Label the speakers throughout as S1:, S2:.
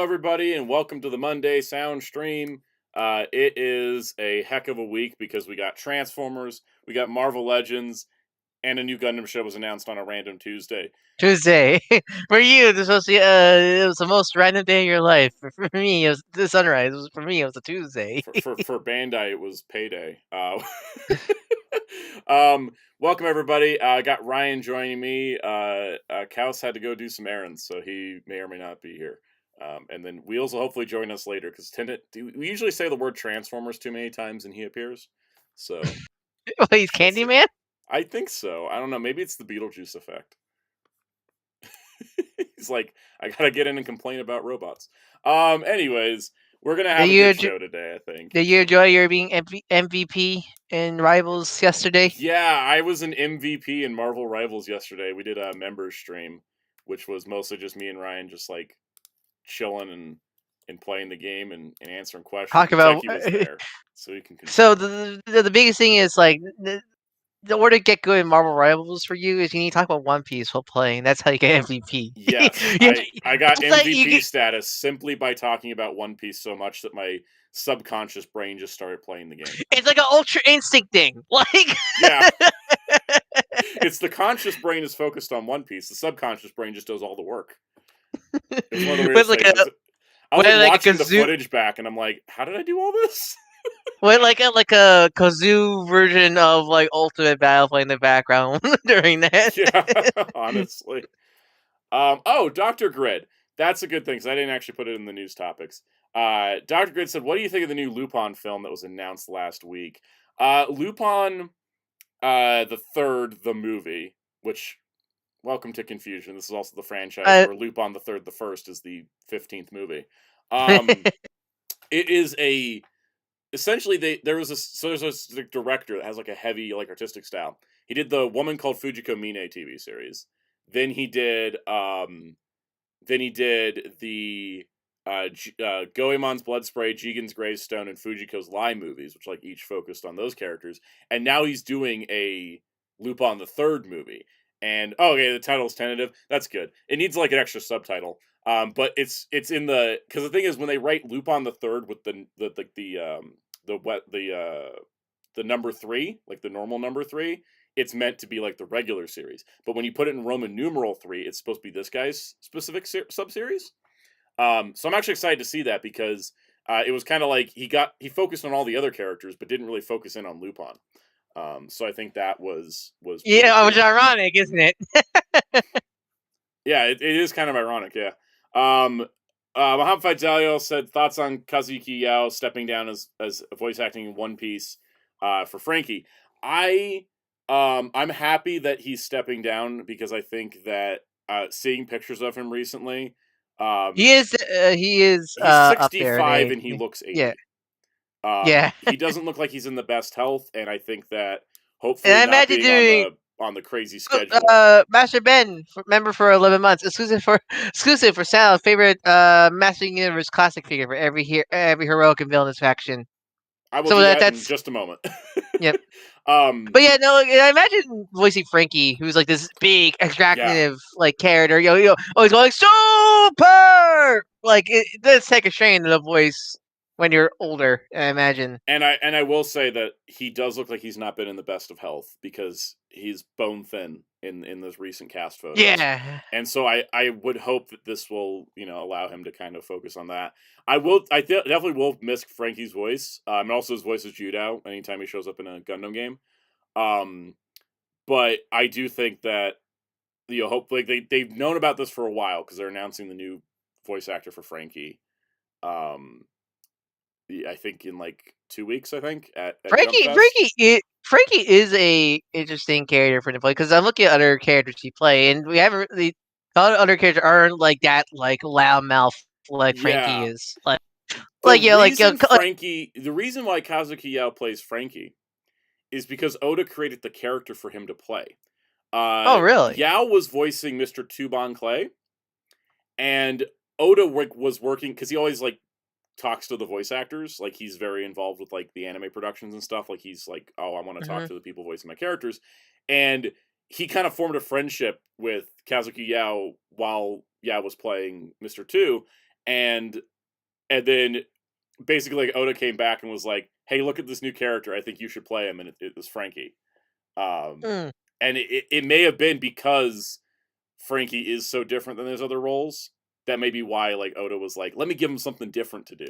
S1: everybody, and welcome to the Monday Sound Stream. It is a heck of a week because we got Transformers, we got Marvel Legends, and a new Gundam show was announced on a random Tuesday.
S2: Tuesday. For you, this was it was the most random day of your life. For me, it was the sunrise. For me, it was a Tuesday.
S1: For Bandai, it was payday. Welcome everybody. I got Ryan joining me. Kaus had to go do some errands, so he may or may not be here. And then Wheels will hopefully join us later because we usually say the word Transformers too many times and he appears. So
S2: Well, he's Candyman?
S1: I think so. I don't know. Maybe it's the Beetlejuice effect. He's like, I gotta get in and complain about robots. Anyways, we're gonna have a good show today, I think.
S2: Did you enjoy your being MVP in Rivals yesterday?
S1: Yeah, I was an MVP in Marvel Rivals yesterday. We did a members stream, which was mostly just me and Ryan just like chilling and playing the game and answering questions.
S2: Talk about
S1: Jackie was there, so he can.
S2: So the biggest thing is like the order to get good in Marvel Rivals for you is you need to talk about One Piece while playing. That's how you get MVP.
S1: Yes, I got MVP status simply by talking about One Piece so much that my subconscious brain just started playing the game.
S2: It's like an Ultra Instinct thing. Like
S1: yeah. It's the conscious brain is focused on One Piece. The subconscious brain just does all the work. It's one of the weirdest things. I was watching the footage back, and I'm like, "How did I do all this?"
S2: Well, like a kazoo version of like Ultimate Battle playing in the background during that.
S1: Yeah, honestly. Oh, Dr. Grid. That's a good thing because I didn't actually put it in the news topics. Dr. Grid said, "What do you think of the new Lupin film that was announced last week?" Lupin, the Third, the movie, which. Welcome to confusion. This is also the franchise where Lupin the Third, the First is the 15th movie. It is essentially there's a director that has like a heavy like artistic style. He did the Woman Called Fujiko Mine TV series. Then he did the Goemon's Blood Spray, Jigen's Gravestone, and Fujiko's Lie movies, which like each focused on those characters. And now he's doing a Lupin the Third movie. And okay, the title's tentative. That's good. It needs like an extra subtitle. But it's in the because the thing is when they write Lupin the Third with the number 3, like the normal number 3, it's meant to be like the regular series. But when you put it in Roman numeral 3, it's supposed to be this guy's specific sub-series. So I'm actually excited to see that because it was kind of like he focused on all the other characters, but didn't really focus in on Lupin. So I think that was
S2: yeah, cool. Which is ironic, isn't it?
S1: Yeah, it is kind of ironic. Yeah. Mohammed Faidzalio said thoughts on Kazuki Yao stepping down as voice acting in One Piece for Frankie. I'm happy that he's stepping down because I think that seeing pictures of him recently,
S2: he's
S1: 65 and he looks 80.
S2: Yeah.
S1: He doesn't look like he's in the best health, and I think that hopefully not being on the crazy schedule.
S2: Master Ben, member for 11 months, exclusive for Sal, favorite Master Universe classic figure for every heroic and villainous faction.
S1: I will do that in just a moment.
S2: Yep. But yeah, no, I imagine voicing Frankie, who's like this big extractive like character. Always going super. Like it does take a strain to the voice when you're older, I imagine.
S1: And I will say that he does look like he's not been in the best of health because he's bone thin in those recent cast photos.
S2: Yeah.
S1: And so I would hope that this will, allow him to kind of focus on that. I definitely will miss Frankie's voice. And also his voice is Judo anytime he shows up in a Gundam game. But I do think that hopefully they've known about this for a while because they're announcing the new voice actor for Frankie. I think in like 2 weeks. I think at
S2: Frankie is a interesting character for him to play because I'm looking at other characters he play, and we haven't really. Other characters aren't like that, like loudmouth like Frankie is.
S1: Frankie. The reason why Kazuki Yao plays Frankie is because Oda created the character for him to play.
S2: Oh, really?
S1: Yao was voicing Mr. Tuban Clay, and Oda was working because he always like. Talks to the voice actors, like he's very involved with like the anime productions and stuff. Like he's like, oh, I want to talk to the people voicing my characters, and he kind of formed a friendship with Kazuki Yao while Yao was playing Mr. 2, and then basically like, Oda came back and was like, "Hey, look at this new character. I think you should play him," and it was Frankie.
S2: Mm.
S1: And it may have been because Frankie is so different than his other roles that may be why like Oda was like, "Let me give him something different to do."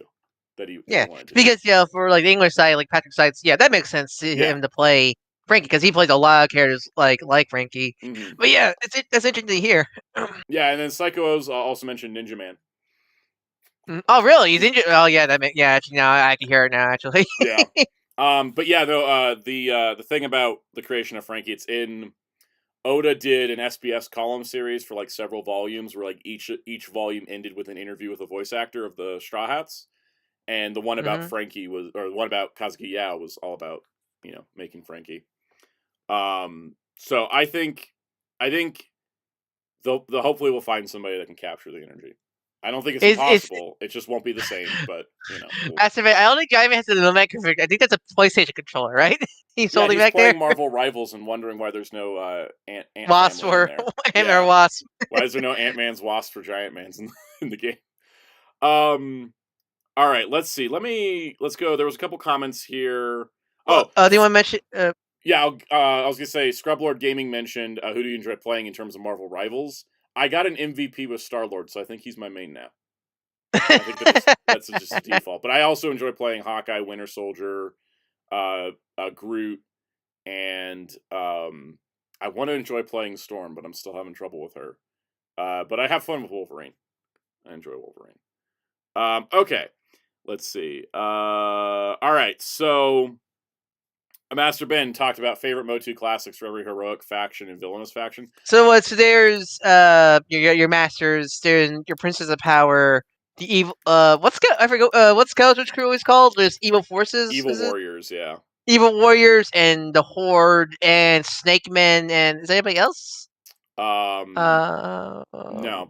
S1: That he
S2: Yeah,
S1: wanted to do.
S2: because for like the English side, like Patrick Sides, yeah, that makes sense to him to play Frankie because he plays a lot of characters like Frankie.
S1: Mm-hmm.
S2: But yeah, that's interesting to hear.
S1: Yeah, and then Psycho O's also mentioned Ninja Man.
S2: Oh, really? He's injured. Oh, yeah. Yeah. Actually, now I can hear it now. Actually.
S1: Yeah. But yeah, though, the thing about the creation of Frankie, it's in Oda did an SBS column series for like several volumes, where like each volume ended with an interview with a voice actor of the Straw Hats, and the one about Frankie was, or the one about Kazuki Yao was all about making Frankie. So I think they'll hopefully we'll find somebody that can capture the energy. I don't think it's impossible. It just won't be the same, but
S2: I don't think Giant has the Nomad configured. I think that's a PlayStation controller, right? He's holding back
S1: playing
S2: there.
S1: Marvel Rivals and wondering why there's no Ant
S2: Wasp
S1: or
S2: Ant-Man or Wasp.
S1: Why is there no Ant-Man's, Wasp, or Giant Man's in the game? All right, let's see. Let's go. There was a couple comments here.
S2: Do you want to mention?
S1: Yeah, I was gonna say Scrublord Gaming mentioned who do you enjoy playing in terms of Marvel Rivals. I got an MVP with Star-Lord, so I think he's my main now. I think that's just a default. But I also enjoy playing Hawkeye, Winter Soldier, Groot, and I want to enjoy playing Storm, but I'm still having trouble with her. But I have fun with Wolverine. I enjoy Wolverine. Okay, let's see. All right, so Master Ben talked about favorite Motu classics for every heroic faction and villainous faction.
S2: So there's your masters, there's your Princess of Power, the evil I forgot what Skeletor's crew is called. There's evil forces,
S1: evil warriors, yeah.
S2: Evil warriors and the Horde and Snake Men, and is there anybody else?
S1: No,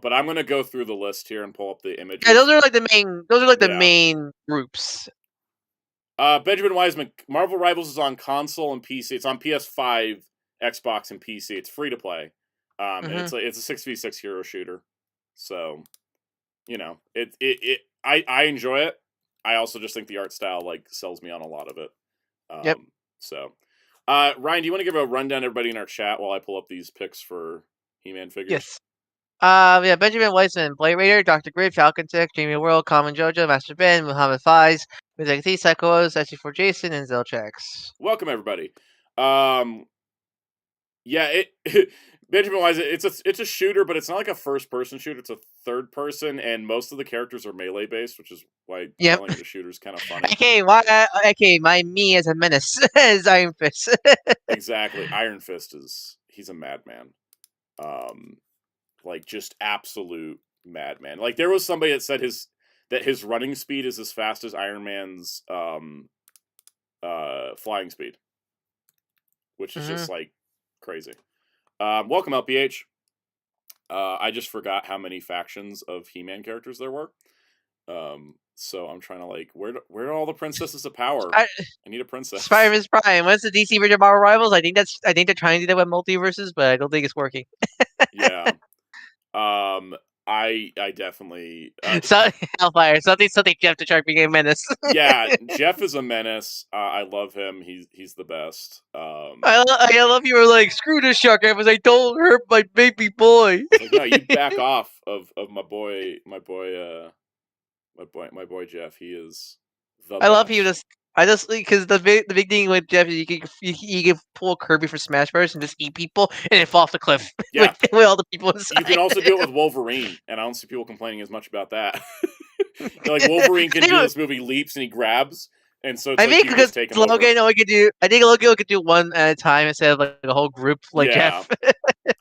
S1: but I'm gonna go through the list here and pull up the images.
S2: Yeah, those are like the main. Those are like the main groups.
S1: Benjamin Wiseman, Marvel Rivals is on console and PC. It's on PS5, Xbox, and PC. It's free to play, and it's a 6v6 hero shooter. So, I enjoy it. I also just think the art style like sells me on a lot of it.
S2: Yep.
S1: So, Ryan, do you want to give a rundown to everybody in our chat while I pull up these pics for He-Man figures?
S2: Yes. Yeah, Benjamin Weissman, Blade Raider, Dr. Grid, Falcon Tech, Jamie World, Common Jojo, Master Ben, Muhammad Faiz, Mizek T, Psychos, SG4 Jason, and Zeltrax.
S1: Welcome everybody. Yeah, Benjamin Wise, it's a shooter, but it's not like a first person shooter. It's a third person, and most of the characters are melee based, which is why calling it a shooter is kind of funny.
S2: Okay, me as a menace as Iron Fist.
S1: Exactly, Iron Fist he's a madman. Like just absolute madman. Like there was somebody that said his running speed is as fast as Iron Man's flying speed, which is just like crazy. Welcome LPH. I just forgot how many factions of He-Man characters there were. So I'm trying to like where are all the princesses of power? I need a princess.
S2: Spider-Man's Prime. What's the DC version of Marvel Rivals? I think they're trying to do that with multiverses, but I don't think it's working.
S1: Yeah. I definitely
S2: Hellfire. Something Jeff the Shark became a menace.
S1: Yeah, Jeff is a menace. I love him. He's the best.
S2: I love you were like, screw this shark. I was like, don't hurt my baby boy.
S1: Like, no, you back off of my boy Jeff. He is the best.
S2: Love him. I just because the big thing with Jeff is you can pull Kirby for Smash Bros and just eat people and then fall off the cliff.
S1: Yeah,
S2: with all the people inside.
S1: You can also do it with Wolverine, and I don't see people complaining as much about that. Like Wolverine can do this movie leaps and he grabs, and so it's I think because
S2: Logan only could do. I think Logan could do one at a time instead of like a whole group like Jeff.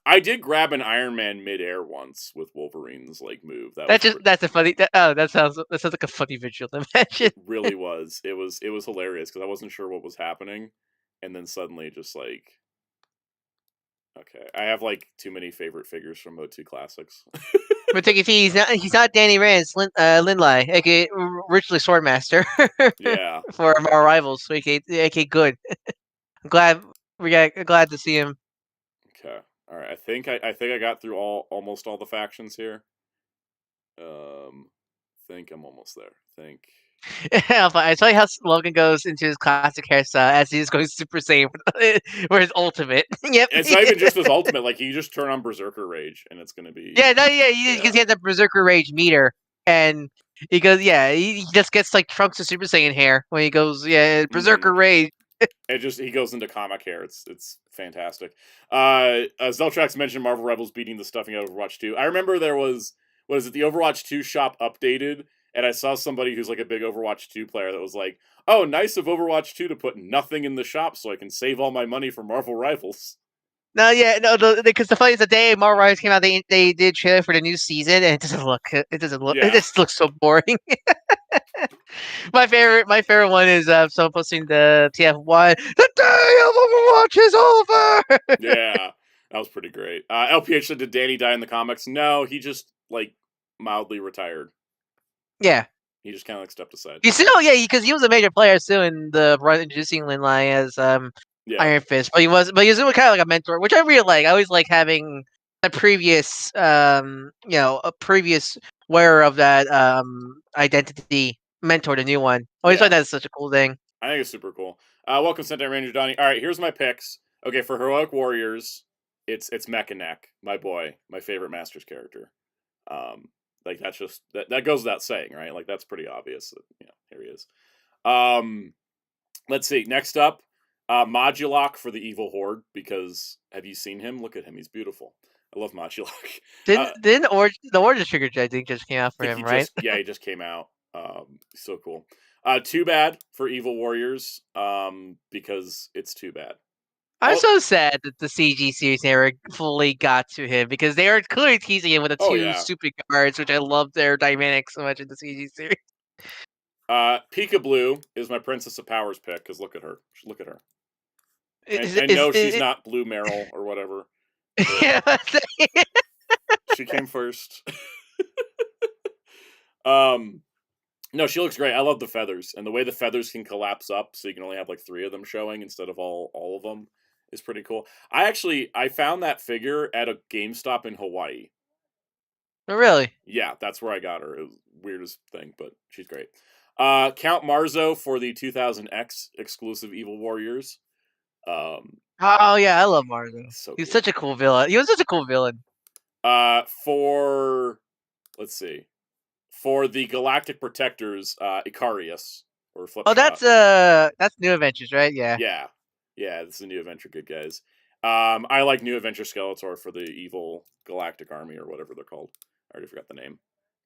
S1: I did grab an Iron Man midair once with Wolverine's like move.
S2: That's a funny. That sounds like a funny visual to imagine.
S1: It really was. It was hilarious because I wasn't sure what was happening, and then suddenly just like, okay, I have like too many favorite figures from Motu Classics.
S2: But take it easy. He's not Danny Rand. Lindley, aka Richly Swordmaster.
S1: Yeah.
S2: For our rivals, so aka good. I'm glad glad to see him.
S1: Okay. All right. I think I got through almost all the factions here.
S2: think.
S1: I'm almost there. Think.
S2: But I saw how Logan goes into his classic hairstyle as he's going Super Saiyan for his ultimate. Yep.
S1: It's not even just his ultimate. Like, you just turn on Berserker Rage, and it's gonna be.
S2: Yeah, no, yeah, because he has the Berserker Rage meter, and he goes, yeah, he just gets like Trunks of Super Saiyan hair when he goes, yeah, Berserker Rage.
S1: He goes into comic hair. It's fantastic. Zeltrax mentioned Marvel Rebels beating the stuffing out of Overwatch 2. I remember there was, what is it, the Overwatch 2 shop updated, and I saw somebody who's like a big Overwatch 2 player that was like, oh, nice of Overwatch 2 to put nothing in the shop so I can save all my money for Marvel Rivals.
S2: No, yeah, no, because the funny is the day Marvel Rivals came out, they did trailer for the new season, and it doesn't look,
S1: Yeah.
S2: it just looks so boring. my favorite one is someone posting the TF1. The day of Overwatch is over.
S1: Yeah, that was pretty great. LPH said, did Danny die in the comics? No, he just like mildly retired.
S2: Yeah.
S1: He just kind of like stepped aside.
S2: You see, because he was a major player still in the run introducing Lin Lai as Iron Fist, but he was kind of like a mentor, which I really like. I always like having a previous a previous wearer of that identity mentor the new one. I always thought that's such a cool thing.
S1: I think it's super cool. Welcome, Sentai Ranger Donnie. All right, here's my picks. Okay, for Heroic Warriors, it's Mechaneck, my boy, my favorite Masters character. Like, that's just that goes without saying, right? Like, that's pretty obvious. Here he is. Let's see. Next up, Modulok for the Evil Horde, because have you seen him? Look at him. He's beautiful. I love Modulok.
S2: Didn't the Origin Trigger, I think, just came out for him, right?
S1: He just came out. So cool. Too Bad for Evil Warriors, because it's too bad.
S2: I'm so sad that the CG series never fully got to him, because they are clearly teasing him with the two stupid guards, which I love their dynamics so much in the CG series.
S1: Pika Blue is my Princess of Powers pick, because look at her. Look at her. And no, she's not Blue Meryl or whatever. She came first. No, she looks great. I love the feathers, and the way the feathers can collapse up, so you can only have like 3 of them showing instead of all of them, is pretty cool. I found that figure at a GameStop in Hawaii.
S2: Oh, really?
S1: Yeah, that's where I got her. It was the weirdest thing, but she's great. Count Marzo for the 2000X exclusive Evil Warriors.
S2: Oh yeah, I love Marzo.
S1: So
S2: he's such a cool villain. He was such a cool villain.
S1: Let's see. For the Galactic Protectors, Icarius or Flip.
S2: Oh, that's New Adventures, right? Yeah.
S1: Yeah. This is a New Adventure, good guys. I like New Adventure Skeletor for the Evil Galactic Army or whatever they're called. I already forgot the name,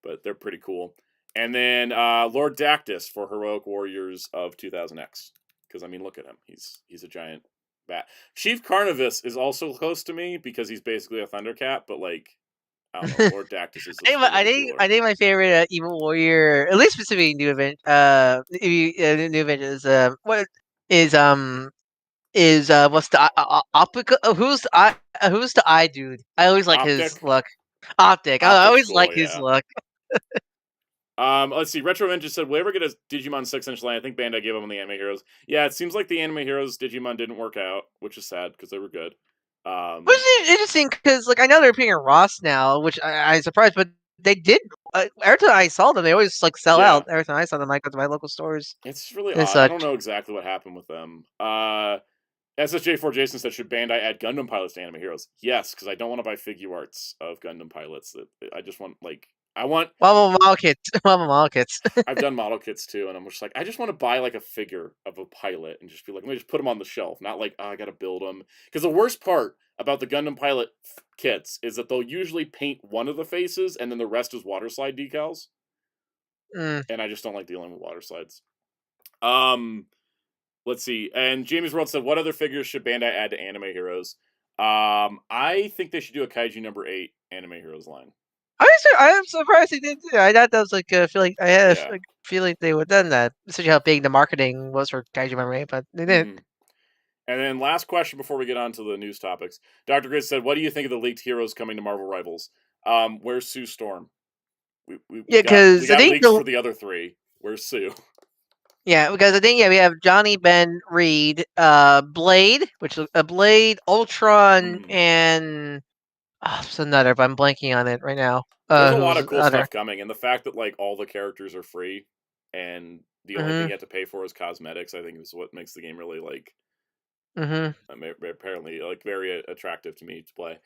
S1: but they're pretty cool. And then Lord Dactyls for Heroic Warriors of 2000X, because I mean, look at him. He's a giant bat. Chief Carnivus is also close to me because he's basically a Thundercat, but like, I don't know. Lord Dactyls is.
S2: I think my favorite Evil Warrior, at least specifically New Event, New Event what's the who's the eye dude? I always like his look. Optic. I always like his look.
S1: Let's see. Retro Ninja said, "Will ever get a Digimon 6-inch line? I think Bandai gave them on the Anime Heroes. Yeah, it seems like the Anime Heroes Digimon didn't work out, which is sad because they were good.
S2: Which is interesting because, like, I know they're appearing at Ross now, which I'm surprised, but they did. Every time I saw them, they always like sell out. Every time I saw them, I go to my local stores.
S1: It's really odd. I don't know exactly what happened with them. SSJ4 Jason said, "Should Bandai add Gundam pilots to Anime Heroes?" Yes, because I don't want to buy Figuarts of Gundam pilots. I just want
S2: model kits. Model kits.
S1: I've done model kits too, and I'm just like, I just want to buy like a figure of a pilot and just be like, let me just put them on the shelf, not like, oh, I gotta build them. Because the worst part about the Gundam pilot kits is that they'll usually paint one of the faces and then the rest is water slide decals. And I just don't like dealing with water slides. Let's see. And Jamie's World said, what other figures should Bandai add to Anime Heroes? I think they should do a Kaiju number 8 Anime Heroes line.
S2: I'm surprised they didn't do that. I thought that was like a feeling. I had a feeling they would have done that. Especially how big the marketing was for Kaiju number 8, but they didn't.
S1: And then last question before we get on to the news topics. Dr. Grid said, what do you think of the leaked heroes coming to Marvel Rivals? Where's Sue Storm? We got leaks for the other 3. Where's Sue?
S2: Yeah, because I think we have Johnny, Ben, Reed, Blade, which Blade, Ultron, and It's another, but I'm blanking on it right now.
S1: There's a lot
S2: Who's
S1: of cool
S2: another?
S1: stuff coming, and the fact that like all the characters are free, and the only thing
S2: Mm-hmm.
S1: you have to pay for is cosmetics, I think is what makes the game really like
S2: Mm-hmm.
S1: apparently like very attractive to me to play.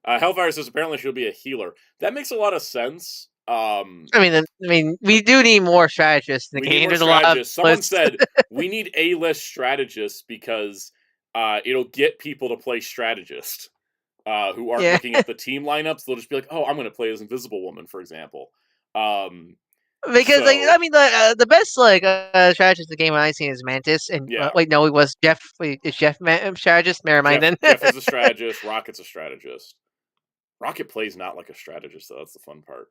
S1: Hellfire says apparently she'll be a healer. That makes a lot of sense.
S2: We do need more strategists in the
S1: We need
S2: game.
S1: more
S2: There's a lot of
S1: strategists. Someone
S2: lists.
S1: said we need A-list strategists because it'll get people to play strategist who aren't
S2: Yeah,
S1: looking at the team lineups. They'll just be like, "Oh, I'm going to play as Invisible Woman," for example. Um,
S2: because
S1: so
S2: the best strategist in the game I've seen is Mantis. And
S1: yeah,
S2: wait, no, it was Jeff. Wait, is Jeff strategist? Never mind then.
S1: Jeff is a strategist. Rocket's a strategist. Rocket plays not like a strategist, though. That's the fun part.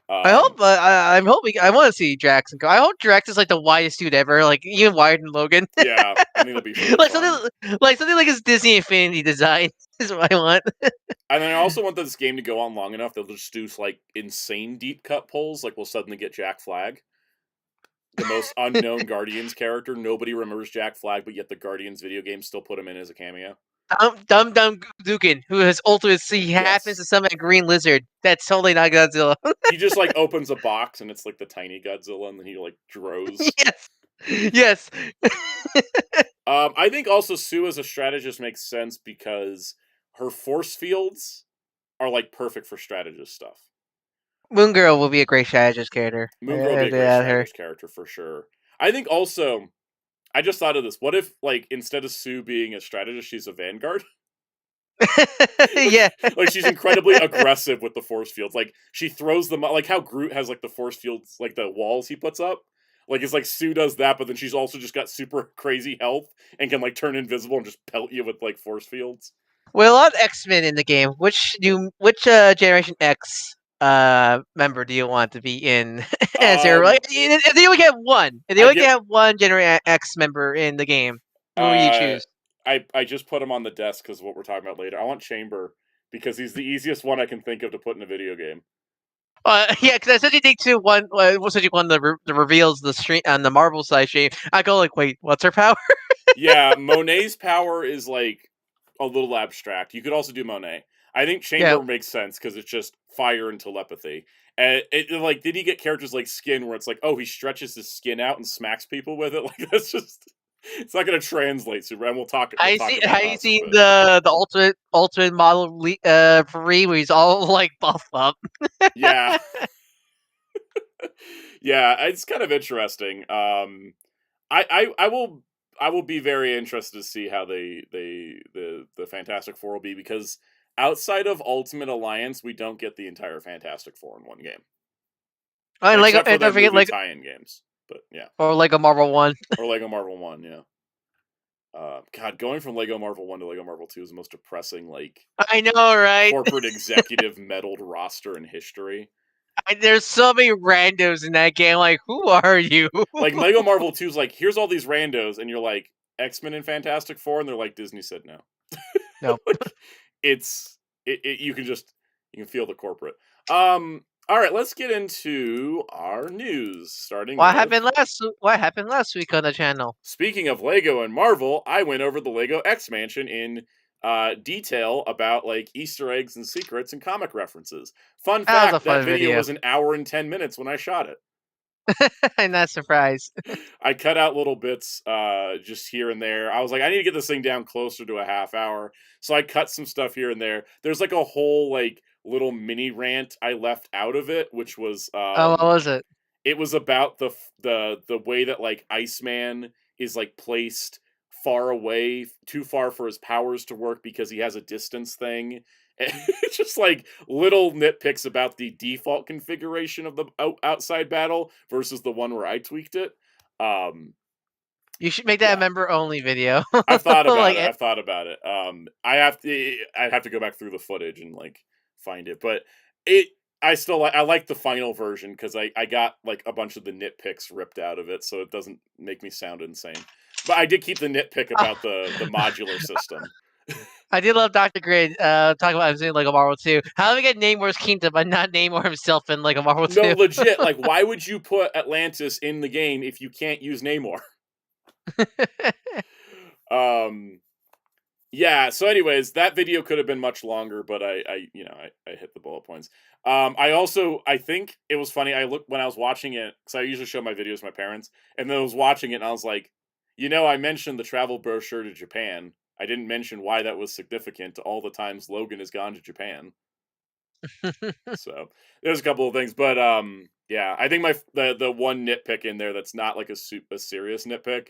S2: I hope. I'm hoping. I want to see Drax and go. I hope Drax is like the widest dude ever. Like even wider than Logan.
S1: Yeah, I think it'll be really
S2: like
S1: fun.
S2: something like his Disney Infinity design is what I want.
S1: And I also want this game to go on long enough that they'll just do like insane deep cut pulls. Like we'll suddenly get Jack Flag, the most unknown Guardians character. Nobody remembers Jack Flag, but yet the Guardians video game still put him in as a cameo.
S2: Dumb Dukin, who has ultimately happens to
S1: Yes.
S2: summon a green lizard. That's totally not Godzilla.
S1: He just like opens a box and it's like the tiny Godzilla, and then he like drows.
S2: yes, yes.
S1: I think also Sue as a strategist makes sense because her force fields are like perfect for strategist stuff.
S2: Moon Girl will be a great strategist character.
S1: Moon Girl will be a great strategist character for sure. I think also, I just thought of this. What if, like, instead of Sue being a strategist, she's a vanguard?
S2: yeah.
S1: Like, she's incredibly aggressive with the force fields. Like, she throws them, like how Groot has, like, the force fields, like, the walls he puts up. Like, it's like Sue does that, but then she's also just got super crazy health and can, like, turn invisible and just pelt you with, like, force fields.
S2: Well, a lot of X-Men in the game. Which Generation X member do you want to be in as your like? If they only get one, Generation X member in the game, who will you
S1: Uh,
S2: choose?
S1: I just put him on the desk because of what we're talking about later. I want Chamber because he's the easiest one I can think of to put in a video game.
S2: Yeah, because I said you think too. One, said you one the reveals the stream on the Marvel side stream. I go like, wait, what's her power?
S1: Yeah, Monet's power is like a little abstract. You could also do Monet. I think
S2: Yeah.
S1: Chamber makes sense because it's just fire and telepathy. And like, did he get characters like Skin where it's like, oh, he stretches his skin out and smacks people with it? Like that's just, it's not going to translate super. And we'll talk. We'll talk about
S2: Have you seen the ultimate model free where he's all like buff up?
S1: Yeah. Yeah, it's kind of interesting. I will be very interested to see how the Fantastic Four will be because outside of Ultimate Alliance, we don't get the entire Fantastic Four in one game,
S2: And Lego,
S1: except for
S2: and
S1: their
S2: don't forget
S1: movie
S2: Lego
S1: tie-in games. But yeah,
S2: or Lego Marvel 1.
S1: or Lego Marvel 1. Yeah. God, going from Lego Marvel 1 to Lego Marvel 2 is the most depressing, like
S2: I know, right?
S1: corporate executive meddled roster in history.
S2: There's so many randos in that game. Like, who are you?
S1: Like Lego Marvel 2 is like, here's all these randos, and you're like, X-Men and Fantastic Four, and they're like, Disney said no.
S2: No.
S1: Like, you can feel the corporate. All right, let's get into our news. Starting
S2: What
S1: with
S2: happened last week on the channel?
S1: speaking of Lego and Marvel, I went over the Lego X Mansion in detail about like Easter eggs and secrets and comic references. Fun
S2: That was a
S1: fact: that
S2: fun
S1: video
S2: video.
S1: was an hour and 10 minutes when I shot it.
S2: I'm not surprised.
S1: I cut out little bits just here and there. I was like, I need to get this thing down closer to a half hour. So I cut some stuff here and there. There's like a whole like little mini rant I left out of it, which was
S2: Oh, what was it?
S1: it was about the way that like Iceman is like placed far away, too far for his powers to work because he has a distance thing. And it's just like little nitpicks about the default configuration of the outside battle versus the one where I tweaked it.
S2: You should make that
S1: Yeah.
S2: a member only video.
S1: I've thought about
S2: Like
S1: it. I've thought about it. I'd have to go back through the footage and like find it, but I like the final version because I got like a bunch of the nitpicks ripped out of it, so it doesn't make me sound insane. But I did keep the nitpick about the modular system.
S2: I did love Dr. Grid talking about him in Lego Marvel 2. How do we get Namor's kingdom but not Namor himself in Lego Marvel 2?
S1: No, legit. Like, why would you put Atlantis in the game if you can't use Namor? Yeah. So, anyways, that video could have been much longer, but I hit the bullet points. I think it was funny. I looked when I was watching it because I usually show my videos to my parents, and then I was watching it, and I was like, I mentioned the travel brochure to Japan. I didn't mention why that was significant to all the times Logan has gone to Japan. So there's a couple of things, but yeah, I think the one nitpick in there that's not like a serious nitpick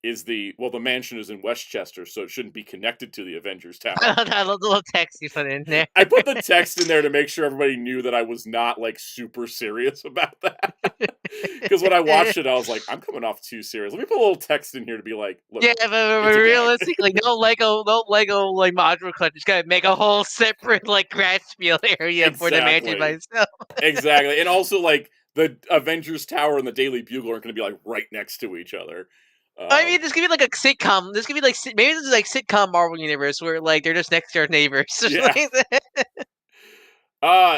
S1: is the mansion is in Westchester, so it shouldn't be connected to the Avengers Tower.
S2: That little text you put in there.
S1: I put the text in there to make sure everybody knew that I was not like super serious about that. Because when I watched it, I was like, I'm coming off too serious. Let me put a little text in here to be like, look,
S2: Yeah, but
S1: it's a gag.
S2: realistically, no Lego like module collector's gotta make a whole separate like grass field area for the mansion by
S1: Exactly.
S2: itself.
S1: Exactly. And also like the Avengers Tower and the Daily Bugle aren't going to be like right next to each other.
S2: I mean, this could be like a sitcom. This could be like maybe this is like sitcom Marvel universe where like they're just next door neighbors.
S1: Yeah.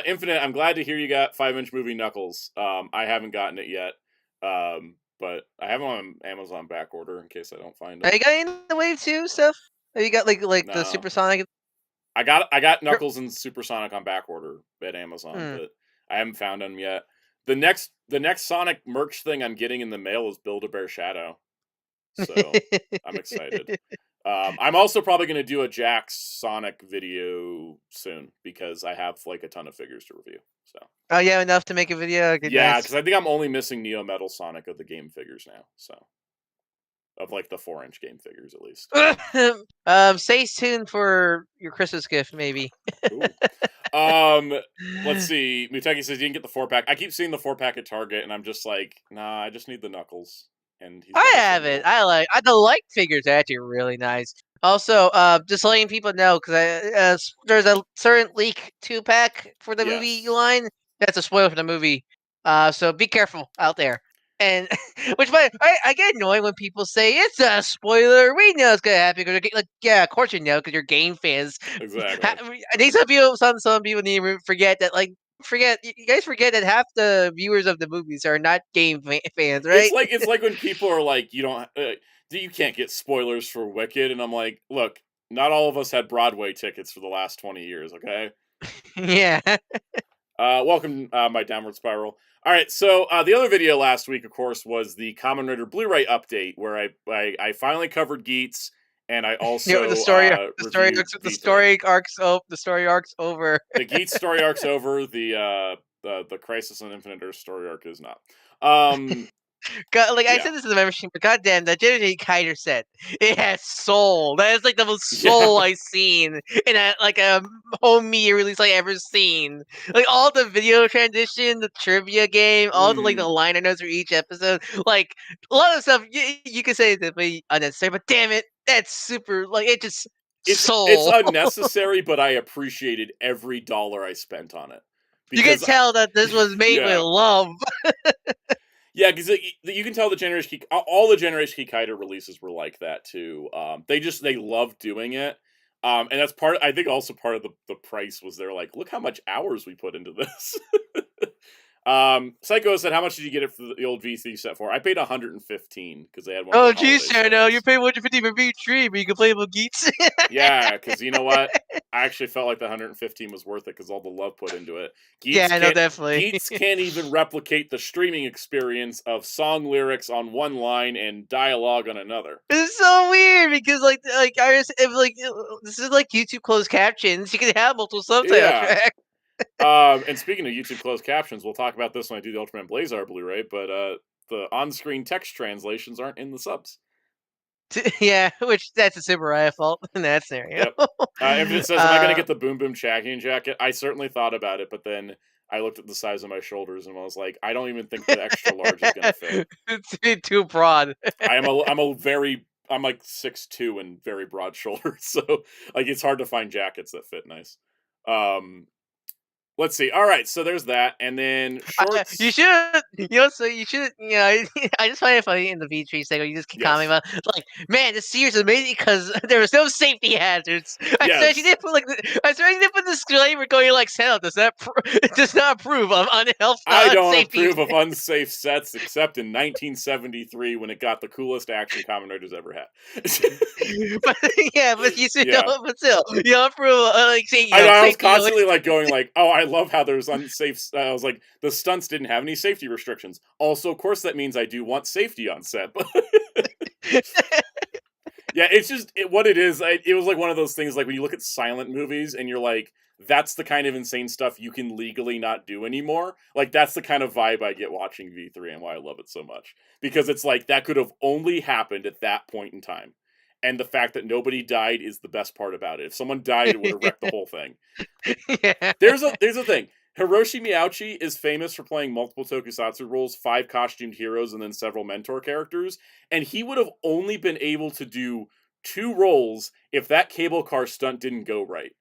S1: Infinite, I'm glad to hear you got 5-inch movie Knuckles. I haven't gotten it yet. But I have them on Amazon back order in case I don't find
S2: Are
S1: it.
S2: you got any in the Wave 2 stuff? Have you got like the
S1: No.
S2: Supersonic?
S1: I got Knuckles and Supersonic on back order at Amazon, but I haven't found them yet. The next Sonic merch thing I'm getting in the mail is Build-A-Bear Shadow. So I'm excited. I'm also probably going to do a Jax Sonic video soon because I have like a ton of figures to review. So.
S2: Oh yeah, enough to make a video. Okay,
S1: Yeah,
S2: nice.
S1: because I think I'm only missing Neo Metal Sonic of the game figures now. So, of like the 4-inch game figures at least.
S2: Stay tuned for your Christmas gift, maybe.
S1: Let's see. Muteki says you didn't get the 4-pack. I keep seeing the 4-pack at Target, and I'm just like, nah, I just need the Knuckles. And he's
S2: I have it. The light figures are actually really nice. Also, just letting people know because there's a certain leak 2-pack for the movie line. That's a spoiler for the movie. So be careful out there. And which I get annoyed when people say it's a spoiler. We know it's gonna happen because like, yeah, of course you know because you're game fans.
S1: Exactly.
S2: I think some people need to forget that you guys forget that half the viewers of the movies are not game fans, right?
S1: It's like when people are like, you can't get spoilers for Wicked, and I'm like, look, not all of us had Broadway tickets for the last 20 years, okay?
S2: Yeah.
S1: Welcome, my downward spiral. All right, so the other video last week, of course, was the Kamen Rider Blu-ray update, where I finally covered Geats, and I also
S2: the story arc's over.
S1: The Geats story arc's over. The Crisis on Infinite Earth story arc is not.
S2: I said this in the membership, but goddamn, that Jenny Kiter set it has soul. That is like the most soul I've seen in a home media release I ever seen. Like all the video transition, the trivia game, all the the liner notes for each episode. Like a lot of stuff you could say that be unnecessary, but damn it, that's super. It just soul.
S1: It's unnecessary, but I appreciated every dollar I spent on it.
S2: You can tell that this was made with love.
S1: Yeah, because you can tell all the Generation Kikaider releases were like that too. They love doing it, and that's I think also part of the price was they're like, look how much hours we put into this. Psycho said, how much did you get it for the old V3 set for? I paid $115 because they had one.
S2: Oh, geez, Sarah, you paid $150 for V3, but you can play with Geats.
S1: Yeah, because you know what? I actually felt like the $115 was worth it because all the love put into it.
S2: Definitely.
S1: Geats can't even replicate the streaming experience of song lyrics on one line and dialogue on another.
S2: It's so weird because this is like YouTube closed captions. You can have multiple subtitle tracks.
S1: And speaking of YouTube closed captions, we'll talk about this when I do the Ultraman Blazar Blu-ray, but the on-screen text translations aren't in the subs.
S2: Yeah, which that's a Subaraya fault in that scenario.
S1: Yep. If it says, am I going to get the Boom Boom Champion jacket? I certainly thought about it, but then I looked at the size of my shoulders and I was like, I don't even think the extra large is going to fit.
S2: It's too broad.
S1: I'm like 6'2" and very broad shoulders, so like it's hard to find jackets that fit nice. let's see. All right, so there's that, and then
S2: You
S1: shorts.
S2: should, so you should, I just find it funny in the V3 segment. You just keep commenting
S1: Yes,
S2: about, like, man, this series is amazing because there was no safety hazards. I said she
S1: yes.
S2: did put I said she did put disclaimer going like, "Sound does that does not approve of
S1: I don't
S2: unsafety."
S1: approve of unsafe sets, except in 1973 when it got the coolest action Kamen Riders ever had.
S2: But yeah, but you still,
S1: Yeah.
S2: but still, you don't approve like saying
S1: I was
S2: safety.
S1: constantly like going like, oh, I love how there's unsafe. I was like, the stunts didn't have any safety restrictions. Also, of course, that means I do want safety on set. But yeah, it's just what it is. It was like one of those things. Like when you look at silent movies and you're like, that's the kind of insane stuff you can legally not do anymore. Like that's the kind of vibe I get watching V3 and why I love it so much because it's like that could have only happened at that point in time. And the fact that nobody died is the best part about it. If someone died, it would have wrecked the whole thing.
S2: Yeah.
S1: There's a thing. Hiroshi Miyauchi is famous for playing multiple tokusatsu roles, 5 costumed heroes, and then several mentor characters. And he would have only been able to do 2 roles if that cable car stunt didn't go right.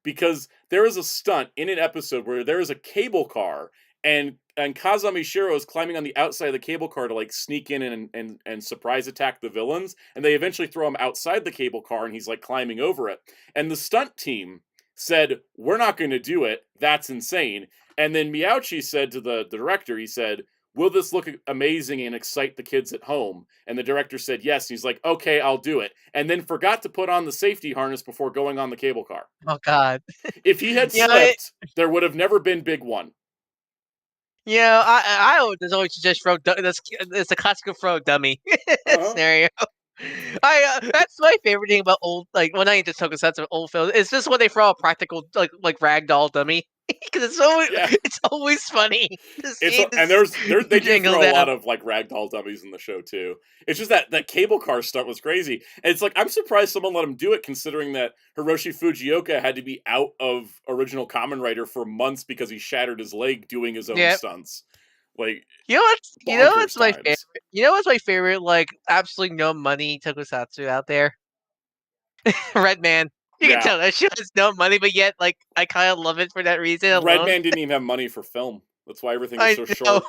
S1: Because there is a stunt in an episode where there is a cable car and Kazami Shiro is climbing on the outside of the cable car to like sneak in and surprise attack the villains, and they eventually throw him outside the cable car and he's like climbing over it. And the stunt team said, "We're not going to do it. That's insane." And then Miyauchi said to the director, he said, "Will this look amazing and excite the kids at home?" And the director said yes. And he's like, "Okay, I'll do it." And then forgot to put on the safety harness before going on the cable car.
S2: Oh God.
S1: If he had
S2: You know, it,
S1: slipped, there would have never been Big One.
S2: I would always suggest throw. That's it's a classical throw dummy
S1: Uh-huh.
S2: scenario. That's my favorite thing about old, like, well, not even just tokusatsu, old films. It's just when they throw a practical, like ragdoll dummy, because
S1: Yeah.
S2: it's always funny to
S1: It's
S2: see
S1: and
S2: this
S1: they do
S2: jingle
S1: throw a
S2: down.
S1: lot of like ragdoll dummies in the show too. It's just that cable car stunt was crazy. And it's like I'm surprised someone let him do it considering that Hiroshi Fujioka had to be out of original Kamen Rider for months because he shattered his leg doing his own
S2: Yeah,
S1: stunts. Like
S2: you know what's
S1: bonkers
S2: my favorite?
S1: times.
S2: You know what's my favorite? Like, absolutely no money tokusatsu out there. Red Man. You can
S1: Yeah.
S2: tell that shit has no money, but yet, like, I kind of love it for that reason alone.
S1: Redman didn't even have money for film. That's why everything was
S2: I
S1: so
S2: know.
S1: short.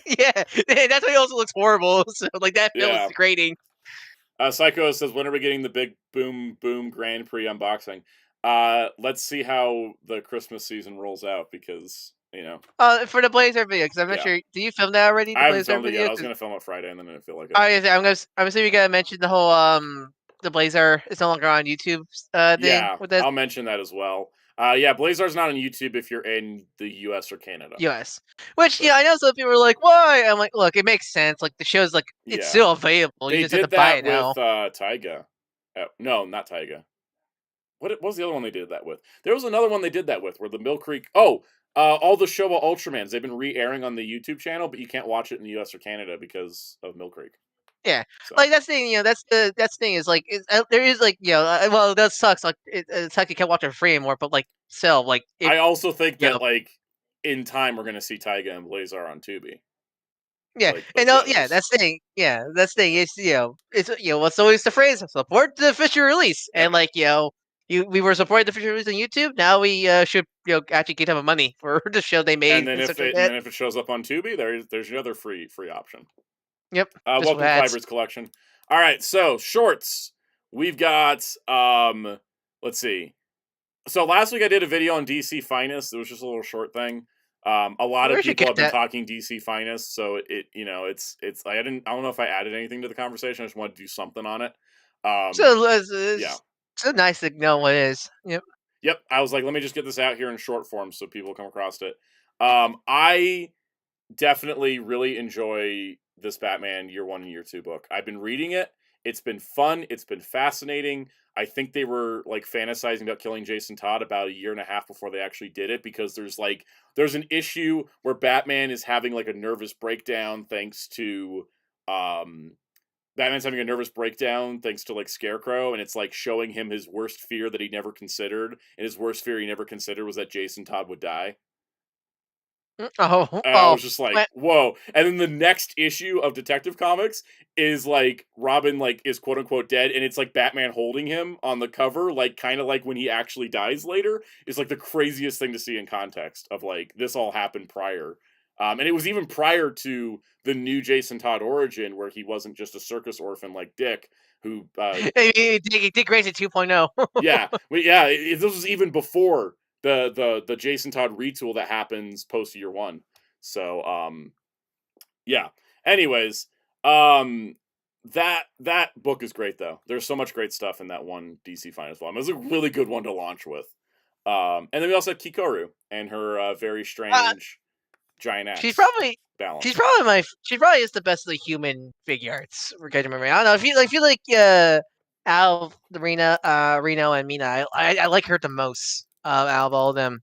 S2: Yeah, that's why it also looks horrible. So, like, that film is
S1: Yeah.
S2: degrading.
S1: Psycho says, when are we getting the big boom Grand Prix unboxing? Let's see how the Christmas season rolls out because,
S2: For the Blazer video, because I'm not
S1: yeah.
S2: sure. Do you film that already? The
S1: I haven't
S2: Blazer
S1: filmed it yet.
S2: video?
S1: I was
S2: 'Cause
S1: gonna film it Friday and then I didn't feel like it.
S2: I'm assuming you gotta mention the whole the Blazer is no longer on YouTube thing
S1: Yeah,
S2: with the
S1: I'll mention that as well. Yeah, Blazar's not on YouTube if you're in the US or Canada.
S2: US. Which,
S1: So
S2: I know some people are like, why? I'm like, look, it makes sense. Like, the show's like, it's
S1: yeah.
S2: still available. You
S1: They
S2: just have to
S1: did
S2: buy it
S1: that with
S2: now.
S1: Taiga. No, not Taiga. What was the other one they did that with? There was another one they did that with, where the Mill Creek. Oh, all the Showa Ultramans. They've been re-airing on the YouTube channel, but you can't watch it in the U.S. or Canada because of Mill Creek.
S2: Yeah,
S1: So
S2: like that's the thing. That's the thing is like there is like well that sucks. Like it sucks you can't watch it for free anymore. But like still like if
S1: I also think
S2: you
S1: that
S2: know
S1: like in time we're gonna see Taiga and Blazar on Tubi,
S2: yeah
S1: like the
S2: yeah
S1: others.
S2: that's the thing. Yeah, that's the thing. It's it's what's always the phrase, support the official release.
S1: Yep.
S2: And like we were supporting the official release on YouTube. Now we should actually get them money for the show they
S1: And
S2: made
S1: then
S2: in
S1: if
S2: such a
S1: it and
S2: hit.
S1: then if it shows up on Tubi, there's your other free option.
S2: Yep, just with
S1: Welcome,
S2: ads.
S1: Fiverr's collection. All right, so shorts. We've got let's see. So last week I did a video on DC Finest. It was just a little short thing. A lot of
S2: We should
S1: people
S2: get
S1: have been
S2: that.
S1: talking DC Finest, so it's I don't know if I added anything to the conversation. I just wanted to do something on it.
S2: So
S1: Yeah.
S2: it's so nice to know what it is. Yep.
S1: Yep. I was like, let me just get this out here in short form so people come across it. I definitely really enjoy this Batman Year 1 and Year 2 book. I've been reading it. It's been fun. It's been fascinating. I think they were like fantasizing about killing Jason Todd about a year and a half before they actually did it because there's an issue where Batman is having like a nervous breakdown thanks to um Batman's having a nervous breakdown thanks to like Scarecrow, and it's like showing him his worst fear that he never considered, and his worst fear he never considered was that Jason Todd would die. I was just like, whoa. And then the next issue of Detective Comics is like Robin like is quote unquote dead, and it's like Batman holding him on the cover, like kind of like when he actually dies later. Is like the craziest thing to see in context of like this all happened prior. And it was even prior to the new Jason Todd origin, where he wasn't just a circus orphan like Dick, who
S2: Dick Grayson 2.0.
S1: yeah, this was even before the Jason Todd retool that happens post year one. So yeah. Anyways, that book is great though. There's so much great stuff in that one DC Finest volume. It was a really good one to launch with. And then we also have Kikoru and her very strange giant axe.
S2: She's probably
S1: balance.
S2: She probably is the best of the human Figuarts. We're getting memory. I don't know. If you like Al, Reno, and Mina, I like her the most out of all of them.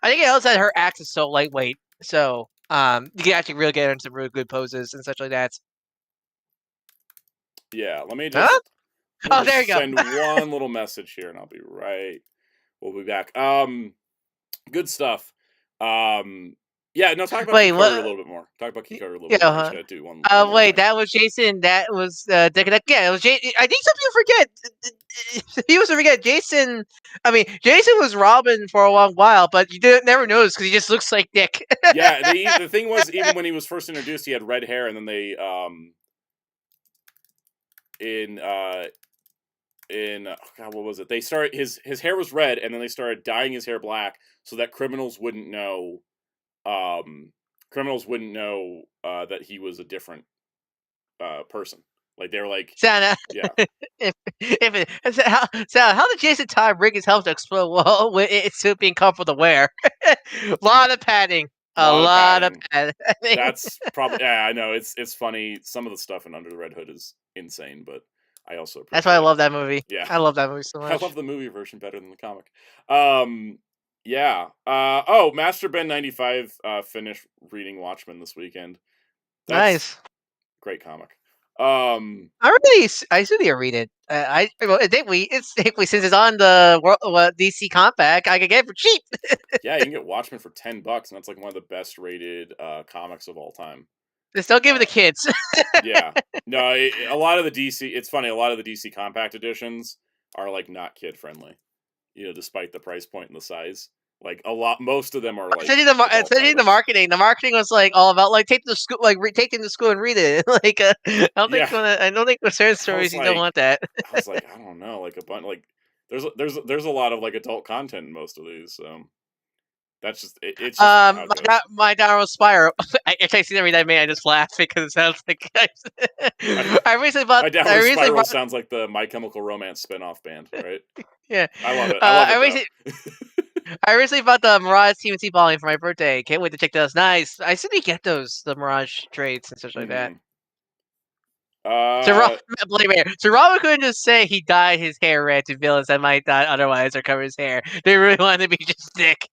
S2: I think it also that her axe is so lightweight, so you can actually really get into really good poses and such like that.
S1: Yeah, let me just.
S2: Huh? Oh, there you go.
S1: Send one little message here, and I'll be right. We'll be back. Good stuff. Yeah, no, talk about Kikoru a little bit more. Talk about Kikoru a little bit more. I'm just gonna do one.
S2: Wait, that was Jason. That was Digimon. Yeah, it was Jason. I think some people forget. He was to forget Jason. I mean, Jason was Robin for a long while, but you never notice because he just looks like Dick.
S1: Yeah, the thing was, even when he was first introduced, he had red hair, and then they God, what was it? They started his hair was red, and then they started dyeing his hair black so that criminals wouldn't know. Criminals wouldn't know that he was a different person. Like they were like,
S2: Santa.
S1: Yeah.
S2: How did Jason Todd rig his helmet to explode? Well, it's being comfortable to wear. A lot of padding. A lot of padding.
S1: That's probably yeah. I know it's funny. Some of the stuff in Under the Red Hood is insane, but I also
S2: that's why I love that movie.
S1: Yeah,
S2: I love that movie so much.
S1: I love the movie version better than the comic. Yeah. Master Ben 95 finished reading Watchmen this weekend. That's
S2: nice.
S1: Great comic.
S2: I still need to read it. Since it's on the DC Compact, I could get it for cheap.
S1: Yeah, you can get Watchmen for $10, and that's like one of the best rated comics of all time.
S2: Just don't give it to kids.
S1: Yeah, no, a lot of the DC. It's funny. A lot of the DC Compact editions are like not kid friendly. You know, despite the price point and the size. Like most of them are like.
S2: Especially the marketing. The marketing was like all about like take them to school, take them to school and read it. Like I don't think with certain stories you don't want that.
S1: I was like, I don't know, like a bunch like there's a lot of like adult content in most of these. So that's just it's just
S2: my downward spiral. I texted every day, man. I just laugh because it sounds like I recently bought.
S1: My downward spiral sounds like the My Chemical Romance spin-off band, right?
S2: Yeah,
S1: I love it. I love it.
S2: I recently bought the Mirage TMT volume for my birthday. Can't wait to check those. Nice. I still need to get the Mirage trades and such like that. So Robin couldn't just say he dyed his hair red to villains that might not otherwise or cover his hair. They really wanted to be just Dick.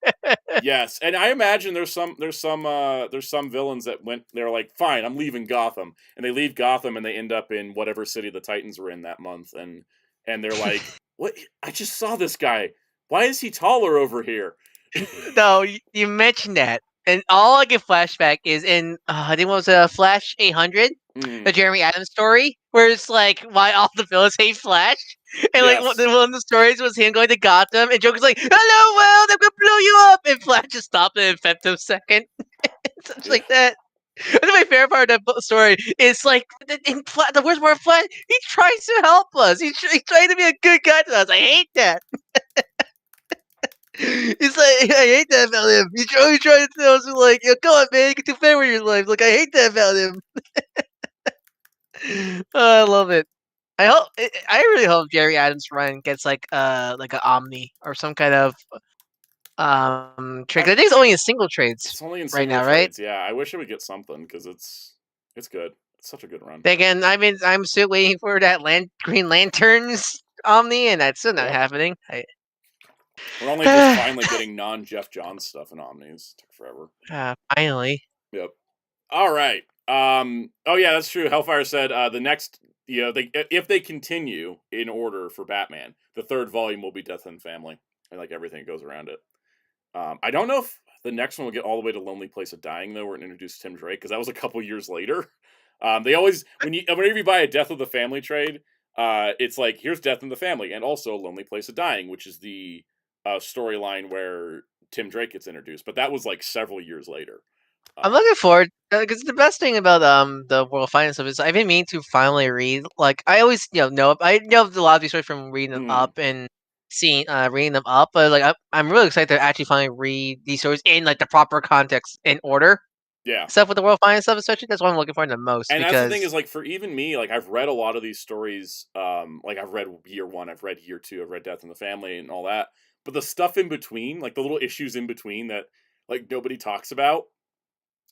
S1: Yes, and I imagine there's some villains that they're like, fine, I'm leaving Gotham, and they leave Gotham and they end up in whatever city the Titans were in that month, and they're like, what? I just saw this guy. Why is he taller over here?
S2: No, you mentioned that, and all I get flashback is in I think it was a Flash 800, the Jeremy Adams story, where it's like why all the villains hate Flash, and like one of the stories was him going to Gotham, and Joker's like, "Hello, world, I'm gonna blow you up," and Flash just stopped in a femtosecond, something like that. I think my favorite part of that story is like the worst part of Flash. He tries to help us. He's trying to be a good guy to us. I hate that. He's like, I hate that about him. He's always trying to tell us, like, yo, come on, man, you can do better with your life. Like, I hate that about him. I love it. I really hope Jerry Adams' run gets like an Omni or some kind of trade. I think it's only in single trades.
S1: It's only in
S2: single
S1: trades, right? Yeah, I wish it would get something because it's good. It's such a good run.
S2: Again, I'm still waiting for that Green Lanterns Omni, and that's still not happening.
S1: We're only just finally getting non-Jeff Johns stuff in Omnis. It took forever.
S2: Finally.
S1: Yep. All right. Oh yeah, that's true. Hellfire said the next, if they continue in order for Batman, the third volume will be Death and Family, and like everything that goes around it. I don't know if the next one will get all the way to Lonely Place of Dying, though, where it introduced Tim Drake, because that was a couple years later. They always, whenever you buy a Death of the Family trade, it's like, here's Death in the Family, and also Lonely Place of Dying, which is the storyline where Tim Drake gets introduced. But that was like several years later.
S2: I'm looking forward, because the best thing about the World of Finance stuff is I've been meaning to finally read. Like, I always know I know a lot of these stories from reading them up and seeing reading them up, but like I'm really excited to actually finally read these stories in like the proper context in order.
S1: Yeah.
S2: Except with the World of Finance stuff, especially, that's what I'm looking for the most.
S1: And
S2: because
S1: that's the thing is, like, for even me, like, I've read a lot of these stories. Like, I've read Year 1, I've read Year 2, I've read Death in the Family and all that. But the stuff in between, like the little issues in between that like nobody talks about,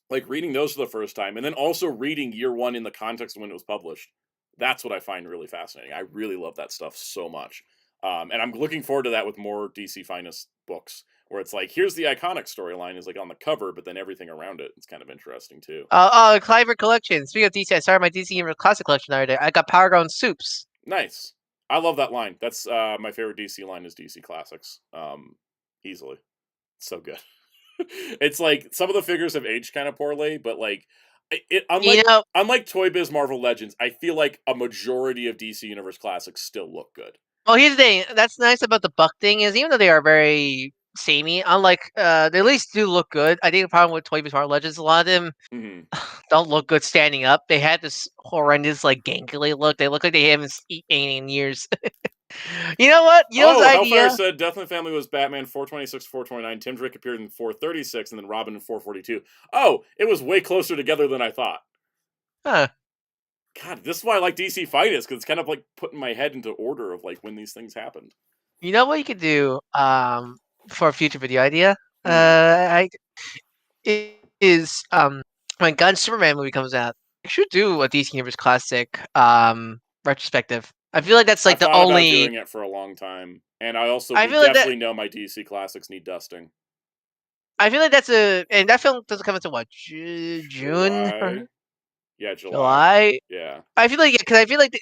S1: like reading those for the first time, and then also reading Year 1 in the context of when it was published. That's what I find really fascinating. I really love that stuff so much. And I'm looking forward to that with more DC Finest books, where it's like, here's the iconic storyline is like on the cover, but then everything around it is kind of interesting too.
S2: Cliver Collection. Speaking of DC, I started my DC Universe Classic Collection the other day. I got Power Grown Soups.
S1: Nice. I love that line. That's my favorite DC line is DC Classics. Easily. So good. It's like some of the figures have aged kind of poorly, but like unlike Toy Biz Marvel Legends, I feel like a majority of DC Universe Classics still look good.
S2: Well, here's the thing. That's nice about the Buck thing is even though they are very samey, unlike they at least do look good. I think the problem with Toy Biz Marvel Legends, a lot of them don't look good standing up. They had this horrendous like gangly look. They look like they haven't eaten anything in years. You know what?
S1: Hellfire said Death in the Family was Batman 426, 429. Tim Drake appeared in 436, and then Robin in 442. Oh, it was way closer together than I thought.
S2: Huh.
S1: God, this is why I like DC Finest, because it's kind of like putting my head into order of like when these things happened.
S2: You know what you could do for a future video idea? Is when Gun Superman movie comes out, you should do a DC Universe Classic retrospective. I feel like that's like
S1: the only. I've thought about doing it for a long time, and I also definitely know my DC Classics need dusting.
S2: I feel like and that film doesn't come until what, June?
S1: July. Yeah,
S2: July.
S1: Yeah.
S2: I feel like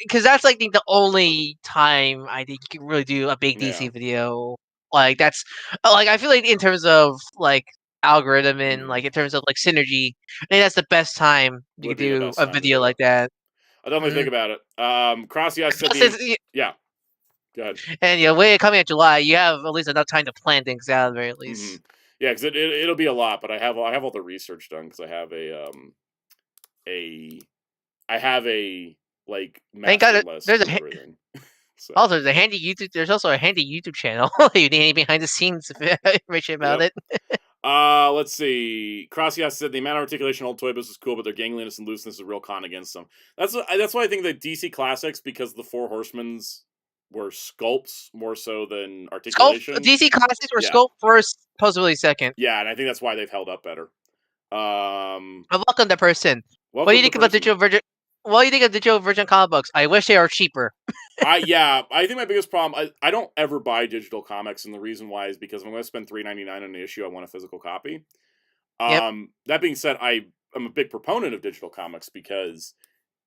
S2: because that's like the only time I think you can really do a big DC video. Like that's like I feel like in terms of like algorithm and like in terms of like synergy, I think that's the best time you could do a video like that.
S1: I definitely think about it. Crossy, I said yeah. Go ahead.
S2: And way coming at July, you have at least enough time to plan things out at the very least.
S1: Yeah, because it'll be a lot, but I have all the research done because I have a like master list.
S2: There's everything. So. Also, there's also a handy YouTube channel. You need any behind the scenes information about it.
S1: Let's see. Crossy said the amount of articulation old Toy Biz is cool, but their gangliness and looseness is a real con against them. That's why I think the DC Classics, because the Four Horsemen's were sculpts more so than articulation.
S2: DC Classics were sculpt first, possibly second.
S1: Yeah, and I think that's why they've held up better.
S2: Welcome to person. What do you think about digital version? What do you think of digital version comic books? I wish they were cheaper.
S1: I think my biggest problem, I don't ever buy digital comics, and the reason why is because if I'm going to spend $3.99 on an issue, I want a physical copy. That being said, I'm a big proponent of digital comics because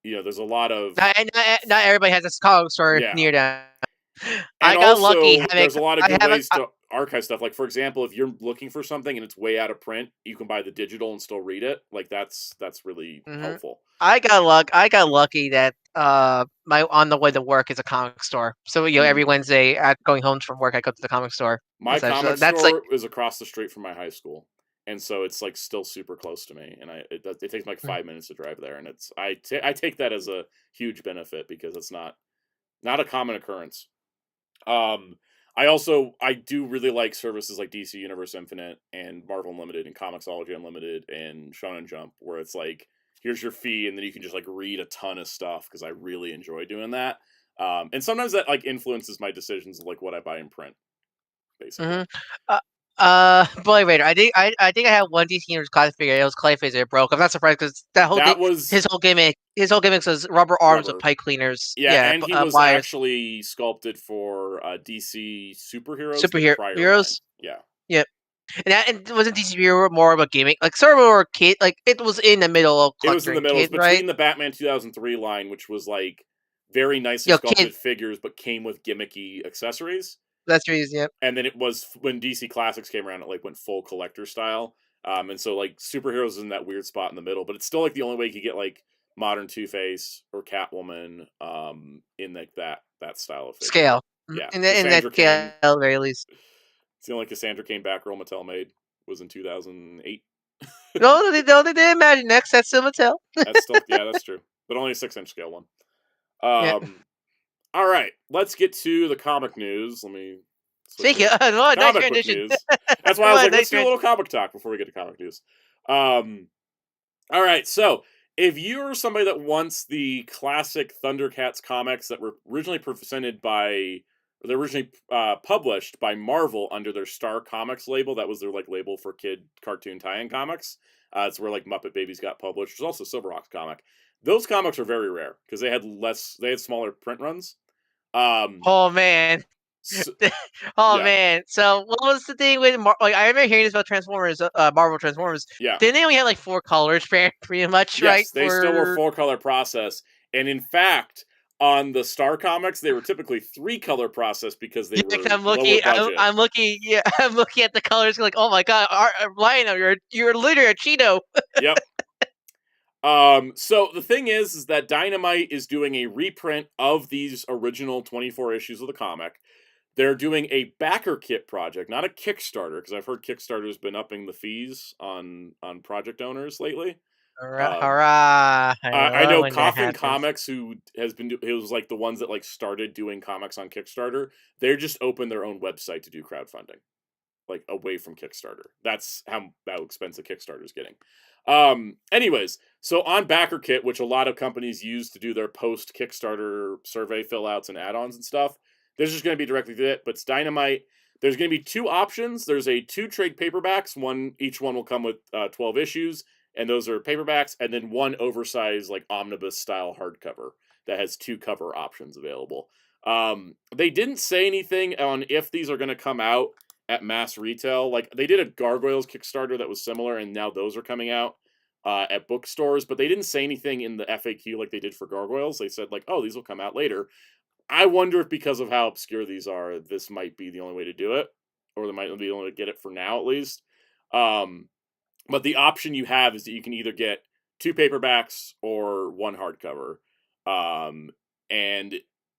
S1: there's a lot of
S2: not everybody has a comic store near them.
S1: I got lucky. There's a lot of good ways to archive stuff. Like, for example, if you're looking for something and it's way out of print, you can buy the digital and still read it. Like, that's really helpful.
S2: I got lucky that my on the way to work is a comic store. So every Wednesday at going home from work, I go to the comic store.
S1: My comic store is across the street from my high school, and so it's like still super close to me. And it takes me like 5 minutes to drive there, and I take that as a huge benefit because it's not a common occurrence. I do really like services like DC Universe Infinite and Marvel Unlimited and Comixology Unlimited and Shonen Jump, where it's like, here's your fee, and then you can just like read a ton of stuff because I really enjoy doing that. And sometimes that like influences my decisions of like what I buy in print, basically.
S2: Boy Raider. I think I have one DC Universe Classic figure. It was Clayface. It broke. I'm not surprised because his whole gimmick. His whole gimmick was rubber arms with pipe cleaners.
S1: Yeah, and he was actually sculpted for DC superheroes. Yeah.
S2: Yep. And wasn't DC Hero more of a gimmick? Like sort of more kid. Like it was in the middle of.
S1: It was in the middle. It was between the Batman 2003 line, which was like very nicely sculpted figures, but came with gimmicky accessories.
S2: That's trees. Yep.
S1: And then it was when DC Classics came around, it like went full collector style. And so like superheroes is in that weird spot in the middle, but it's still like the only way you could get like modern Two-Face or Catwoman in like that style of figure.
S2: Scale.
S1: Yeah,
S2: In that
S1: Cassandra
S2: scale,
S1: Cain.
S2: at very least.
S1: It's the only Cassandra Cain Batgirl Mattel made was in 2008.
S2: No, they did Imagine Next. That's still Mattel.
S1: That's still that's true, but only a 6-inch scale one.
S2: Yeah.
S1: All right, let's get to the comic news. Let me switch
S2: Speaking
S1: over.
S2: of, nice
S1: Comic book
S2: transition.
S1: news. That's why I was like,
S2: Nice
S1: let's do a little comic talk before we get to comic news. All right, so if you're somebody that wants the classic Thundercats comics that were originally presented by, or they're originally published by Marvel under their Star Comics label, that was their like label for kid cartoon tie-in comics. It's where like Muppet Babies got published. There's also Silverhawks comic. Those comics are very rare because they had smaller print runs.
S2: Oh man.
S1: So,
S2: Oh
S1: yeah.
S2: man. So what was the thing with like I remember hearing this about Transformers, Marvel Transformers.
S1: Yeah.
S2: Didn't they only have like 4 colors, pretty much, right?
S1: Yes, they still were 4-color process, and in fact, on the Star comics, they were typically 3-color process because they were lower budget.
S2: I'm looking. Yeah, I'm looking at the colors. Like, oh my god, Lionel, you're literally a Cheeto.
S1: Yep. So the thing is that Dynamite is doing a reprint of these original 24 issues of the comic. They're doing a backer kit project, not a Kickstarter, because I've heard Kickstarter's been upping the fees on project owners lately.
S2: Hurrah!
S1: I know
S2: when that
S1: Coffin
S2: happens.
S1: Comics, who has been it was like the ones that like started doing comics on Kickstarter. They're just opened their own website to do crowdfunding, like away from Kickstarter. That's how expensive Kickstarter's getting. Anyways, so on Backer Kit, which a lot of companies use to do their post Kickstarter survey fill outs and add-ons and stuff, this is going to be directly to it, but it's Dynamite. There's going to be 2 options. There's 2 trade paperbacks. Each one will come with 12 issues, and those are paperbacks, and then 1 oversized like omnibus style hardcover that has 2 cover options available. They didn't say anything on if these are going to come out at mass retail. Like they did a Gargoyles Kickstarter that was similar, and now those are coming out at bookstores, but they didn't say anything in the FAQ like they did for Gargoyles. They said like, oh, these will come out later. I wonder if because of how obscure these are, this might be the only way to do it, or they might be the only way to get it for now at least. But the option you have is that you can either get 2 paperbacks or 1 hardcover. And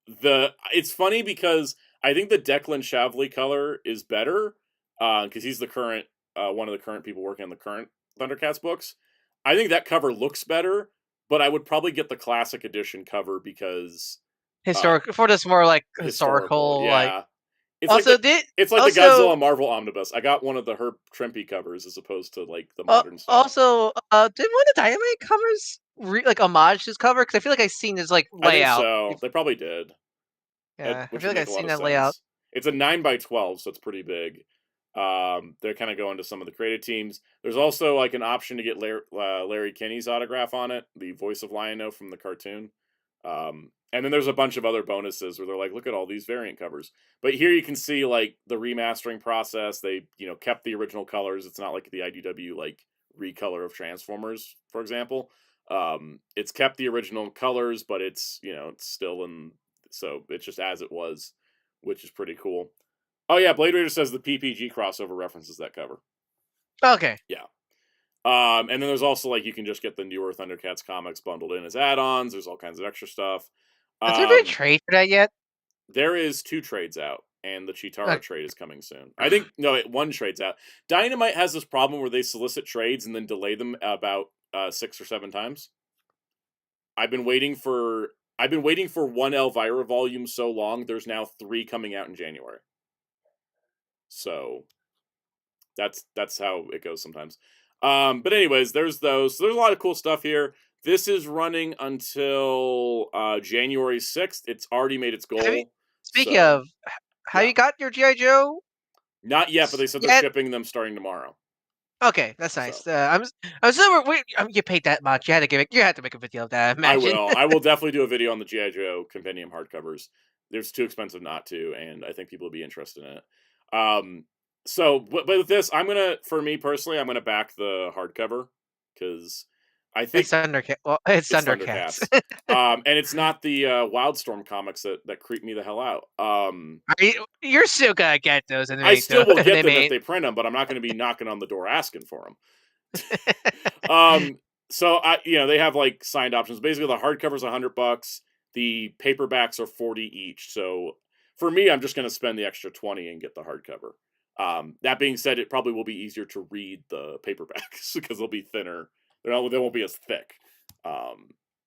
S1: it's funny because I think the Declan Shavley color is better because he's the current one of the current people working on the current Thundercats books. I think that cover looks better, but I would probably get the classic edition cover because
S2: for this more like historical
S1: yeah.
S2: like.
S1: It's
S2: also,
S1: like the Godzilla Marvel omnibus. I got one of the Herb Trimpe covers as opposed to like the modern style.
S2: Also, did one of the Dynamite covers like homage his cover? Because I feel like I've seen his like layout.
S1: I think so. They probably did.
S2: Yeah, I feel like I've seen that layout.
S1: It's a 9x12, so it's pretty big. They're kind of going to some of the creative teams. There's also like an option to get Larry Kinney's autograph on it, the voice of Lion-O from the cartoon. And then there's a bunch of other bonuses where they're like, look at all these variant covers. But here you can see like the remastering process. They, kept the original colors. It's not like the IDW like recolor of Transformers, for example. It's kept the original colors, but it's, it's still in, so it's just as it was, which is pretty cool. Oh yeah, Blade Raider says the PPG crossover references that cover.
S2: Okay.
S1: Yeah. And then there's also like you can just get the newer Thundercats comics bundled in as add-ons. There's all kinds of extra stuff.
S2: Has there been a trade for that yet?
S1: There is 2 trades out, and the Chitara trade is coming soon. I think 1 trade's out. Dynamite has this problem where they solicit trades and then delay them about 6 or 7 times. I've been waiting for 1 Elvira volume so long. There's now 3 coming out in January. So that's how it goes sometimes. But anyways, there's those. So there's a lot of cool stuff here. This is running until January 6th. It's already made its goal.
S2: Speaking of, have you got your G.I. Joe?
S1: Not yet, but they said they're shipping them starting tomorrow.
S2: Okay, that's nice. So. You paid that much. You had to make a video of that. Imagine.
S1: I will definitely do a video on the G.I. Joe compendium hardcovers. It's too expensive not to, and I think people will be interested in it. So, but with this, for me personally, I'm gonna back the hardcover because I think
S2: It's Thundercats. Well, it's Thundercats.
S1: And it's not the Wildstorm comics that creep me the hell out.
S2: You're still gonna get those,
S1: I still will get them if
S2: made.
S1: they print them, but I'm not going to be knocking on the door asking for them. So they have like signed options. Basically, the hardcover's $100. The paperbacks are $40 each. So for me, I'm just going to spend the extra $20 and get the hardcover. That being said, it probably will be easier to read the paperbacks because they'll be thinner. They won't be as thick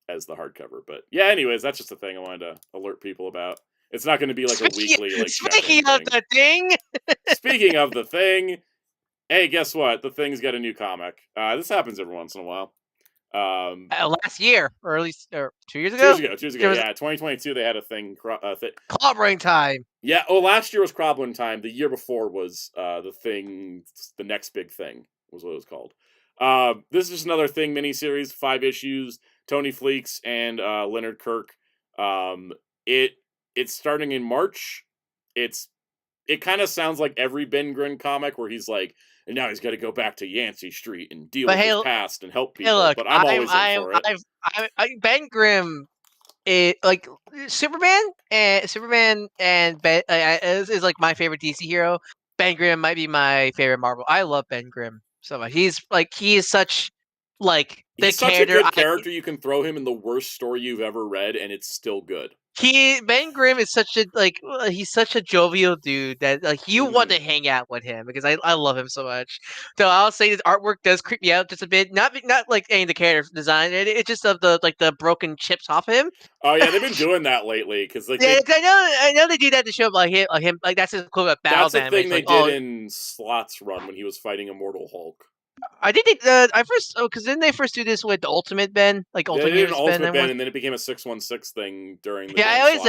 S1: as the hardcover. But yeah, anyways, that's just a thing I wanted to alert people about. It's not going to be like a weekly like.
S2: Speaking of the thing.
S1: Speaking of the thing, hey, guess what? The Thing's got a new comic. This happens every once in a while.
S2: Last year, or at least 2 years ago.
S1: 2 years ago, yeah, 2022. They had a thing.
S2: Clobbering time.
S1: Yeah. Oh, last year was Clobbering time. The year before was the Thing. The Next Big Thing was what it was called. This is just another Thing miniseries, 5 issues. Tony Fleeks and Leonard Kirk. It's starting in March. It kind of sounds like every Ben Grimm comic where he's like, and now he's got to go back to Yancey Street and deal with his past and help people.
S2: Look,
S1: but I'm always in for
S2: it. Ben Grimm, like Superman and Ben is like my favorite DC hero. Ben Grimm might be my favorite Marvel. I love Ben Grimm so much. He is such like
S1: he's such a good character. You can throw him in the worst story you've ever read, and it's still good.
S2: Ben Grimm is such a he's such a jovial dude that like you want to hang out with him because I love him so much. So I'll say his artwork does creep me out just a bit. Not like any of the character design. It's just of the broken chips off him.
S1: Oh yeah, they've been doing that lately because like
S2: I know they do that to show up like him like that's his equivalent of Battle
S1: That's the thing they did in Slot's run when he was fighting Immortal Hulk.
S2: I think because didn't they first do this with the Ultimate Ben, like
S1: Ultimate Ben, and then it became a 616 thing during the
S2: I always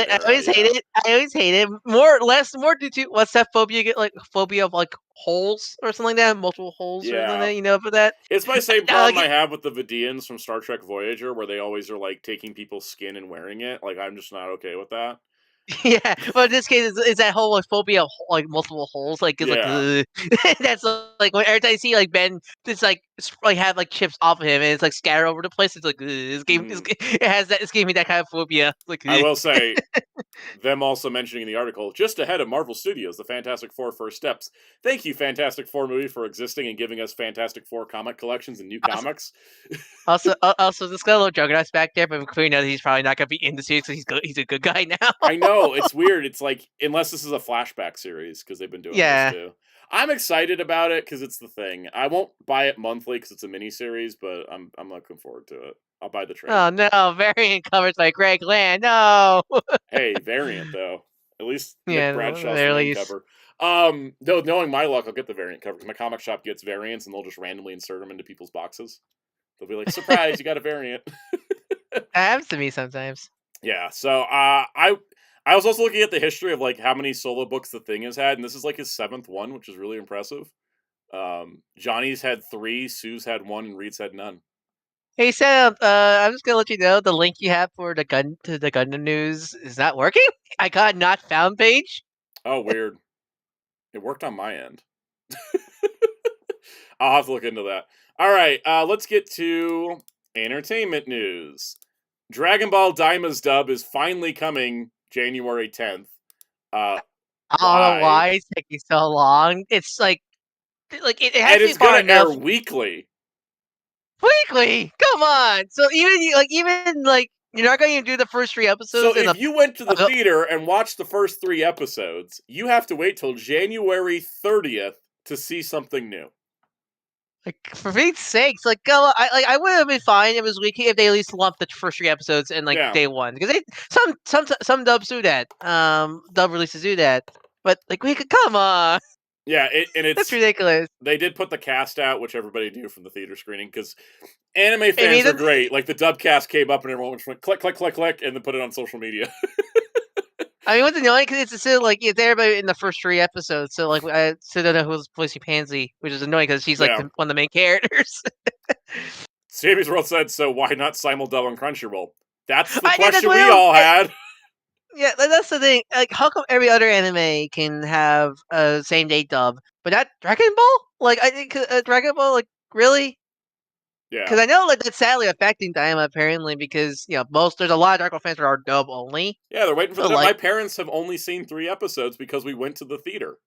S2: hate it more due to what's that phobia phobia of like holes or something like that, multiple holes or something like that, for that.
S1: It's my same problem I have with the Vidians from Star Trek Voyager, where they always are like taking people's skin and wearing it. Like I'm just not okay with that.
S2: Yeah, but in this case, it's that whole like phobia of like multiple holes. Like, it's like that's like when every time I see like Ben, just like have like chips off of him and it's like scattered over the place. It's like this game. It has that. It's giving me that kind of phobia. Like
S1: I will say, them also mentioning in the article, just ahead of Marvel Studios, the Fantastic Four First Steps. Thank you, Fantastic Four movie, for existing and giving us Fantastic Four comic collections and new comics.
S2: Also, this got a little Juggernaut's back there, but we know that he's probably not going to be in the series because he's a good guy now.
S1: I know, it's weird. It's like, unless this is a flashback series, because they've been doing this too. I'm excited about it because it's the Thing. I won't buy it monthly because it's a miniseries, but I'm looking forward to it. I'll buy the trade.
S2: Oh no, Variant covers by Greg Land. No.
S1: Hey, Variant though. At least Nick Bradshaw's the cover. Though knowing my luck, I'll get the Variant cover because my comic shop gets variants and they'll just randomly insert them into people's boxes. They'll be like, "Surprise, you got a variant."
S2: That happens to me sometimes.
S1: Yeah. So I was also looking at the history of like how many solo books the Thing has had, and this is like his 7th one, which is really impressive. Johnny's had 3, Sue's had 1, and Reed's had none.
S2: Hey Sam, I'm just gonna let you know the link you have for the Gundam news is not working. I got not found page.
S1: Oh, weird. It worked on my end. I'll have to look into that. All right, let's get to entertainment news. Dragon Ball Daima's dub is finally coming January 10th.
S2: I don't know why it's taking so long. It's like it has
S1: and it's
S2: gonna
S1: air weekly.
S2: Weekly, come on. So even you're not going to do the first 3 episodes.
S1: So if you went to the theater and watched the first 3 episodes, you have to wait till January 30th to see something new.
S2: Like, for Pete's sakes, like, I would have been fine if it was weekly if they at least lumped the first 3 episodes in day 1 because some dubs do that. Dub releases do that, but like we could come on.
S1: Yeah, it's
S2: that's ridiculous.
S1: They did put the cast out, which everybody knew from the theater screening, because anime fans are great. Like the dub cast came up and everyone went click, click, click, click, and then put it on social media.
S2: I mean, what's annoying because it's still like it's everybody in the first 3 episodes, so like I still don't know who's voicing Pansy, which is annoying because she's like one of the main characters.
S1: Sammy's World said, "So why not simuldub on Crunchyroll?" That's the question we all had.
S2: Yeah, that's the thing. Like, how come every other anime can have a same day dub, but not Dragon Ball? Like, I think Dragon Ball, like, really?
S1: Yeah.
S2: Because I know like that's sadly affecting Diamond apparently because there's a lot of Darko fans that are dub only.
S1: Yeah, they're waiting for
S2: So
S1: the dub. My
S2: like
S1: parents have only seen 3 episodes because we went to the theater.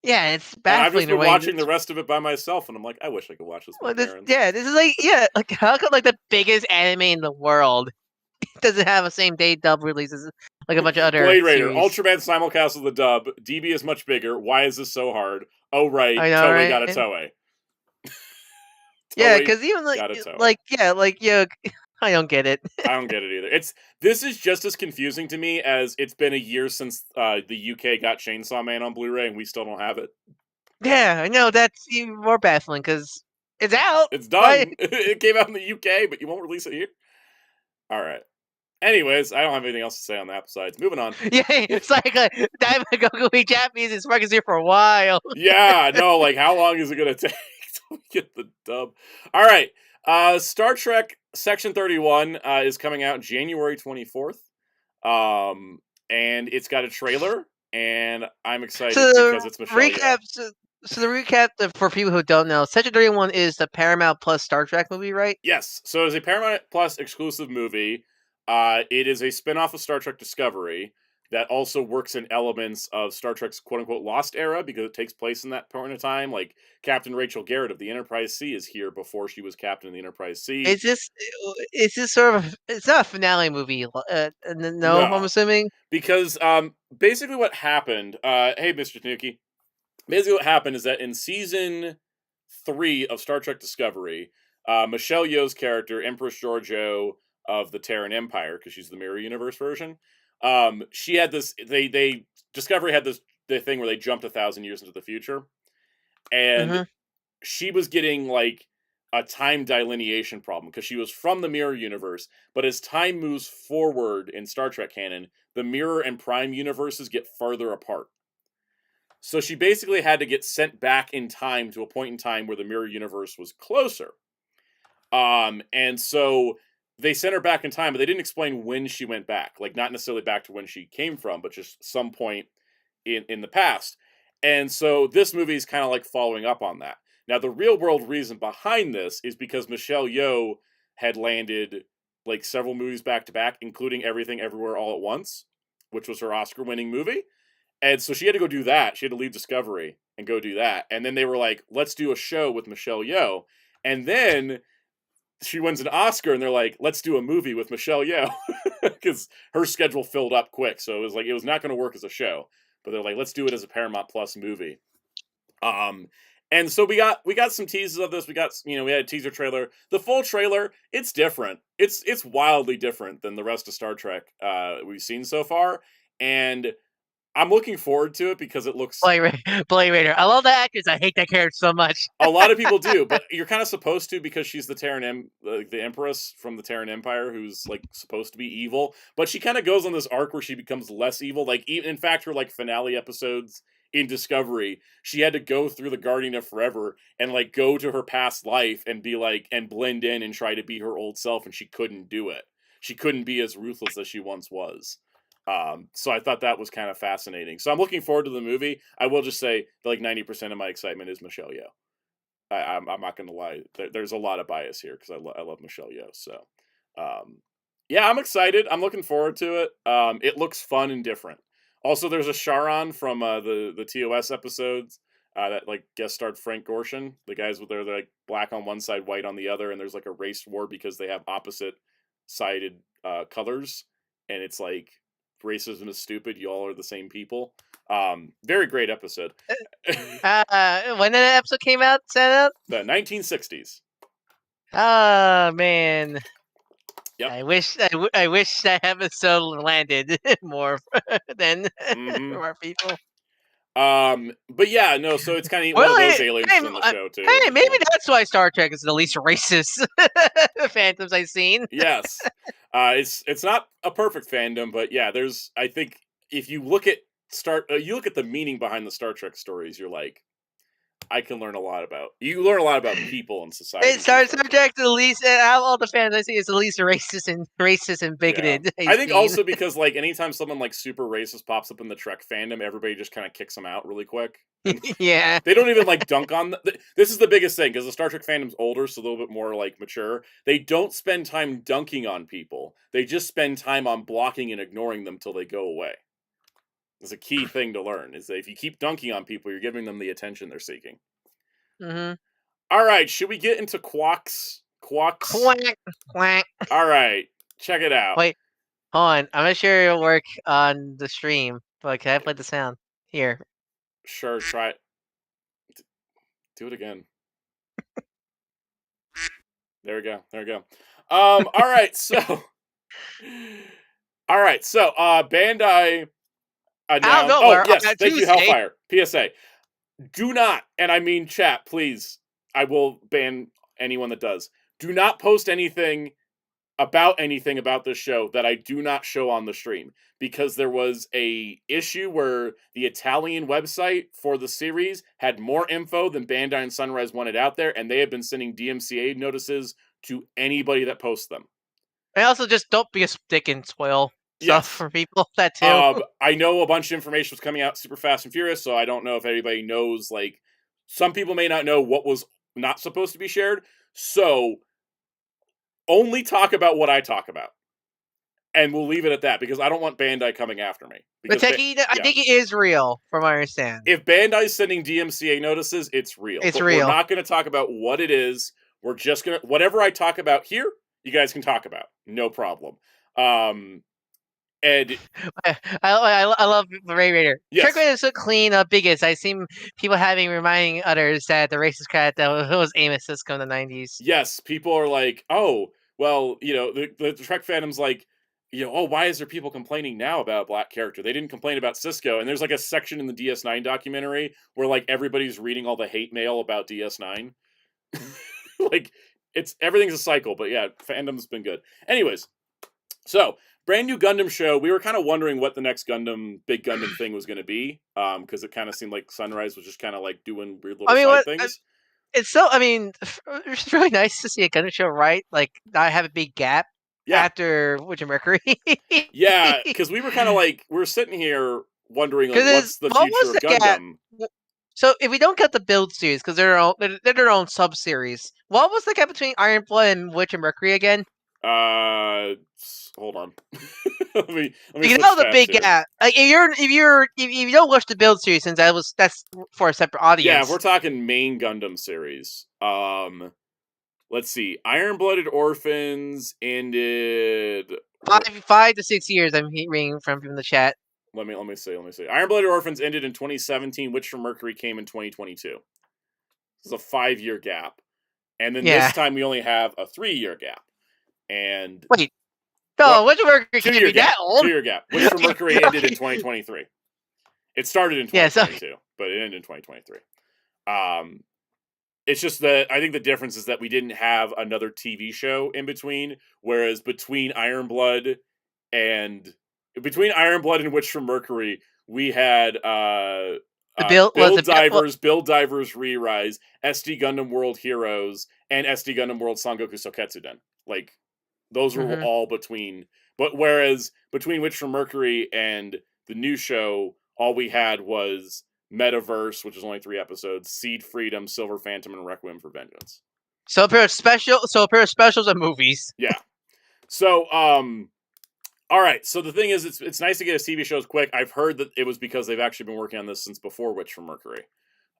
S2: yeah, it's
S1: And I've
S2: baffling
S1: just
S2: the
S1: been
S2: way
S1: watching the rest of it by myself, and I'm like, I wish I could watch this with my parents.
S2: this is like how come like the biggest anime in the world doesn't have a same day dub releases like a bunch of other
S1: Blade Raider,
S2: series?
S1: Ultraman simulcast with the dub. DB is much bigger. Why is this so hard? Oh right,
S2: I know,
S1: Toei got a
S2: right?
S1: Toei.
S2: Yeah,
S1: Toei
S2: because even
S1: got a Toei.
S2: I don't get it.
S1: I don't get it either. This is just as confusing to me as it's been a year since the UK got Chainsaw Man on Blu-ray and we still don't have it.
S2: Yeah, I know that's even more baffling because it's out,
S1: It's
S2: right?
S1: done. It came out in the UK, but you won't release it here. All right. Anyways, I don't have anything else to say on that besides moving on.
S2: Yeah, it's like Diamond Goku Japanese is fucking here for a while.
S1: Yeah, no, like how long is it gonna take to get the dub? All right. Star Trek Section 31 is coming out January 24th. And it's got a trailer, and I'm excited
S2: So
S1: because
S2: the
S1: it's Michelle Yeoh.
S2: for people who don't know, Section 31 is the Paramount Plus Star Trek movie, right?
S1: Yes, so it's a Paramount Plus exclusive movie. It is a spin-off of Star Trek Discovery that also works in elements of Star Trek's quote-unquote lost era because it takes place in that point of time. Like Captain Rachel Garrett of the Enterprise C is here before she was captain of the Enterprise C.
S2: Is this sort of it's not a finale movie? No, I'm
S1: No,
S2: assuming.
S1: because basically what happened. Hey, Mr. Tanuki. Basically, what happened is that in season 3 of Star Trek Discovery, Michelle Yeoh's character, Empress Georgiou of the Terran Empire, because she's the Mirror Universe version, she had this. They Discovery had the thing where they jumped 1,000 years into the future, and
S2: Hmm.
S1: she was getting like a time delineation problem because she was from the Mirror Universe, but as time moves forward in Star Trek canon, the Mirror and Prime universes get farther apart. So she basically had to get sent back in time to a point in time where the mirror universe was closer. And so they sent her back in time, but they didn't explain when she went back. Like not necessarily back to when she came from, but just some point in the past. And so this movie is kind of like following up on that. Now the real world reason behind this is because Michelle Yeoh had landed like several movies back to back, including Everything Everywhere All at Once, which was her Oscar winning movie. And so she had to go do that. She had to leave Discovery and go do that. And then they were like, let's do a show with Michelle Yeoh. And then she wins an Oscar and they're like, let's do a movie with Michelle Yeoh. Because her schedule filled up quick. So it was not going to work as a show. But they're like, let's do it as a Paramount Plus movie. And so we got some teasers of this. We had a teaser trailer. The full trailer, it's different. It's wildly different than the rest of Star Trek we've seen so far. And I'm looking forward to it because it looks.
S2: Blade Raider. I love that actress. I hate that character so much.
S1: A lot of people do, but you're kind of supposed to because she's the Empress from the Terran Empire, who's like supposed to be evil. But she kind of goes on this arc where she becomes less evil. Like even in fact, her like finale episodes in Discovery, she had to go through the Guardian of Forever and like go to her past life and be like and blend in and try to be her old self, and she couldn't do it. She couldn't be as ruthless as she once was. So I thought that was kind of fascinating. So I'm looking forward to the movie. I will just say that like 90% of my excitement is Michelle Yeoh. I'm not going to lie. There's a lot of bias here because I love Michelle Yeoh. So, yeah, I'm excited. I'm looking forward to it. It looks fun and different. Also, there's a Charon from the TOS episodes that like guest starred Frank Gorshin. The guys they're like black on one side, white on the other, and there's like a race war because they have opposite sided colors, and it's like racism is stupid. You all are the same people. Very great episode.
S2: When that episode came out, set up
S1: The 1960s.
S2: Oh man.
S1: Yep.
S2: I wish that episode landed more than more people.
S1: But yeah, no. So it's kind of one of those aliens in the show too.
S2: Hey, maybe that's why Star Trek is the least racist fandoms I've seen.
S1: Yes, it's not a perfect fandom, but yeah, I think if you look at you look at the meaning behind the Star Trek stories, you're like, I can learn a lot about. You learn a lot about people and society.
S2: It starts subject to the least. Out of all the fans I see, it's the least racist and bigoted.
S1: Yeah. I think also because like anytime someone like super racist pops up in the Trek fandom, everybody just kind of kicks them out really quick.
S2: Yeah,
S1: they don't even like dunk on. This is the biggest thing because the Star Trek fandom's older, so a little bit more like mature. They don't spend time dunking on people. They just spend time on blocking and ignoring them till they go away. It's a key thing to learn is that if you keep dunking on people, you're giving them the attention they're seeking.
S2: Mm-hmm.
S1: All right, should we get into Quacks? Quacks?
S2: Quack, quack.
S1: All right, check it out.
S2: Wait, hold on. I'm not sure it'll work on the stream, but can I play the sound? Here.
S1: Sure, try it. Do it again. There we go. There we go. All right, so Bandai announced. Oh, yes, thank you, Hellfire. PSA. Do not, and I mean chat, please. I will ban anyone that does. Do not post anything about this show that I do not show on the stream, because there was a issue where the Italian website for the series had more info than Bandai and Sunrise wanted out there, and they have been sending DMCA notices to anybody that posts them.
S2: And also, just don't be a stick and spoil stuff for people. That too.
S1: I know a bunch of information was coming out super fast and furious, so I don't know if anybody knows. Like, some people may not know what was not supposed to be shared. So, only talk about what I talk about, and we'll leave it at that because I don't want Bandai coming after me.
S2: But Techie, I think it is real, from what I understand.
S1: If Bandai's sending DMCA notices, it's real.
S2: It's real.
S1: We're not going to talk about what it is. We're just going to whatever I talk about here, you guys can talk about, no problem. And
S2: I love the Ray Raider.
S1: Yes.
S2: Trek Raider is so clean, biggest. I seen people reminding others that the racist crap that was Amos Sisko in the 90s.
S1: Yes, people are like, oh, well, the Trek fandom's like, oh, why is there people complaining now about a black character? They didn't complain about Sisko. And there's like a section in the DS9 documentary where like everybody's reading all the hate mail about DS9. Like, everything's a cycle, but yeah, fandom's been good. Anyways, so brand new Gundam show. We were kind of wondering what the next big Gundam thing was going to be, because it kind of seemed like Sunrise was just kind of like doing weird little side things.
S2: It's it's really nice to see a Gundam show, right? Like, not have a big gap after Witch of Mercury.
S1: Yeah, because we were kind of like, we're sitting here wondering, like, what's the future of Gundam?
S2: So if we don't cut the build series, because they're their own sub-series, what was the gap between Iron Blood and Witch of Mercury again?
S1: Hold on. let me
S2: because that was a big gap. Like, if you don't watch the build series, since that's for a separate audience.
S1: Yeah, we're talking main Gundam series. Let's see. Iron Blooded Orphans ended
S2: 5 to 6 years. I'm reading from the chat.
S1: Let me see. Iron Blooded Orphans ended in 2017. Witch from Mercury came in 2022. This is a 5-year gap, and then this time we only have a 3-year gap. And
S2: wait, no, Witch from Mercury can't be that old.
S1: 2-year gap. Witch from Mercury ended in 2023. It started in 2022, but it ended in 2023. It's just that I think the difference is that we didn't have another TV show in between, whereas between Iron Blood and Witch from Mercury, we had Build Divers Re-Rise, SD Gundam World Heroes, and SD Gundam World Sangoku Soketsuden. Like, those were all between. But whereas between Witch from Mercury and the new show, all we had was Metaverse, which is only 3 episodes, Seed Freedom, Silver Phantom, and Requiem for Vengeance.
S2: So a pair of specials and movies.
S1: Yeah. So, all right. So the thing is, it's nice to get a TV shows quick. I've heard that it was because they've actually been working on this since before Witch from Mercury.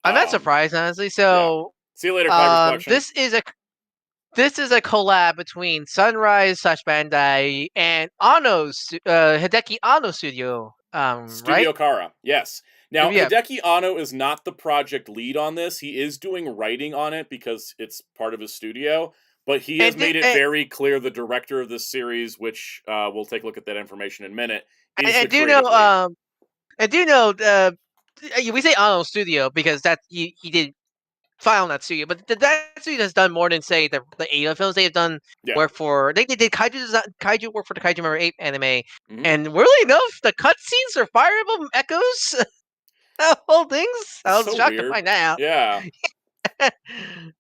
S2: I'm not surprised, honestly. So
S1: see you later, Cliver's Collection.
S2: This is a collab between Sunrise / Bandai and Hideki Anno Studio.
S1: Studio
S2: right?
S1: Kara. Yes. Now, Hideki Anno is not the project lead on this. He is doing writing on it because it's part of his studio. But he has made it very clear the director of this series, which we'll take a look at that information in a minute.
S2: I do know. We say Anno Studio because he did file on that studio, but that studio has done more than say the Ada films. They have done work for they did kaiju work for the Kaiju Number 8 anime, and weirdly enough, the cutscenes are Fire Emblem echoes. whole things. I
S1: It's
S2: was
S1: so
S2: shocked to
S1: weird.
S2: find out.
S1: Yeah.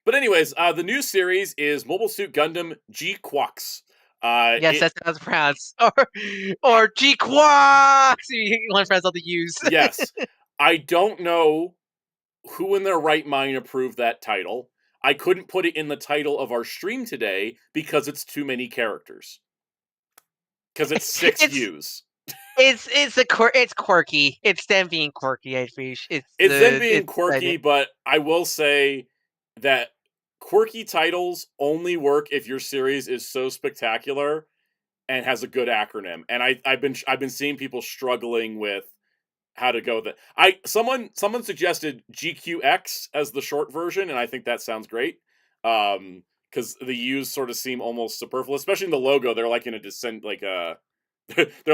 S1: But anyways, the new series is Mobile Suit Gundam G-Quox.
S2: Yes,
S1: It
S2: that's how it's pronounced. Or G-Quax! You want to pronounce all the U's.
S1: Yes. I don't know who in their right mind approved that title. I couldn't put it in the title of our stream today because it's too many characters. Because it's 6
S2: It's
S1: U's.
S2: it's quirky. It's them being quirky. I think
S1: It's them being
S2: it's
S1: quirky, but I will say that quirky titles only work if your series is so spectacular and has a good acronym. And I've been seeing people struggling with how to go with it. Someone suggested GQX as the short version, and I think that sounds great. Because the U's sort of seem almost superfluous, especially in the logo. They're like in a descent, like they're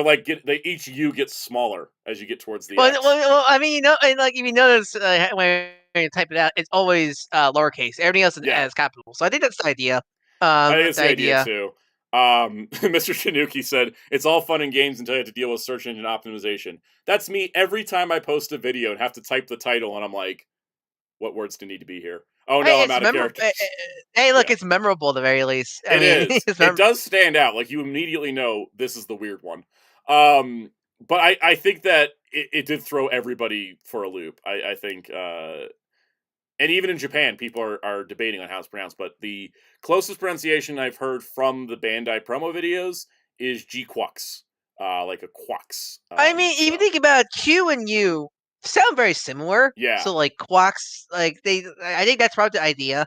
S1: like each U gets smaller as you get towards the X.
S2: I mean, and like if you notice when you type it out, it's always lowercase. Everything else is
S1: Yeah,
S2: as capital. So I think that's the idea.
S1: I think
S2: That's
S1: it's
S2: the
S1: the idea
S2: idea.
S1: too. Mr. Shinuki said, "It's all fun and games until you have to deal with search engine optimization." That's me every time I post a video and have to type the title, and I'm like, "What words do need to be here?" Oh no,
S2: Hey,
S1: I'm
S2: it's
S1: out of
S2: memorable.
S1: characters.
S2: Hey, look,
S1: Yeah,
S2: it's memorable at the very least. I
S1: it
S2: mean,
S1: is.
S2: it's
S1: It does stand out. Like you immediately know this is the weird one. But I think that it did throw everybody for a loop. I think and even in Japan, people are debating on how it's pronounced. But the closest pronunciation I've heard from the Bandai promo videos is G-Quox, like a quox.
S2: I mean, if you think about Q and U sound very similar.
S1: Yeah.
S2: So like quacks, like I think that's probably the idea.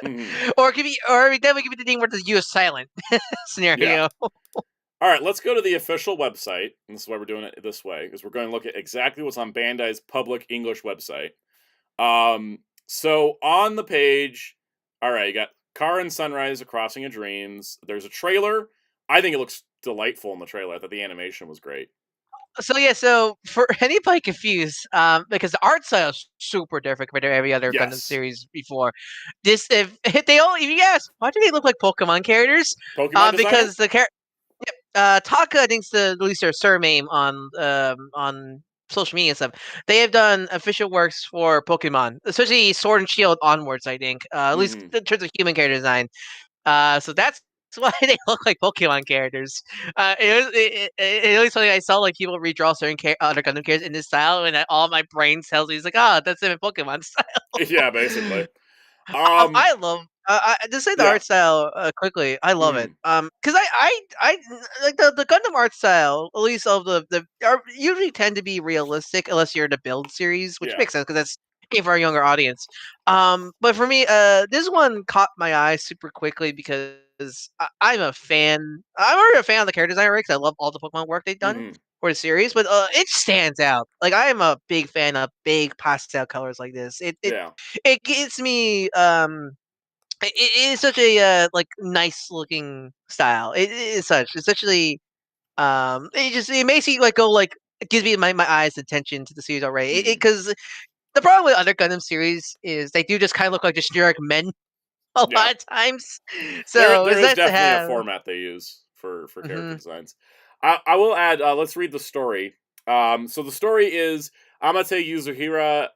S1: Mhm.
S2: Or it could be, or then we could be the thing where the U is silent
S1: Yeah.
S2: scenario.
S1: All right, let's go to the official website. And this is why we're doing it this way, because we're going to look at exactly what's on Bandai's public English website. So on the page, all right, you got Car and Sunrise, A Crossing of Dreams. There's a trailer. I think it looks delightful in the trailer. I thought the animation was great.
S2: So yeah, so for anybody confused, because the art style is super different compared to every other Gundam
S1: Yes.
S2: series before. This if they all if you ask why do they look like Pokemon characters?
S1: Pokemon designer?
S2: Because the Taka, I think's the at least their surname on social media and stuff. They have done official works for Pokemon, especially Sword and Shield onwards. I think, at least
S1: Mhm.
S2: in terms of human character design. So that's why they look like Pokemon characters. It was something I saw like people redraw certain other Gundam characters in this style, and all my brain tells me it's like, oh, that's them in Pokemon style.
S1: Yeah, basically. Um,
S2: I love. To say the
S1: yeah.
S2: art style quickly, I love it.
S1: Mhm.
S2: Because I like the Gundam art style, at least of the are usually tend to be realistic, unless you're in the build series, which
S1: Yeah.
S2: makes sense because that's aimed for our younger audience. But for me, this one caught my eye super quickly because I'm a fan. I'm already a fan of the character design because I love all the Pokemon work they've done
S1: Mhm.
S2: for the series, but it stands out. Like I am a big fan of big pastel colors like this.
S1: Yeah.
S2: It gives me it is such a like nice looking style. It is such, especially it makes you like go like it gives me my eyes attention to the series already.
S1: Mhm.
S2: Because the problem with other Gundam series is they do just kind of look like just generic men a
S1: Yeah.
S2: lot of times.
S1: There
S2: So
S1: there
S2: it's
S1: is
S2: nice to
S1: definitely a
S2: have.
S1: format they use for character
S2: Hmm.
S1: designs. I will add. Let's read the story. So the story is Amate Yuzuriha.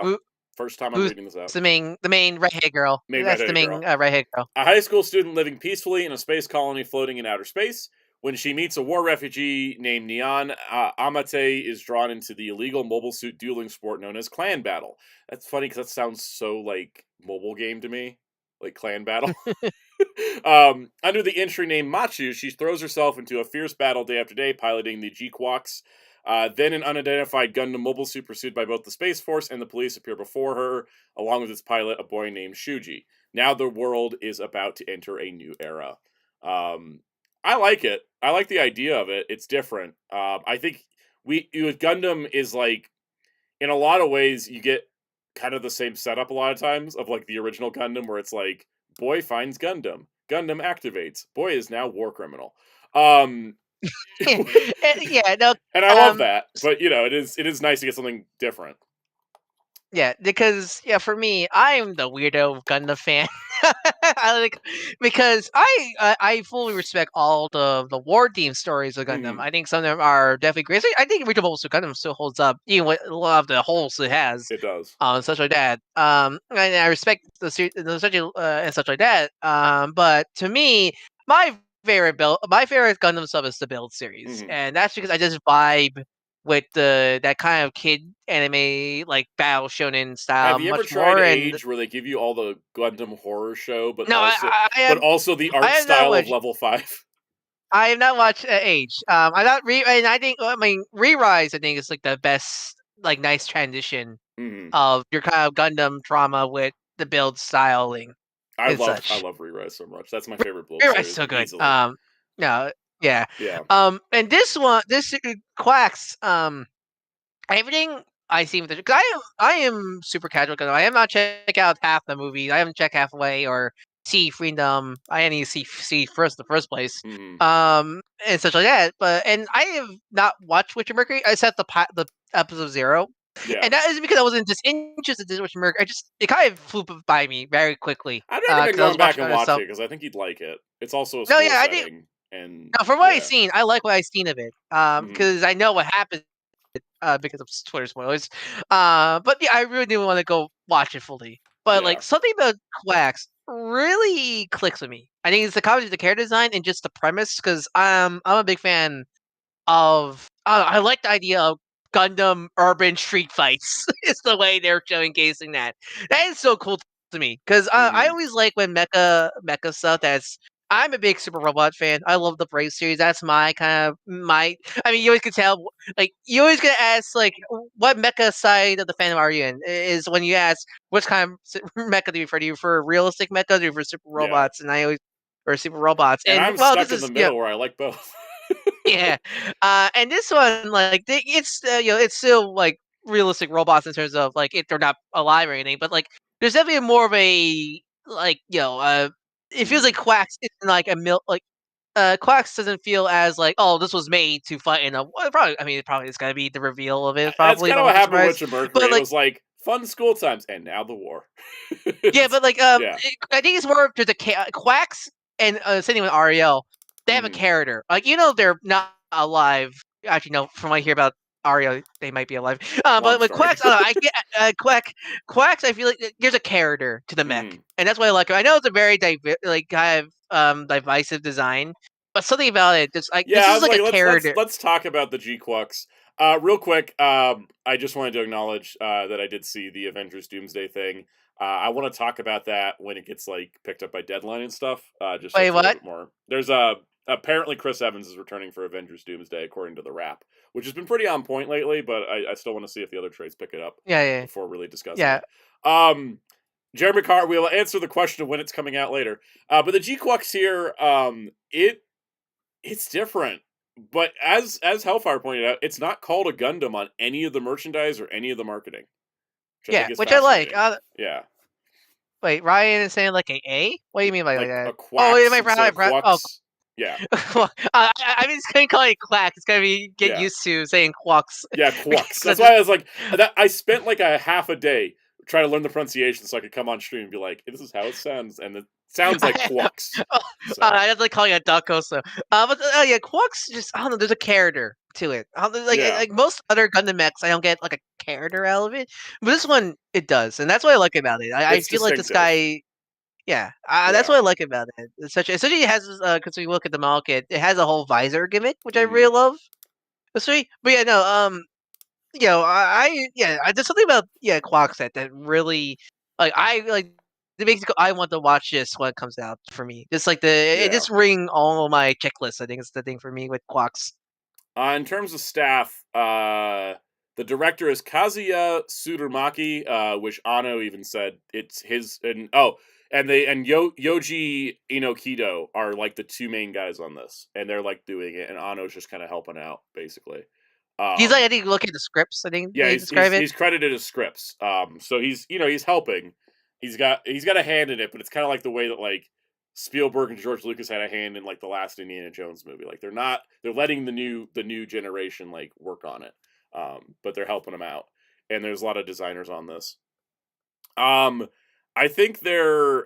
S2: Who,
S1: First time I'm
S2: who's
S1: reading this out.
S2: the main redhead girl?
S1: Main
S2: That's the
S1: redheaded
S2: main
S1: girl.
S2: redhead girl.
S1: A high school student living peacefully in a space colony floating in outer space. When she meets a war refugee named Neon, Amate is drawn into the illegal mobile suit dueling sport known as Clan Battle. That's funny because that sounds so like mobile game to me, like Clan Battle. Under the entry name Machu, she throws herself into a fierce battle day after day, piloting the G-Quox. Then an unidentified Gundam mobile suit pursued by both the Space Force and the police appear before her, along with its pilot, a boy named Shuji. Now the world is about to enter a new era. Um, I like it. I like the idea of it. It's different. I think we with Gundam is like in a lot of ways you get kind of the same setup a lot of times of like the original Gundam where it's like boy finds Gundam, Gundam activates, boy is now war criminal. Um,
S2: Yeah, no,
S1: and I love
S2: um,
S1: that, but you know it is nice to get something different.
S2: Yeah, because for me, I'm the weirdo Gundam fan. I like because I fully respect all the war theme stories of Gundam.
S1: Mhm.
S2: I think some of them are definitely great. So I think Original Bulls of Gundam still holds up, even with a lot of the holes it has,
S1: It does.
S2: such like that. And I respect and such like that. But to me, my favorite Gundam sub is the build series,
S1: Mhm.
S2: and that's because I just vibe with the that kind of kid anime like battle shonen style
S1: Have you ever
S2: much
S1: tried
S2: more. And
S1: Age where they give you all the Gundam horror show, but
S2: no,
S1: also the
S2: I
S1: art
S2: have not
S1: style of
S2: watched.
S1: Level 5?
S2: I have not watched Age. I not re and I mean Re-Rise. I think is like the best like nice transition
S1: Mhm.
S2: of your kind of Gundam trauma with the build styling and
S1: I
S2: such.
S1: love Re-Rise so much. That's my favorite build
S2: Re-Rise is
S1: series,
S2: so good.
S1: easily.
S2: No, yeah.
S1: Yeah.
S2: And this Quacks. Everything I see with the 'cause I am super casual 'cause I am not check out half the movie. I haven't checked halfway or see Freedom. I didn't even see first in the first place.
S1: Mhm.
S2: And such like that. But and I have not watched Witcher Mercury. I set the episode 0.
S1: Yeah.
S2: And that is because I wasn't just interested in Witcher Mercury. It kind of flew by me very quickly.
S1: I've never been
S2: Because I
S1: going
S2: was
S1: back
S2: watching
S1: and
S2: other
S1: watching
S2: stuff.
S1: it because I think you'd like it. It's also a
S2: No,
S1: school
S2: yeah, I think
S1: setting, and
S2: now from what I've
S1: yeah.
S2: seen, I like what I've seen of it.
S1: Mhm.
S2: Because I know what happens because of Twitter spoilers. But yeah, I really do want to go watch it fully. But like
S1: Yeah.
S2: something about Quacks really clicks with me. I think it's the combination of the character design and just the premise. Because I'm a big fan of. I like the idea of Gundam urban street fights. It's the way they're showcasing that. That is so cool to me because I
S1: Mhm.
S2: always like when mecha stuff. I'm a big Super Robot fan. I love the Brave series. That's my kind of my. I mean, you always can tell. Like you always gonna ask like, what mecha side of the fandom are you in? Is when you ask which kind of mecha do you prefer? Do you prefer realistic mecha? Do you prefer super
S1: Yeah.
S2: robots? And I always or super robots.
S1: And
S2: And
S1: I'm
S2: well, this
S1: stuck in the
S2: is
S1: middle where I like both.
S2: yeah. And this one, like, it's it's still like realistic robots in terms of like if they're not alive or anything, but like there's definitely more of a like it feels like
S1: Mhm.
S2: Quacks isn't like a mil like Quacks doesn't feel as like, oh, this was made to fight in a well, probably. I mean, it probably is gonna be the reveal of it.
S1: That's
S2: Probably,
S1: kind
S2: I
S1: of what
S2: won't be
S1: happened with
S2: surprised.
S1: Witcher Mercury.
S2: But
S1: It
S2: like,
S1: was like fun school times, and now the war.
S2: yeah,
S1: It's-
S2: but like,
S1: yeah.
S2: I think it's more of just Quacks and same thing with Ariel. They have a
S1: Mhm.
S2: character. Like, they're not alive. Actually, no. From what I hear about Ariel, they might be alive. But
S1: Long
S2: with
S1: story.
S2: Quacks, I don't know. I get Quacks. I feel like there's a character to the mech,
S1: Mhm.
S2: and that's why I like it. I know it's a very kind of divisive design, but something about it, just like
S1: Yeah,
S2: this
S1: I
S2: is
S1: was
S2: like a
S1: like,
S2: character.
S1: let's talk about the G-Quux. Real quick, I just wanted to acknowledge that I did see the Avengers Doomsday thing. I want to talk about that when it gets like picked up by Deadline and stuff. Just so
S2: Wait,
S1: for a little
S2: what?
S1: bit more. There's a apparently Chris Evans is returning for Avengers Doomsday according to the Wrap, which has been pretty on point lately. But I still want to see if the other trades pick it up
S2: Yeah, yeah,
S1: before really discussing
S2: yeah.
S1: it. Jeremy Carr, we'll answer the question of when it's coming out later. But the G-Quux here, it's different. But as Hellfire pointed out, it's not called a Gundam on any of the merchandise or any of the marketing, which I
S2: Yeah,
S1: think is
S2: which I like.
S1: fascinating. Yeah.
S2: Wait, Ryan is saying like a? What do you mean by like
S1: Like a
S2: that? Oh, wait, am
S1: quacks
S2: I
S1: instead of
S2: Oh,
S1: quux. Yeah.
S2: I mean, it's gonna call it quack. It's gonna be get
S1: Yeah.
S2: used to saying quacks
S1: Yeah,
S2: because
S1: quux. That's why I was like that I spent like a half a day trying to learn the pronunciation so I could come on stream and be like, this is how it sounds, and it sounds like quux. So
S2: I definitely calling it duck also. But yeah, quacks just I don't know. There's a character to it.
S1: yeah.
S2: Like most other Gundam mechs, I don't get like a character out of it, but this one it does, and that's what I like about it. I
S1: It's
S2: feel like this
S1: distinctive.
S2: guy. Yeah, that's
S1: Yeah.
S2: what I like about it. Especially it has because we look at the market, it has a whole visor gimmick, which I
S1: Mhm.
S2: really love. Especially, but yeah, no, there's something about Quacks that really like I like. It makes me go, I want to watch this when it comes out for me. Just like it
S1: Yeah.
S2: just ring all of my checklists. I think it's the thing for me with Quacks.
S1: In terms of staff, the director is Kazuya Tsurumaki, which Ano even said it's his. And Yoji Inokido are like the two main guys on this, and they're like doing it, and Ano's just kind of helping out, basically.
S2: He's like
S1: Um,
S2: I think look at the scripts. I think
S1: yeah,
S2: they describe it.
S1: he's credited as scripts. So he's helping. He's got a hand in it, but it's kind of like the way that like Spielberg and George Lucas had a hand in like the last Indiana Jones movie. Like they're letting the new generation like work on it, but they're helping them out. And there's a lot of designers on this. I think they're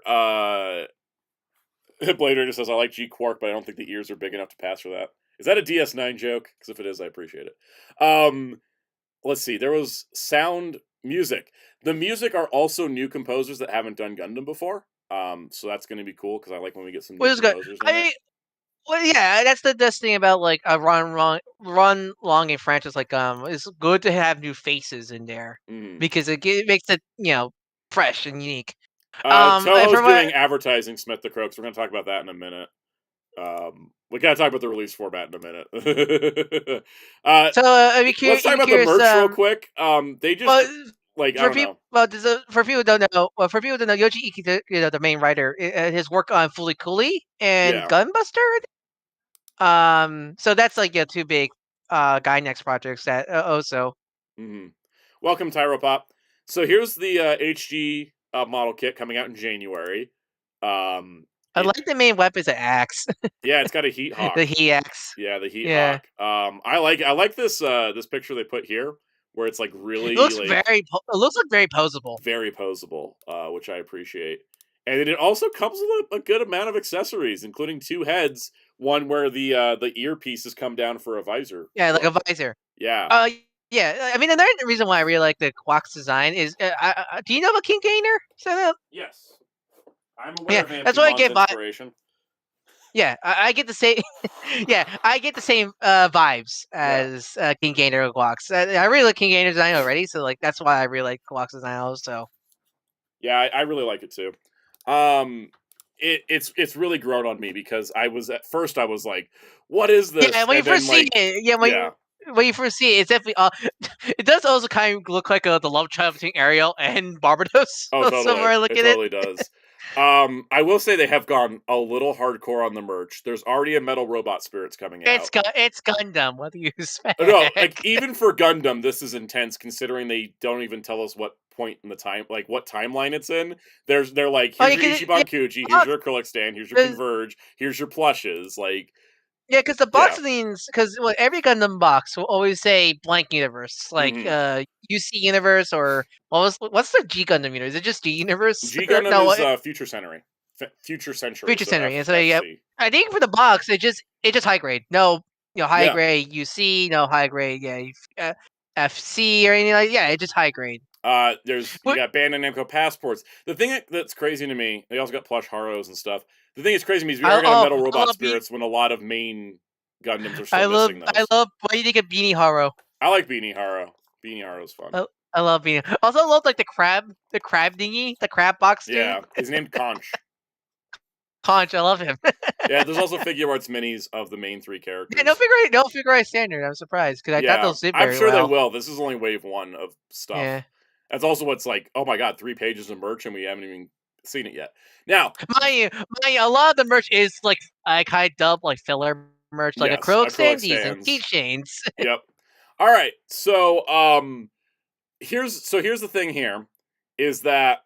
S1: Blade Runner says I like G Quark, but I don't think the ears are big enough to pass for that. Is that a DS9 joke? Because if it is, I appreciate it. Let's see. There was sound music. The music are also new composers that haven't done Gundam before. So that's going to be cool because I like when we get some new
S2: Which is good.
S1: composers in it.
S2: Well, yeah, that's the best thing about like a run long a franchise like It's good to have new faces in there because it makes it fresh and unique.
S1: Toho's doing advertising Smith the Croaks. We're going to talk about that in a minute. We gotta talk about the release format in a minute.
S2: So
S1: let's talk about the merch real quick. They just I don't know.
S2: Well, for people who don't know, Yoji Iki, the main writer, his work on Fooly Cooly and Gunbuster. So that's like two big Gainax projects that also.
S1: Welcome, Tyro Pop. So here's the HG model kit coming out in January.
S2: I like the main weapon's an axe.
S1: Yeah, it's got a heat hawk.
S2: The heat axe.
S1: Yeah, the heat hawk. I like this this picture they put here where it's like really.
S2: It looks it looks like very posable.
S1: Very posable, which I appreciate. And it also comes with a good amount of accessories, including 2 heads. One where the earpieces come down for a visor.
S2: Yeah, like a visor.
S1: Yeah.
S2: Yeah. I mean, another reason why I really like the Quack's design is, do you know about King Gainer setup?
S1: Yes. I'm aware of
S2: that's what I get
S1: inspiration.
S2: Yeah, I get the same. Yeah, I get the same vibes as King Gainer and Quack's. I really like King Gainer's design already, so like that's why I really like Quack's design also.
S1: Yeah, I really like it too. It's really grown on me because at first I was like, "What is this?"
S2: Yeah, when you first see it, when you first see it, it's definitely. It does also kind of look like the love child between Ariel and Barbados.
S1: Oh, totally. Somewhere I look at totally does. I will say they have gone a little hardcore on the merch. There's already a Metal Robot Spirits coming out.
S2: It's Gundam. What do you expect?
S1: No, like even for Gundam, this is intense considering they don't even tell us what point in the time, like what timeline it's in. They're like, here's your Ichiban Kuji, here's your acrylic stand, here's your Converge, here's your plushes, like.
S2: Yeah, because the boxings, because every Gundam box will always say blank universe, like UC universe or what's the G Gundam universe? Is it just G universe?
S1: G Gundam is Future Century. Future Century.
S2: Future Century. And so I think for the box, it just high grade. No, high grade UC, no high grade FC or anything like. Yeah, it's just high grade.
S1: You got Bandai Namco passports. The thing that's crazy to me, they also got plush Haros and stuff. The thing that's crazy to me is we already got Metal Robot Spirits when a lot of main Gundams are still missing those.
S2: What do you think of Beanie Haro?
S1: I like Beanie Haro. Beanie Haro's fun.
S2: I love Beanie. Also love like the crab dinghy, the crab box dude.
S1: Yeah, he's named Conch.
S2: Conch, I love him.
S1: Yeah, there's also Figuarts minis of the main 3 characters.
S2: Yeah, no Figuarts standard. I'm surprised because I thought they'll sit very
S1: I'm sure
S2: well.
S1: they will. This is only wave 1 of stuff.
S2: Yeah.
S1: That's also what's like, oh my god, 3 pages of merch and we haven't even seen it yet. Now,
S2: a lot of the merch is like I kind of dub like filler merch, like acrylic stands and keychains.
S1: Yep. All right. So here's the thing here is that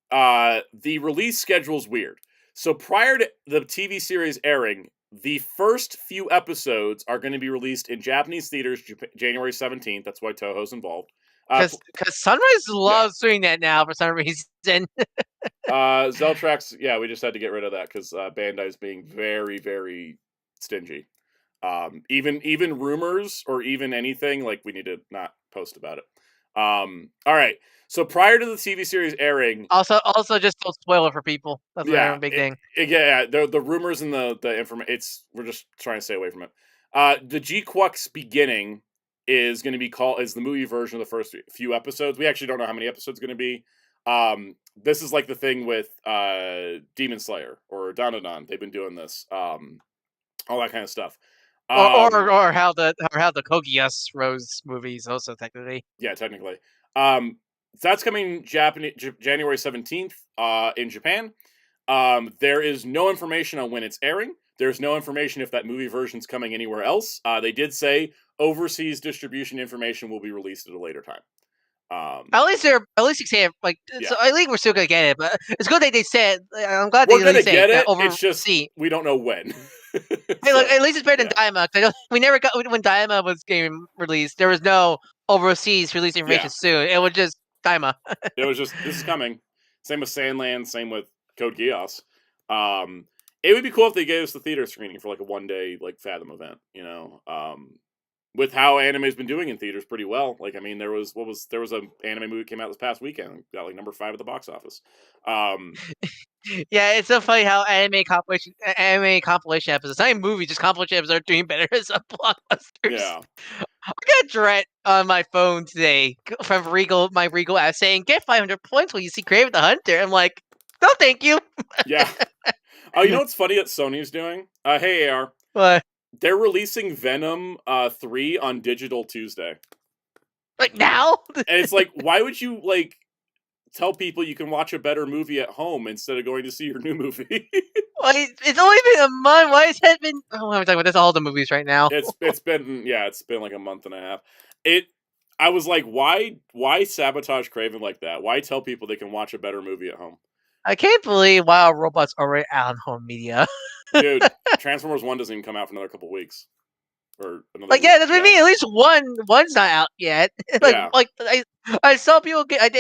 S1: the release schedule is weird. So prior to the TV series airing, the first few episodes are going to be released in Japanese theaters January 17th. That's why Toho's involved.
S2: Because Sunrise loves doing that now for some reason.
S1: Zeltrax, we just had to get rid of that because Bandai's being very, very stingy. Even rumors or even anything, like we need to not post about it. All right. So prior to the TV series airing,
S2: also just don't spoil it for people. That's a big thing.
S1: The rumors and the information. We're just trying to stay away from it. The G-Quux beginning is going to be is the movie version of the first few episodes. We actually don't know how many episodes it's going to be. This is like the thing with Demon Slayer or Dandadan. They've been doing this. All that kind of stuff.
S2: Or how the Kogias Rose movies also technically.
S1: Yeah, technically. That's coming January 17th in Japan. There is no information on when it's airing. There's no information if that movie version's coming anywhere else. They did say overseas distribution information will be released at a later time.
S2: At least you say it, like so I think we're still gonna get it, but it's good that they said. I'm glad
S1: we're gonna get it. It's just we don't know when.
S2: Hey, look, at least it's better than Daima. We never got when Daima was game released. There was no overseas release information soon. It was just Daima.
S1: It was just this is coming. Same with Sandland. Same with Code Geass. It would be cool if they gave us the theater screening for like a 1-day like Fathom event. You know, with how anime's been doing in theaters pretty well. Like, I mean, there was an anime movie that came out this past weekend, got like number 5 at the box office.
S2: Yeah, it's so funny how anime compilation episodes, not even movies, just compilation episodes are doing better as blockbusters.
S1: Yeah.
S2: I got Dread on my phone today from my Regal app saying, get 500 points when you see Kraven the Hunter. I'm like, no, thank you.
S1: Yeah. Oh, you know what's funny that Sony's doing? Hey, AR.
S2: What?
S1: They're releasing Venom 3 on Digital Tuesday.
S2: Like, now?
S1: And it's like, why would you, like, tell people you can watch a better movie at home instead of going to see your new movie?
S2: Well, it's only been a month. Why has it been... Oh, I'm talking about this all the movies right now.
S1: It's been like a month and a half. I was like, why sabotage Kraven like that? Why tell people they can watch a better movie at home?
S2: I can't believe Wild Robot's already out on home media.
S1: Dude, Transformers 1 doesn't even come out for another couple weeks. Or another
S2: like, yeah, that's what I mean. At least one's not out yet. I saw people get...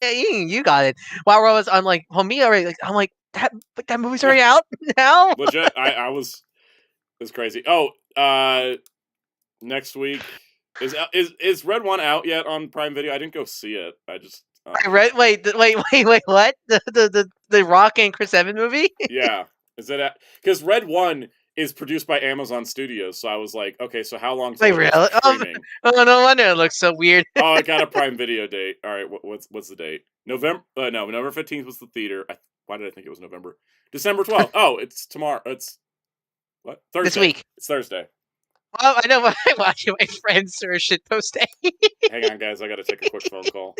S2: you got it. Wild Robot's on, like, home media already. Like, I'm like, that movie's already out now?
S1: Legit, it's crazy. Oh, next week... Is Red One out yet on Prime Video? I didn't go see it. I just
S2: wait, what? The Rock and Chris Evans movie?
S1: Yeah, is it? Because Red One is produced by Amazon Studios, so I was like, okay, so how long?
S2: Wait, really?
S1: Streaming?
S2: Oh, no wonder it looks so weird.
S1: Oh, I got a Prime Video date. All right, what's the date? November 15th was the theater. Why did I think it was November? December 12th. Oh, it's tomorrow. It's what? Thursday.
S2: This week.
S1: It's Thursday.
S2: Well, I know I'm watching my friends or shitpost day.
S1: Hang on, guys. I got to take a quick phone call.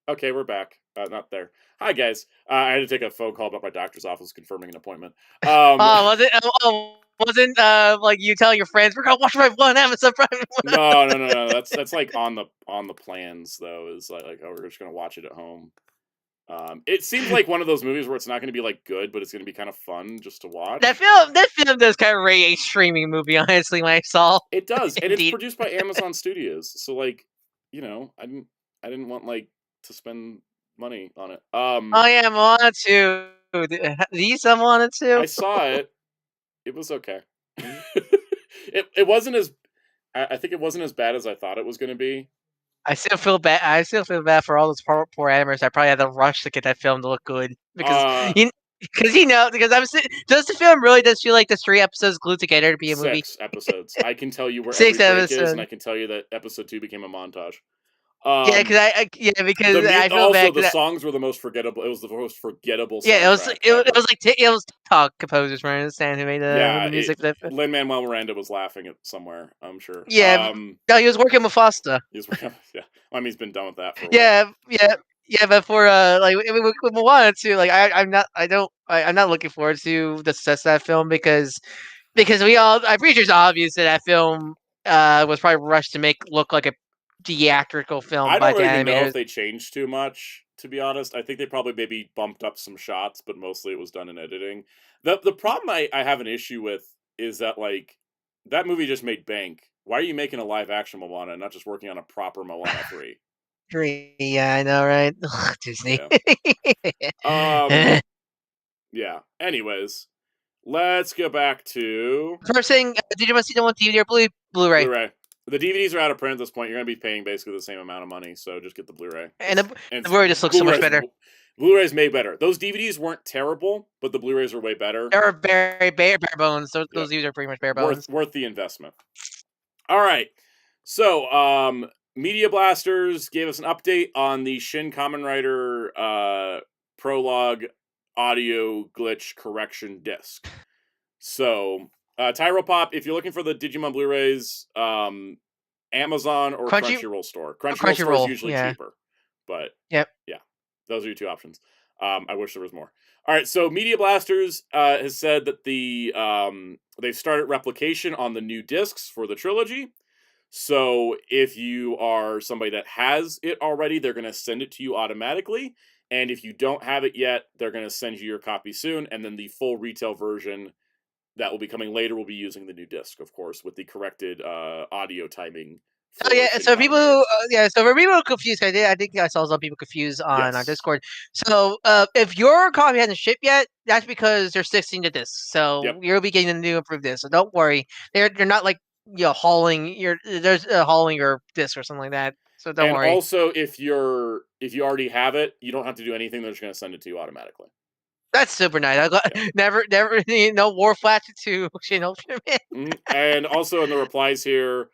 S1: Okay, we're back. Not there. Hi, guys. I had to take a phone call about my doctor's office confirming an appointment.
S2: Wasn't like you telling your friends we're gonna watch Red One Amazon Prime?
S1: No. That's like on the plans though. Is like oh, we're just gonna watch it at home. It seems like one of those movies where it's not going to be like good, but it's going to be kind of fun just to watch.
S2: That film does kind of rate a streaming movie, honestly. When I saw
S1: it does, and it's produced by Amazon Studios, so like, you know, I didn't want like to spend money on it.
S2: Oh yeah, Moana 2. Did you saw Moana 2?
S1: I saw it. It was okay. It wasn't as I think it wasn't as bad as I thought it was going to be.
S2: I still feel bad for all those poor animators. I probably had to rush to get that film to look good because does the film really does feel like the 3 episodes glued together to be a movie?
S1: 6 episodes. I can tell you where every break is, and I can tell you that episode 2 became a montage.
S2: Because I feel bad.
S1: The songs were the most forgettable. It was the most forgettable.
S2: Yeah, it was TikTok composers, right? Understand who made the music.
S1: Lin-Manuel Miranda was laughing at somewhere. I'm sure.
S2: Yeah, no, he was working with Fosta.
S1: Yeah, I mean, he's been done with that for a while.
S2: Yeah, but for like with Moana too, like I'm not looking forward to the success of that film because I'm pretty sure it's obvious that film was probably rushed to make look like a theatrical film.
S1: I don't even know if they changed too much, to be honest. I think they probably maybe bumped up some shots, but mostly it was done in editing. The problem I have an issue with is that like that movie just made bank. Why are you making a live action Moana and not just working on a proper Moana 3?
S2: Yeah, I know, right? Ugh, Disney.
S1: Yeah. Anyways, let's go back to
S2: first thing. Did you want to see the one DVD or Blu-ray?
S1: Blu-ray. The DVDs are out of print at this point. You're going to be paying basically the same amount of money, so just get the Blu-ray.
S2: And the Blu-ray just looks so much better.
S1: Blu-ray's made better. Those DVDs weren't terrible, but the Blu-rays are way better.
S2: They're very bare bones. Those DVDs are pretty much bare bones.
S1: Worth the investment. All right. So, Media Blasters gave us an update on the Shin Kamen Rider prologue audio glitch correction disc. So, Tyro Pop, if you're looking for the Digimon Blu-rays, Amazon or Crunchyroll store. Crunchyroll store is usually cheaper, but yeah, those are your two options. I wish there was more. All right, so Media Blasters has said that they've started replication on the new discs for the trilogy. So if you are somebody that has it already, they're going to send it to you automatically. And if you don't have it yet, they're going to send you your copy soon. And then the full retail version that will be coming later will be using the new disc, of course, with the corrected audio timing.
S2: Oh yeah, so people, so for people confused, I think I saw some people confused on our Discord. So if your copy hasn't shipped yet, that's because they're 16 to discs. So you'll be getting the new improved disc. So don't worry, they're not like hauling your disc or something like that. So don't worry.
S1: And also, if you already have it, you don't have to do anything. They're just going to send it to you automatically.
S2: That's super nice. I got never war flash to Shin Ultraman.
S1: And also in the replies here,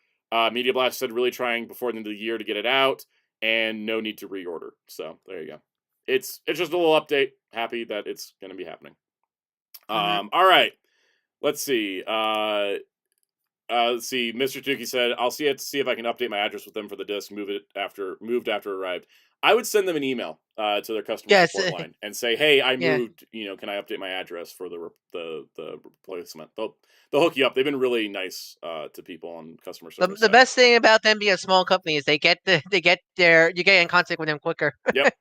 S1: Media Blast said really trying before the end of the year to get it out, and no need to reorder. So there you go. It's just a little update. Happy that it's going to be happening. All right, let's see. Let's see. Mr. Tuki said, "I'll see if I can update my address with them for the disc. Moved after it arrived. I would send them an email to their customer support line and say, "Hey, I moved. Can I update my address for the replacement?" They'll hook you up. They've been really nice to people on customer service.
S2: The best thing about them being a small company is you get in contact with them quicker.
S1: Yep.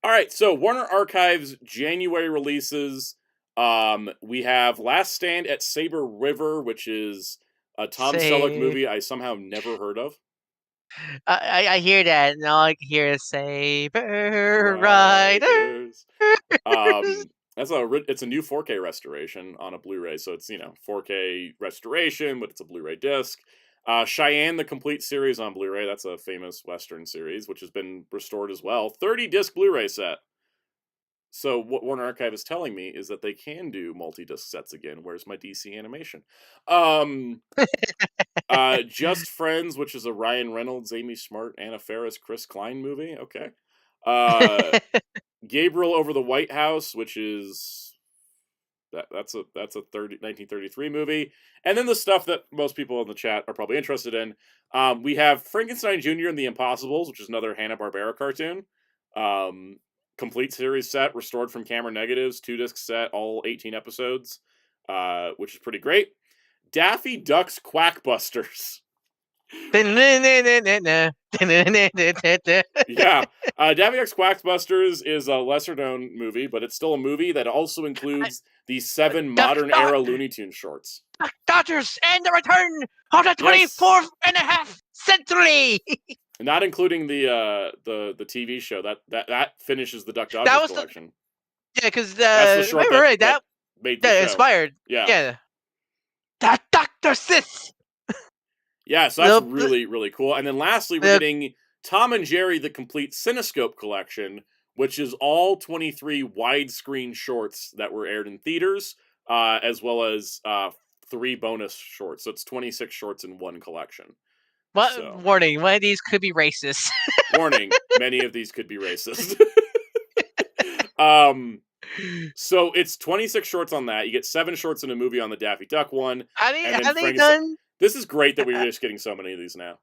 S1: All right. So Warner Archives January releases. We have Last Stand at Saber River, which is a Tom Selleck movie I somehow never heard of.
S2: I hear that, and all I can hear is Saber Riders.
S1: It's a new 4K restoration on a Blu-ray, so it's 4K restoration, but it's a Blu-ray disc. Cheyenne, the complete series on Blu-ray. That's a famous Western series, which has been restored as well. 30-disc Blu-ray set. So what Warner Archive is telling me is that they can do multi-disc sets again. Where's my DC animation? Just Friends, which is a Ryan Reynolds, Amy Smart, Anna Faris, Chris Klein movie. Okay. Gabriel Over the White House, which is that's a 1933 movie. And then the stuff that most people in the chat are probably interested in. We have Frankenstein Jr. and the Impossibles, which is another Hanna-Barbera cartoon. Complete series set, restored from camera negatives, 2-disc set, all 18 episodes, which is pretty great. Daffy Duck's Quackbusters.
S2: Yeah,
S1: Daffy Duck's Quackbusters is a lesser-known movie, but it's still a movie that also includes the 7 modern-era Looney Tunes shorts.
S2: Dodgers and the return of the 24th and a half century.
S1: Not including the TV show that finishes the Duck Dodgers collection.
S2: Because that's the short that
S1: made the show.
S2: Inspired. Yeah. That Dr. Sis.
S1: Yeah, so that's really, really cool. And then lastly, we're getting Tom and Jerry, the complete Cinescope collection, which is all 23 widescreen shorts that were aired in theaters, as well as 3 bonus shorts. So it's 26 shorts in one collection.
S2: Warning, one of these could be racist.
S1: Warning, many of these could be racist. So it's 26 shorts on that. You get 7 shorts in a movie on the Daffy Duck one.
S2: Have they done...
S1: This is great that we're just getting so many of these now.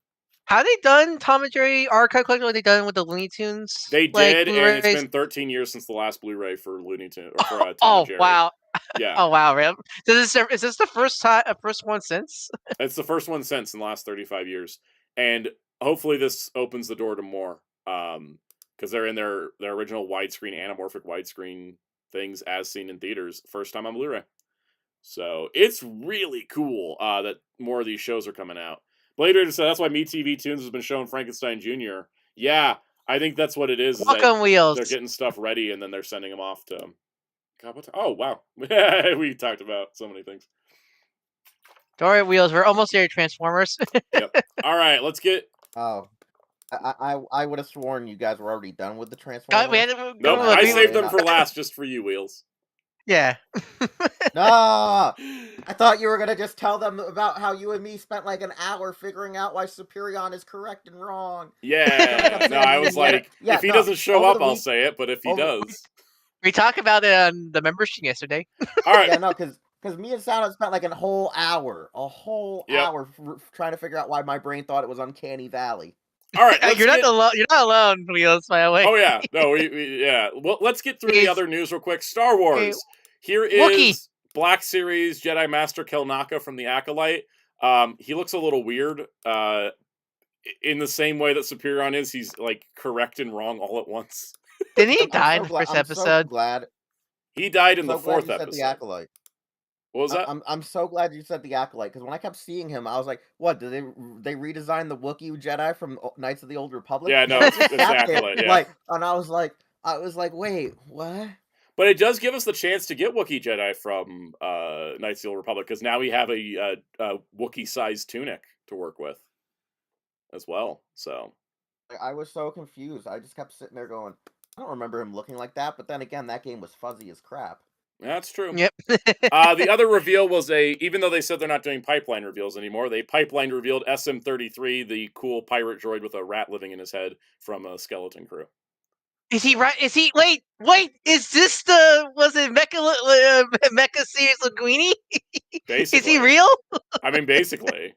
S2: Have they done Tom and Jerry archive collection? What they done with the Looney Tunes?
S1: They did, and it's been 13 years since the last Blu-ray for Looney Tunes. Tom and Jerry.
S2: Wow!
S1: Yeah.
S2: Oh wow! Really? So is this the first one since?
S1: It's the first one since in the last 35 years, and hopefully this opens the door to more. Because they're in their original widescreen, anamorphic widescreen things as seen in theaters, first time on Blu-ray. So it's really cool that more of these shows are coming out. Blader said that's why MeTV Tunes has been showing Frankenstein Jr. Yeah, I think that's what it is.
S2: Welcome wheels.
S1: They're getting stuff ready and then they're sending them off to. God, oh wow, we talked about so many things.
S2: Dory wheels. We're almost there, Transformers.
S1: Yep. All right, let's get.
S3: Oh. I would have sworn you guys were already done with the Transformers.
S1: Nope, I saved them for last just for you, Wheels.
S2: Yeah.
S3: No, I thought you were gonna just tell them about how you and me spent like an hour figuring out why Superion is correct and wrong.
S1: Yeah, no, I was like, if he doesn't show up, I'll say it, but if he does.
S2: We talked about it on the membership yesterday.
S1: All right.
S3: Yeah, no, because Because me and Soundout spent like a whole hour
S1: Yep.
S3: trying to figure out why my brain thought it was Uncanny Valley.
S1: All right, let's
S2: You're not
S1: get.
S2: alone. You're not alone, Wheels. By the way.
S1: Oh yeah, no, yeah. Well, let's get through the
S2: It's-
S1: other news real quick. Star Wars. Here
S2: Wookiee.
S1: is Black Series Jedi Master Kelnaka from the Acolyte. He looks a little weird. In the same way that Superion is, he's like correct and wrong all at once.
S2: Didn't he
S3: I'm
S2: die
S3: so
S2: in the
S3: glad-
S2: first
S3: I'm so
S2: episode?
S3: glad.
S1: He died in
S3: So
S1: the
S3: glad
S1: fourth
S3: you said
S1: episode.
S3: the Acolyte.
S1: What was that?
S3: I'm so glad you said the Acolyte, because when I kept seeing him, I was like, "What? Did they redesign the Wookiee Jedi from Knights of the Old Republic?"
S1: Yeah, no, it's the Acolyte. Yeah,
S3: and I was like, "Wait, what?"
S1: but it does give us the chance to get Wookiee Jedi from Knights of the Old Republic, because now we have a Wookiee-sized tunic to work with as well. So
S3: I was so confused. I just kept sitting there going, "I don't remember him looking like that." But then again, that game was fuzzy as crap.
S1: that's true.
S2: Yep.
S1: The other reveal was even though they said they're not doing pipeline reveals anymore, they pipeline revealed SM-33, the cool pirate droid with a rat living in his head from a Skeleton Crew.
S2: Is he right? Is he? Wait. Is this was it Mecha Series Linguini?
S1: Basically.
S2: Is he real?
S1: I mean, basically.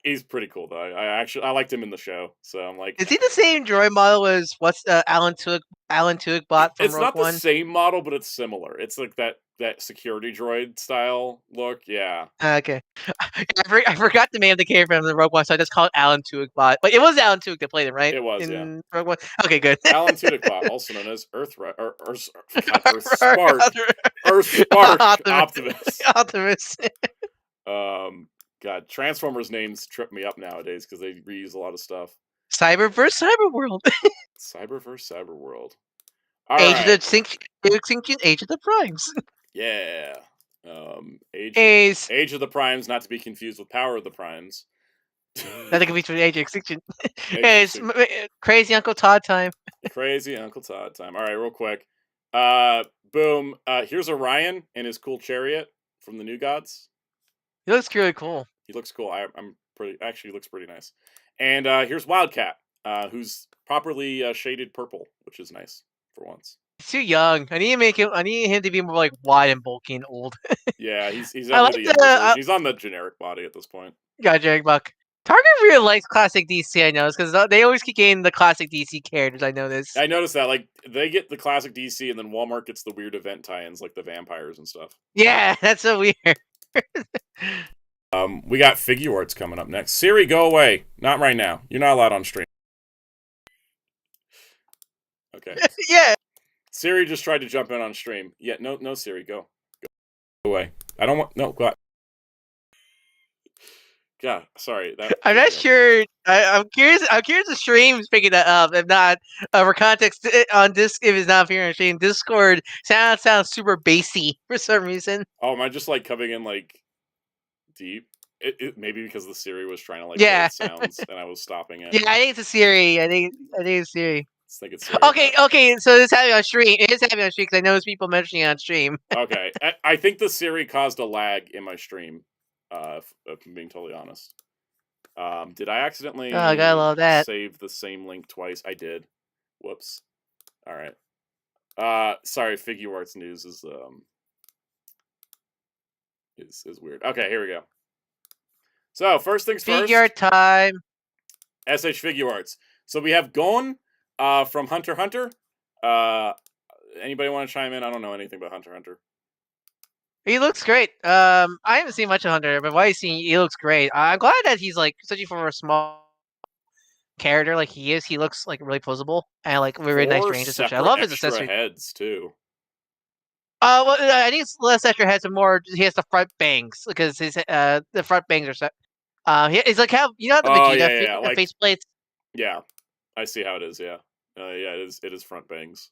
S1: He's pretty cool though. I liked him in the show, so I'm like.
S2: Is he the same droid model as what's Alan Tudyk bot from
S1: It's
S2: Rogue
S1: not
S2: One?
S1: the same model, but it's similar. It's like that security droid style look. Yeah.
S2: Okay. I forgot the name of the character from the Rogue One, so I just called it Alan Tudyk bot. But it was Alan Tudyk that played him, right?
S1: It was,
S2: in Rogue One. Okay, good.
S1: Alan Tudyk bot, also known as Earth Spark Optimus.
S2: Optimus.
S1: God, Transformers names trip me up nowadays because they reuse a lot of stuff.
S2: Cyberverse, Cyberworld.
S1: Cyberverse, Cyberworld.
S2: Age of the Extinction, Age of the Primes.
S1: Yeah. Age of the Primes, not to be confused with Power of the Primes.
S2: Not to confuse with Age of Extinction. It's Crazy Uncle Todd time.
S1: Crazy Uncle Todd time. All right, real quick. Boom. Here's Orion and his cool chariot from the New Gods.
S2: He looks really cool.
S1: He looks cool. I'm pretty. Actually, he looks pretty nice. And here's Wildcat, who's properly shaded purple, which is nice for once.
S2: He's too young. I need him to be more like wide and bulky and old.
S1: Yeah, he's
S2: like
S1: the younger version. He's on the generic body at this point.
S2: Got Jared Buck. Target really likes classic DC. I noticed because they always keep getting the classic DC characters. I noticed.
S1: I noticed that like they get the classic DC, and then Walmart gets the weird event tie-ins like the vampires and stuff.
S2: Yeah, that's so weird.
S1: We got Figuarts coming up next. Siri, go away. Not right now. You're not allowed on stream. Okay.
S2: Yeah.
S1: Siri just tried to jump in on stream. Yeah, no, Siri, go away. I don't want. No, go out. God, sorry.
S2: I'm not sure. I'm curious. I'm curious if stream's picking that up. If not, for context, on disc, if it's not appearing on stream, Discord sounds super bassy for some reason.
S1: Oh, am I just like coming in like deep? Maybe because the Siri was trying to like play sounds and I was stopping it.
S2: Yeah, I think it's a Siri. I think it's Siri.
S1: I think it's Siri.
S2: Okay. So it's happening on stream. It is happening on stream because I noticed people mentioning it on stream.
S1: Okay, I think the Siri caused a lag in my stream. If I'm being totally honest. Did I accidentally
S2: gotta love that.
S1: save the same link twice? I did. Whoops. All right. Sorry, Figuarts news is weird. Okay, here we go. So first things first.
S2: Figure time.
S1: SH Figuarts. So we have Gon from Hunter x Hunter. Anybody want to chime in? I don't know anything about Hunter x Hunter.
S2: He looks great. I haven't seen much of Hunter, but what I've seen, he looks great. I'm glad that he's like, especially for a small character like he is, he looks like really posable and like really nice range and stuff. I love his accessory
S1: heads too.
S2: Well, I think it's less extra heads and more. He has the front bangs because his the front bangs are set. It's like how the Vegeta face plates.
S1: Yeah, I see how it is. Yeah, yeah, it is front bangs.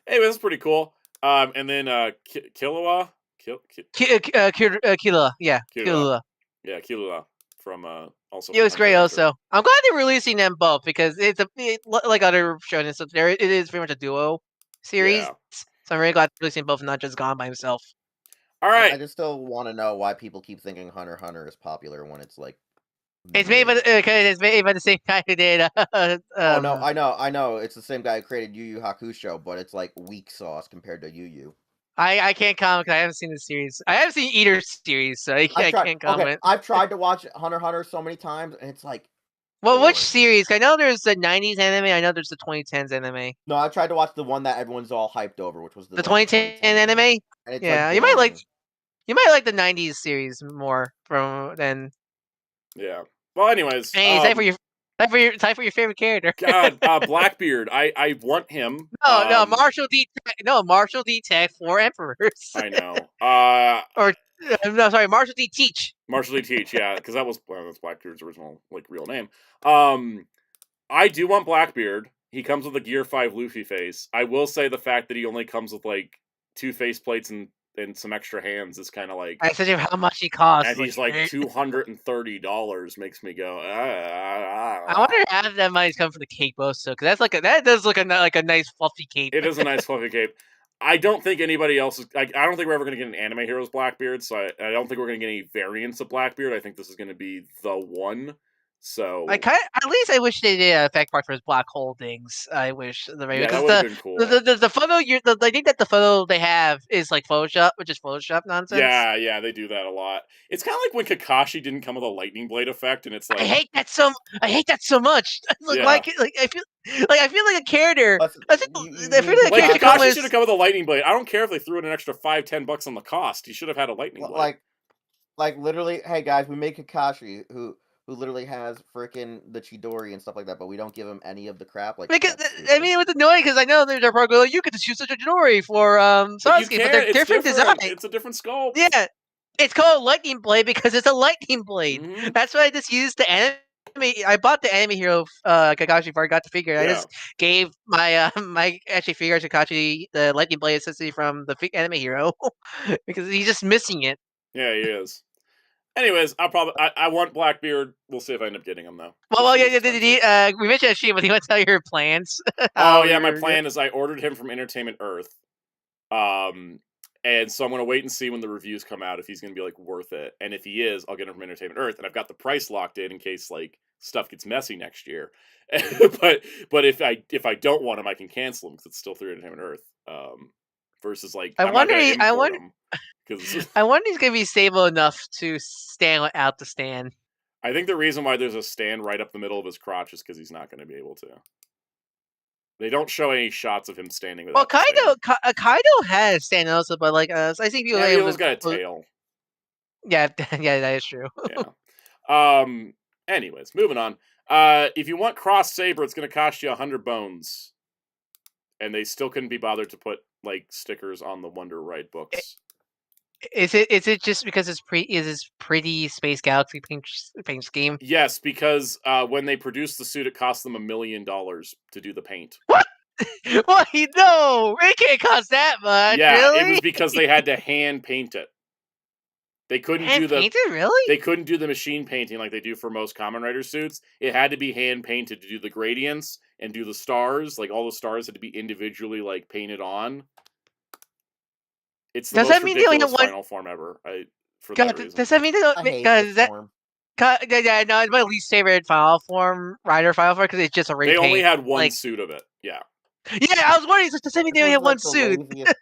S1: Anyway, that's pretty cool. And then Killua.
S2: Killua, yeah, Killua.
S1: Yeah, Killua from also.
S2: It was great. Also, I'm glad they're releasing them both because like other shonen stuff. There, it is pretty much a duo series. Yeah. So I'm really glad they're releasing both, not just Gon by himself.
S1: All right.
S3: I just still want to know why people keep thinking Hunter x Hunter is popular when it's like.
S2: It's made by the same guy who did.
S3: Oh no, I know. It's the same guy who created Yu Yu Hakusho, but it's like weak sauce compared to Yu Yu.
S2: I can't comment because I haven't seen the series. I haven't seen either series, so I can't comment.
S3: Okay, I've tried to watch Hunter x Hunter so many times, and it's like.
S2: Well, which
S3: boring.
S2: series? I know there's the '90s anime. I know there's the 2010s anime.
S3: No, I tried to watch the one that everyone's all hyped over, which was
S2: The
S3: like,
S2: 2010 anime.
S3: one, and it's
S2: Yeah,
S3: like
S2: you might like the '90s series more than.
S1: Yeah. Well, anyways,
S2: Hey, time for your favorite character.
S1: God, Blackbeard. I want him.
S2: No, Marshall D. Tech for Emperors.
S1: I know.
S2: Or no, sorry, Marshall D. Teach.
S1: Marshall D. Teach, yeah, because that's Blackbeard's original real name. I do want Blackbeard. He comes with a Gear 5 Luffy face. I will say the fact that he only comes with 2 faceplates and some extra hands is kind of like.
S2: I said how much he costs.
S1: And he's $230 makes me go.
S2: I wonder if half of that money's coming from the cape also, because that does look like a nice fluffy cape.
S1: It is a nice fluffy cape. I don't think anybody else is. I don't think we're ever going to get an Anime Heroes Blackbeard, so I don't think we're going to get any variants of Blackbeard. I think this is going to be the one. So
S2: at least I wish they did effect part for his black hole things. I wish
S1: that would have been cool.
S2: The photo I think that the photo they have is like Photoshop, which is Photoshop nonsense.
S1: Yeah, they do that a lot. It's kind of like when Kakashi didn't come with a lightning blade effect, and it's like
S2: I hate that so much. I feel like a character. I feel like a character
S1: Kakashi should have come with a lightning blade. I don't care if they threw in an extra $5-10 on the cost. He should have had a lightning blade.
S3: Like literally, hey guys, we make Kakashi who literally has freaking the Chidori and stuff like that, but we don't give him any of the crap.
S2: Because I mean, it was annoying because I know there's a program you could just use such a Chidori for Sasuke, but they're different design.
S1: It's a different sculpt.
S2: Yeah, it's called Lightning Blade because it's a lightning blade. Mm-hmm. That's why I just used the anime. I bought the Anime Hero Kakashi before I got the figure. Yeah. I just gave my actually Figuarts Kakashi the Lightning Blade essentially from the Anime Hero because he's just missing it.
S1: Yeah, he is. Anyways, I want Blackbeard. We'll see if I end up getting him though.
S2: Well, we mentioned Sheem, but you want to tell your plans?
S1: My plan is I ordered him from Entertainment Earth, and so I'm gonna wait and see when the reviews come out if he's gonna be worth it, and if he is, I'll get him from Entertainment Earth, and I've got the price locked in case stuff gets messy next year. but if I don't want him, I can cancel him because it's still through Entertainment Earth. Versus
S2: I wonder if he's gonna be stable enough to stand out the stand.
S1: I think the reason why there's a stand right up the middle of his crotch is because he's not going to be able to. They don't show any shots of him standing without.
S2: Well, Kaido has stand also, but I think
S1: he's got a tail.
S2: Yeah, that is true.
S1: Yeah. Anyways, moving on. If you want Cross Saber, it's going to cost you 100 bones, and they still couldn't be bothered to put stickers on the Wonder Ride books.
S2: Is it just because it's pretty Space Galaxy paint scheme?
S1: Yes, because when they produced the suit, it cost them $1 million to do the paint.
S2: What? Well, no, it can't cost that much.
S1: Yeah,
S2: really?
S1: It was because they had to hand paint it. They couldn't
S2: really?
S1: They couldn't do the machine painting like they do for most Kamen Rider suits. It had to be hand painted to do the gradients and do the stars. All the stars had to be individually painted on. It's the most ridiculous final form ever. That reason.
S2: Does that mean they don't? No, it's my least favorite final form because it's just a repaint.
S1: They only had one suit of it. Yeah.
S2: Yeah, I was wondering. Does that mean they only have one suit?
S3: This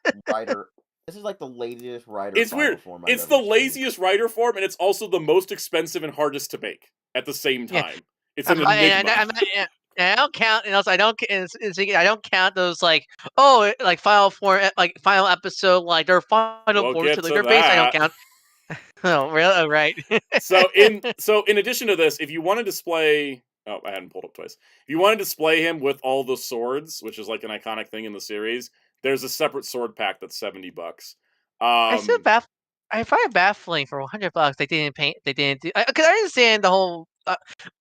S3: is the laziest rider.
S1: It's weird. It's the laziest rider form, and it's also the most expensive and hardest to make at the same time. Yeah. It's an enigma.
S2: And I don't count, and also I don't count those final form, final episode, their final form to their base. I don't count. Oh, really? Oh, right.
S1: So in addition to this, if you want to display, I hadn't pulled up twice. If you want to display him with all the swords, which is an iconic thing in the series, there's a separate sword pack that's $70.
S2: I find it baffling for $100 they didn't paint. They didn't do because I understand the whole.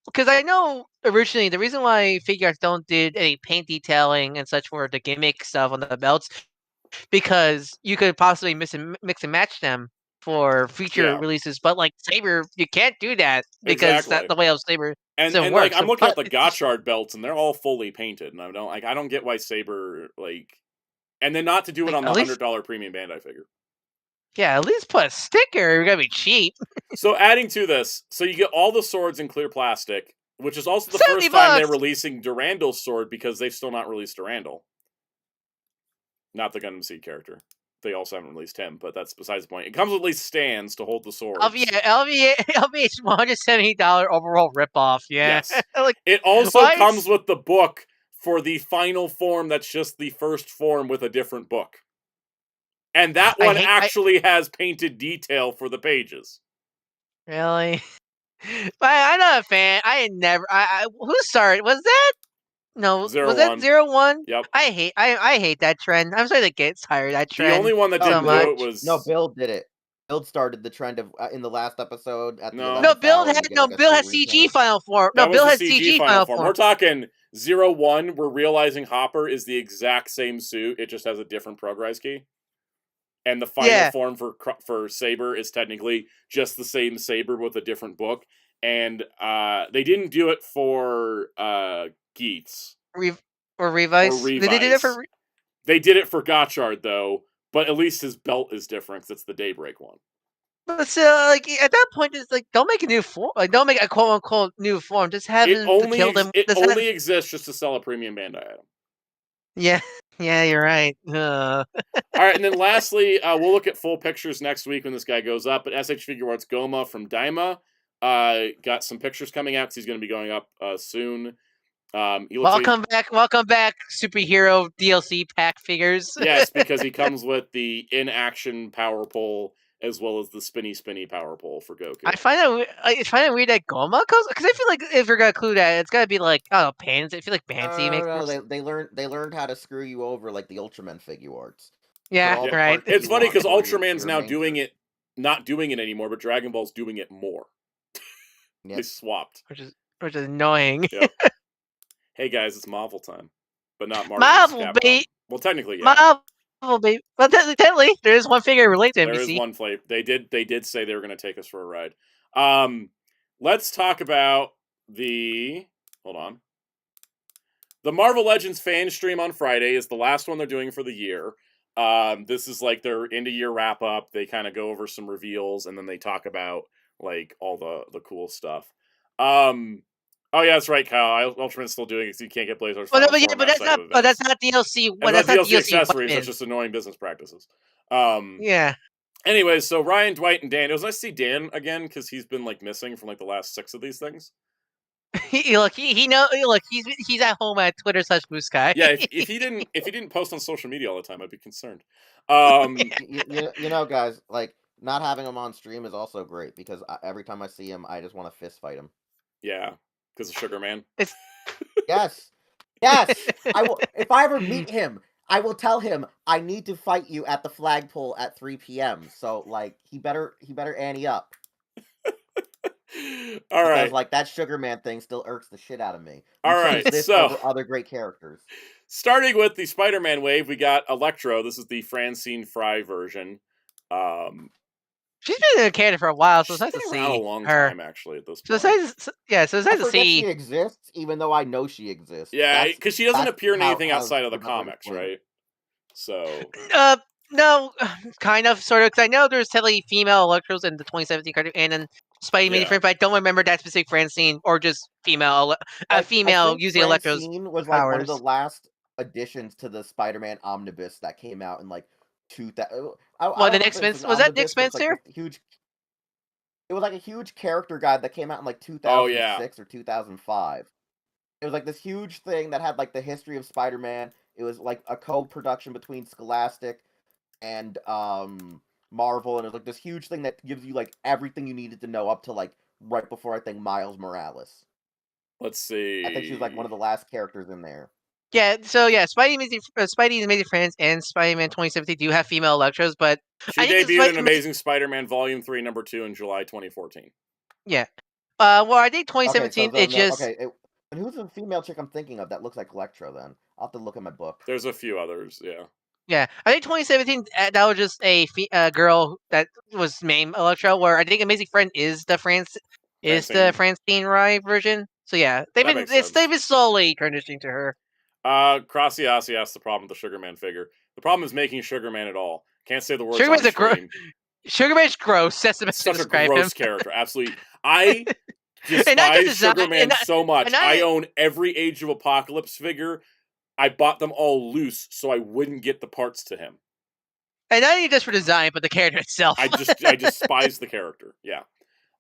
S2: Because I know originally the reason why Figuarts don't did any paint detailing and such for the gimmick stuff on the belts, because you could possibly mix and match them for future releases. But Saber, you can't do that because that's the way of Saber.
S1: And works. I'm looking at the Gotchard belts and they're all fully painted, and I don't get why Saber and then not to do it on the $100 premium Bandai figure.
S2: Yeah, at least put a sticker. You're gonna be cheap.
S1: So adding to this, you get all the swords in clear plastic, which is also the first time they're releasing Durandal's sword because they've still not released Durandal. Not the Gundam Seed character. they also haven't released him, but that's besides the point. It comes with at least stands to hold the swords.
S2: LVH $170 overall ripoff. Yeah.
S1: Yes.
S2: Like,
S1: it also
S2: why
S1: comes
S2: is-
S1: with the book for the final form that's just the first form with a different book. And that one actually has painted detail for the pages.
S2: Really? But I'm not a fan. Who started? Was that? No, was that 01?
S1: Yep.
S2: I hate that trend. I'm sorry to get tired of that trend.
S1: The only one that didn't do it was
S3: Bill did it. Bill started the trend of in the last episode at the 11th
S2: Bill
S3: hour,
S2: Bill has CG final form. No, Bill has CG final form.
S1: We're talking 01. We're realizing Hopper is the exact same suit. It just has a different progress key. And the final form for Saber is technically just the same Saber with a different book. And they didn't do it for Geats.
S2: Or Revice. They did it for...
S1: They did it for Gotchard, though. But at least his belt is different because it's the Daybreak one.
S2: But still, like, at that point, it's like, don't make a new form. Like, don't make a quote-unquote new form. Just have him kill them.
S1: It only exists just to sell a premium Bandai item.
S2: Yeah. Yeah, you're right.
S1: All right, and then lastly, we'll look at full pictures next week when this guy goes up. But SH Figuarts Goma from Daima got some pictures coming out because he's going to be going up soon.
S2: Welcome back, superhero DLC pack figures.
S1: Yes, because he comes with the in-action power pole as well as the spinny power pole for Goku.
S2: I find it weird that Goma comes, because I feel like if you're gonna include that, it's gotta be like, I feel like Pansy makes more sense.
S3: They learned how to screw you over like the Ultraman Figuarts.
S2: Yeah, right.
S1: It's funny because Ultraman's now not doing it anymore, but Dragon Ball's doing it more. They swapped,
S2: which is annoying.
S1: Yep. Hey guys, it's Marvel time, but not Marvel. Well, technically, yeah.
S2: Marvel, baby. Well, technically, there is one figure related to NBC.
S1: There is one flavor. They did say they were going to take us for a ride. Let's talk about the Marvel Legends fan stream on Friday is the last one they're doing for the year. This is like their end of year wrap up. They kind of go over some reveals and then they talk about like all the cool stuff. Oh yeah, that's right, Kyle. Ultraman's still doing it because you can't get Blazers.
S2: But that's not DLC. That's not DLC
S1: accessories. That's just annoying business practices.
S2: Yeah.
S1: Anyways, so Ryan, Dwight, and Dan. It was nice to see Dan again because he's been like missing from like the last 6 of these things.
S2: He's at home at Twitter/BlueSky.
S1: Yeah, if he didn't post on social media all the time, I'd be concerned.
S3: You know, guys, like not having him on stream is also great because every time I see him, I just want to fist fight him.
S1: Yeah. Because of Sugar Man?
S3: Yes. I will. If I ever meet him, I will tell him I need to fight you at the flagpole at 3 p.m. So like he better ante up.
S1: All right.
S3: Because like that Sugar Man thing still irks the shit out of me.
S1: All right. So
S3: other great characters.
S1: Starting with the Spider-Man wave, we got Electro. This is the Francine Fry version.
S2: She's been in a character for a while, so it's nice to see her.
S1: A long time, actually, at this point.
S2: So it's nice to see
S3: she exists, even though I know she exists.
S1: Yeah, because she doesn't appear in anything outside of the comics, right? So
S2: no, kind of, sort of. Because I know there's totally female Electros in the 2017 cartoon, and then Spidey mini frame, but I don't remember that specific Francine or just female using Electro's
S3: Francine was like one of the last additions to the Spider-Man omnibus that came out in like 2000.
S2: The Nick Spencer? Was that Nick Spencer?
S3: Huge. It was like a huge character guide that came out in like 2006 or 2005. It was like this huge thing that had like the history of Spider-Man. It was like a co-production between Scholastic and Marvel, and it was like this huge thing that gives you like everything you needed to know up to like right before I think Miles Morales.
S1: Let's see.
S3: I think she was like one of the last characters in there.
S2: Yeah, so yeah, Spidey's Amazing Friends and Spider-Man 2017 do have female Electros, but
S1: she debuted in Amazing Spider-Man Volume 3, Number 2 in July 2014.
S2: Yeah. Well, I think 2017
S3: and who's the female chick I'm thinking of that looks like Electro then? I'll have to look at my book.
S1: There's a few others, yeah.
S2: Yeah, I think 2017 that was just a girl that was named Electro, where I think Amazing Friend is the Francine Rye version. So yeah, they've been slowly transitioning to her.
S1: Crossiasi asked the problem with the Sugar Man figure. The problem is making Sugar Man at all. Can't say the words on stream.
S2: Sugar Man's gross. That's the best
S1: such a gross character. Absolutely. I despise Sugar Man so much. I own every Age of Apocalypse figure. I bought them all loose so I wouldn't get the parts to him.
S2: And not even just for design, but the character itself.
S1: I despise the character. Yeah.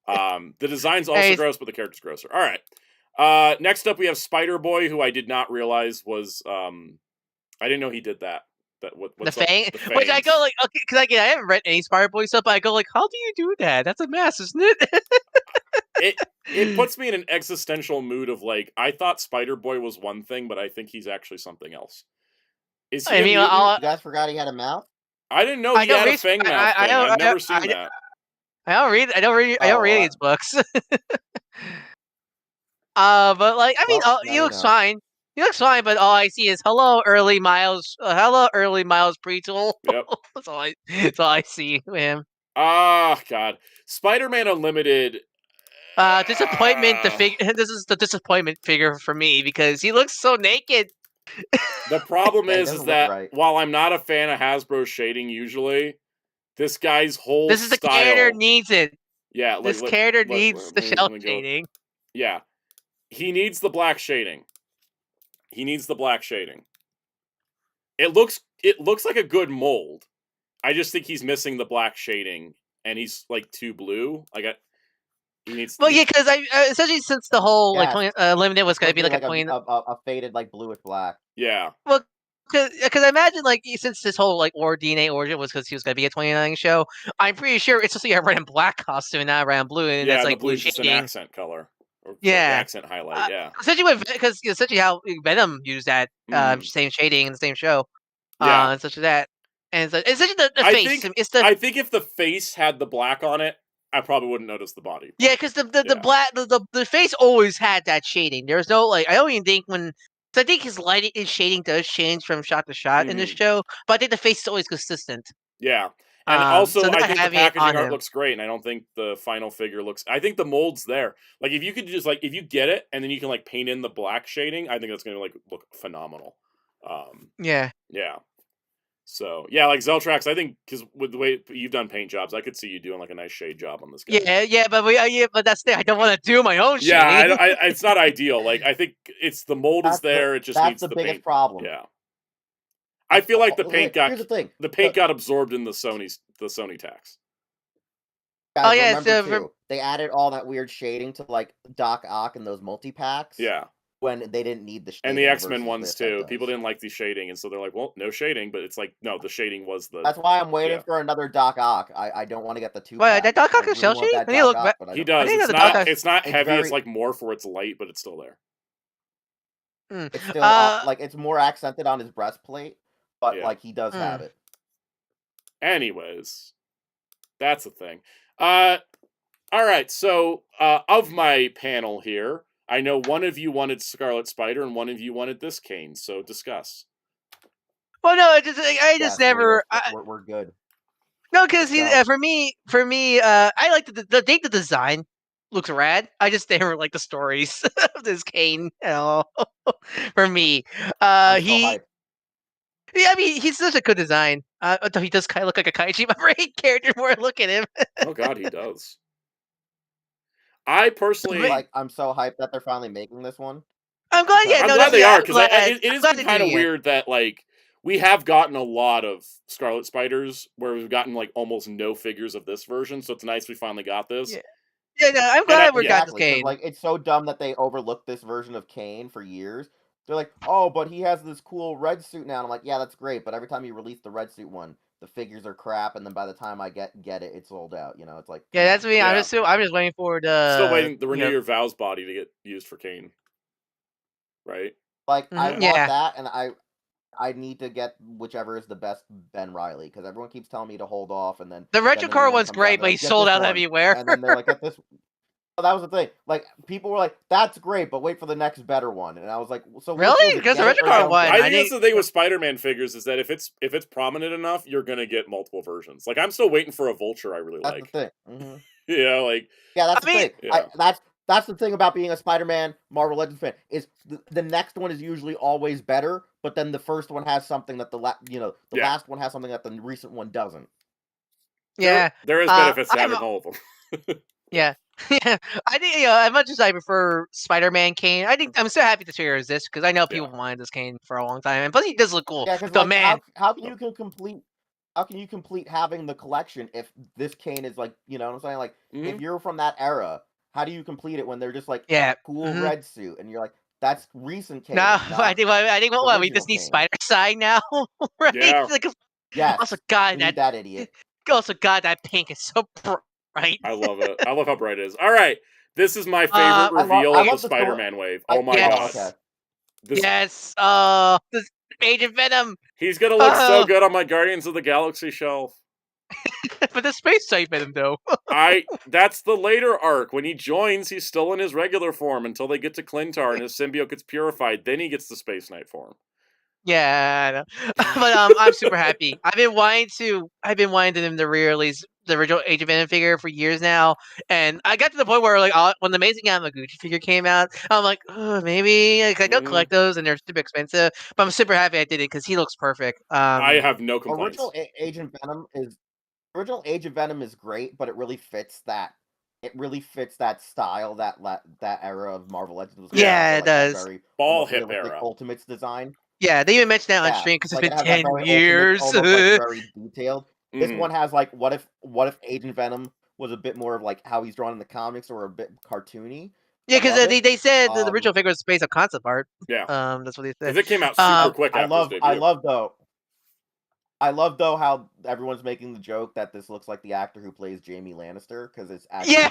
S1: The design's also gross, but the character's grosser. All right. Next up, we have Spider-Boy, who I did not realize was. I didn't know he did that. What's
S2: the Fang?
S1: The
S2: Which I go like, okay, because again, I haven't read any Spider-Boy stuff, but I go like, how do you do that? That's a mess, isn't it?
S1: It puts me in an existential mood of like, I thought Spider-Boy was one thing, but I think he's actually something else. Is he a mutant?
S3: You guys forgot he had a mouth?
S1: I didn't know he had a fang mouth thing. I've never seen that.
S2: I don't read his books. But like, I mean, he looks fine. He looks fine, but all I see is hello, early Miles. Hello, early Miles pre-tool.
S1: Yep.
S2: That's all I see with him.
S1: Ah, God. Spider-Man Unlimited.
S2: Disappointment. This is the disappointment figure for me because he looks so naked.
S1: The problem is that while I'm not a fan of Hasbro shading usually, this guy's whole
S2: This is the character needs it.
S1: Yeah,
S2: this character needs the shell shading.
S1: Yeah, he needs the black shading. He needs the black shading. It looks like a good mold. I just think he's missing the black shading, and he's like too blue. He needs.
S2: Well, yeah, because especially since the whole limited was going to be like
S3: a faded like bluish black.
S1: Yeah.
S2: Well, because I imagine like since this whole like DNA origin was because he was going to be a 29 show, I'm pretty sure it's just like a red and black costume, not red and blue, and that's like blue
S1: just an accent color. Or accent highlight.
S2: Essentially, because essentially how Venom used that same shading in the same show. And such as that, and so essentially the face.
S1: I think if the face had the black on it, I probably wouldn't notice the body.
S2: Yeah, because the black the face always had that shading. There's no like I don't even think I think his shading does change from shot to shot in this show, but I think the face is always consistent.
S1: Yeah, and also I think the packaging art looks great, and I don't think the final figure looks. I think the mold's there. Like if you could just if you get it and then you can like paint in the black shading, I think that's gonna like look phenomenal.
S2: Yeah.
S1: So yeah, like Zeltrax, I think because with the way you've done paint jobs, I could see you doing like a nice shade job on this guy.
S2: Yeah, but that's the I don't want to do my own shading.
S1: Yeah, it's not ideal. Like I think it's the mold is there. It just needs the biggest paint.
S3: Problem.
S1: Yeah, I feel like the paint
S3: here's the thing.
S1: The paint got absorbed in the Sony tax.
S3: Guys, they added all that weird shading to like Doc Ock and those multi packs.
S1: Yeah.
S3: When they didn't need the shading.
S1: And the X-Men ones too. People didn't like the shading, and so they're like, well, no shading, but it's like, no, the shading was the...
S3: That's why I'm waiting for another Doc Ock. I don't want to get the 2-pack.
S2: Well, that Doc Ock is shell shading?
S1: He does. It's not heavy, it's like morph where it's light, but it's still there.
S3: It's still, like, it's more accented on his breastplate, but, like, he does have it.
S1: Anyways, that's the thing. Alright, so, of my panel here, I know one of you wanted Scarlet Spider and one of you wanted this Kane, so discuss.
S2: Well, no, I just never.
S3: We're good.
S2: No, because for me, I like the design looks rad. I just never like the stories of this Kane at all. For me, I mean, he's such a good design. Although he does kind of look like a Kaiji, my brain character. More look at him.
S1: Oh God, he does. I personally
S3: I'm so hyped that they're finally making this one.
S2: I'm glad. Yeah,
S1: I'm glad they are because it is kind of weird that like we have gotten a lot of Scarlet Spiders where we've gotten like almost no figures of this version, so it's nice we finally got this.
S2: Yeah, no, I'm glad we got this Kane.
S3: Like it's so dumb that they overlooked this version of Kane for years. They're like, oh, but he has this cool red suit now. And I'm like, yeah, that's great, but every time you release the red suit one, the figures are crap, and then by the time I get it, it's sold out. You know, it's like
S2: that's me. Yeah. I'm just waiting for
S1: still waiting the Renew Your Vows body to get used for Kane, right?
S3: Like I want that, and I need to get whichever is the best Ben Reilly because everyone keeps telling me to hold off, and then
S2: the Retrocar one's great, but he's sold out everywhere.
S3: And then they're like, get this. Well, that was the thing. Like people were like, "That's great, but wait for the next better one." And I was like, "So
S2: really?" Because the Retrocar one,
S1: I think that's the thing with Spider-Man figures is that if it's prominent enough, you're gonna get multiple versions. Like I'm still waiting for a Vulture. I really like.
S3: That's the thing.
S1: That's
S3: the thing. Yeah. That's the thing about being a Spider-Man Marvel Legends fan is the next one is usually always better, but then the first one has something that the last one has something that the recent one doesn't.
S2: Yeah,
S1: there is benefits to having all of them.
S2: Yeah. I think as much as I prefer Spider-Man Kane, I think I'm so happy this figure exists because I know people wanted this Kane for a long time, and plus he does look cool.
S3: Yeah, because how can you complete how can you complete having the collection if this Kane is like, you know what I'm saying? Like, if
S1: Mhm.
S3: you're from that era, how do you complete it when they're just like
S2: Yeah.
S3: cool red suit and you're like, that's recent Kane,
S2: No, I
S3: not
S2: think what we
S3: original
S2: just need
S3: Kane.
S2: Spider Side now, right?
S1: Yeah.
S2: Like,
S3: Yes,
S2: also, God,
S3: we need that idiot.
S2: that pink is so bright.
S1: I love it. I love how bright it is. All right, this is my favorite reveal
S3: I
S1: of the
S3: love the story.
S1: Spider-Man wave. Oh my
S2: Yes.
S1: god.
S3: Okay.
S2: Yes. This Agent Venom.
S1: He's gonna look so good on my Guardians of the Galaxy shelf.
S2: But the space type Venom though.
S1: That's the later arc. When he joins, he's still in his regular form until they get to Clintar and his symbiote gets purified. Then he gets the Space Knight form.
S2: Yeah, I know. But I'm super happy. I've been wanting them to re-release the original Agent Venom figure for years now, and I got to the point where like when the Amazing Yamaguchi figure came out, I'm like, oh, maybe like, I don't collect those and they're super expensive. But I'm super happy I did it because he looks perfect.
S1: I have no complaints.
S3: Original Agent Venom is great, but it really fits that. It really fits that style, that era of Marvel Legends.
S2: Yeah, it does.
S3: Very
S1: ball hip era.
S3: Ultimates design.
S2: Yeah, they even mentioned that on stream because it's been 10 years.
S3: Almost very detailed. This one has like, what if Agent Venom was a bit more of like how he's drawn in the comics, or a bit cartoony.
S2: Yeah, because they said the original figure was based on concept art.
S1: Yeah,
S2: that's what they said.
S1: Because it came out super quick after his debut.
S3: I love though how everyone's making the joke that this looks like the actor who plays Jaime Lannister, because it's actually
S2: I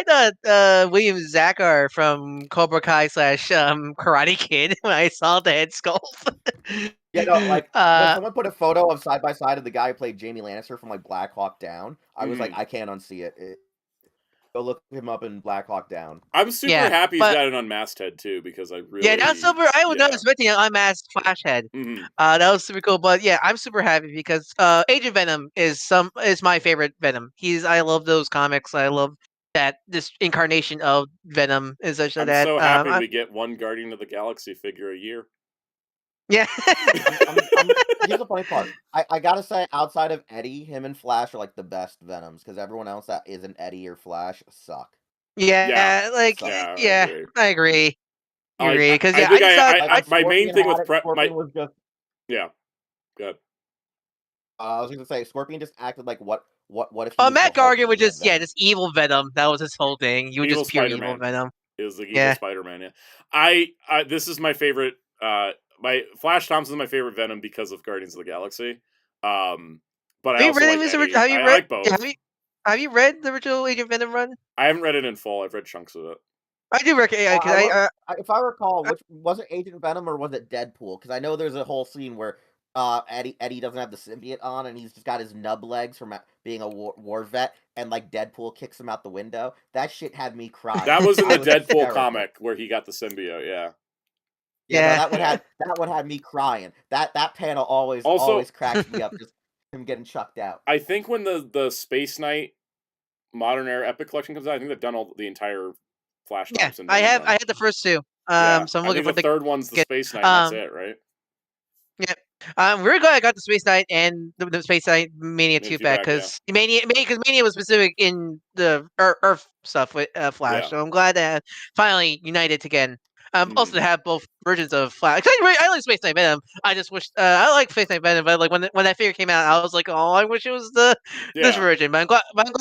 S2: thought William Zakar from Cobra Kai / Karate Kid when I saw the head sculpt.
S3: Yeah, no, like when someone put a photo of side by side of the guy who played Jaime Lannister from like Black Hawk Down, I was like, I can't unsee it. Go look him up in Black Hawk Down.
S1: I'm super happy he's got an unmasked head too, because I really
S2: that's super. I was not expecting an unmasked Flash head. That was super cool. But yeah, I'm super happy because Agent Venom is my favorite Venom. I love those comics. I love that this incarnation of Venom is such
S1: I'm
S2: that.
S1: so happy we get one Guardian of the Galaxy figure a year.
S2: Yeah.
S3: Here's the funny part. I gotta say, outside of Eddie, him and Flash are like the best Venoms, because everyone else that isn't Eddie or Flash suck.
S2: Yeah, I agree. Because
S1: my main thing with yeah, good.
S3: I was gonna say Scorpion just acted like what if?
S2: Matt Gargan was just this evil Venom. That was his whole thing. You were just pure evil Venom.
S1: Is the evil Spider-Man? Yeah, I this is my favorite. My Flash Thompson is my favorite Venom because of Guardians of the Galaxy. But I also like both.
S2: Have you read the original Agent Venom run?
S1: I haven't read it in full. I've read chunks of it.
S2: I do recommend.
S3: If I recall, was it Agent Venom or was it Deadpool? Because I know there's a whole scene where Eddie doesn't have the symbiote on, and he's just got his nub legs from being a war vet, and like Deadpool kicks him out the window. That shit had me crying.
S1: That was in the Deadpool comic where he got the symbiote.
S3: Yeah, no, that one had me crying. That panel always cracks me up, just him getting chucked out.
S1: I think when the Space Knight Modern Era Epic Collection comes out, I think they've done all the entire Flash Thompson.
S2: I had the first two. So I'm looking for
S1: the third one's the Space Knight. That's it, right?
S2: Yeah. We're glad I got the Space Knight and the Space Knight Mania 2-pack, because Mania was specific in the Earth stuff with Flash. So I'm glad that finally united again. Also to have both versions of Flash. I like Space Knight Venom. I just wish I like Space Knight Venom, but like when that figure came out, I was like, oh, I wish it was this version. But I'm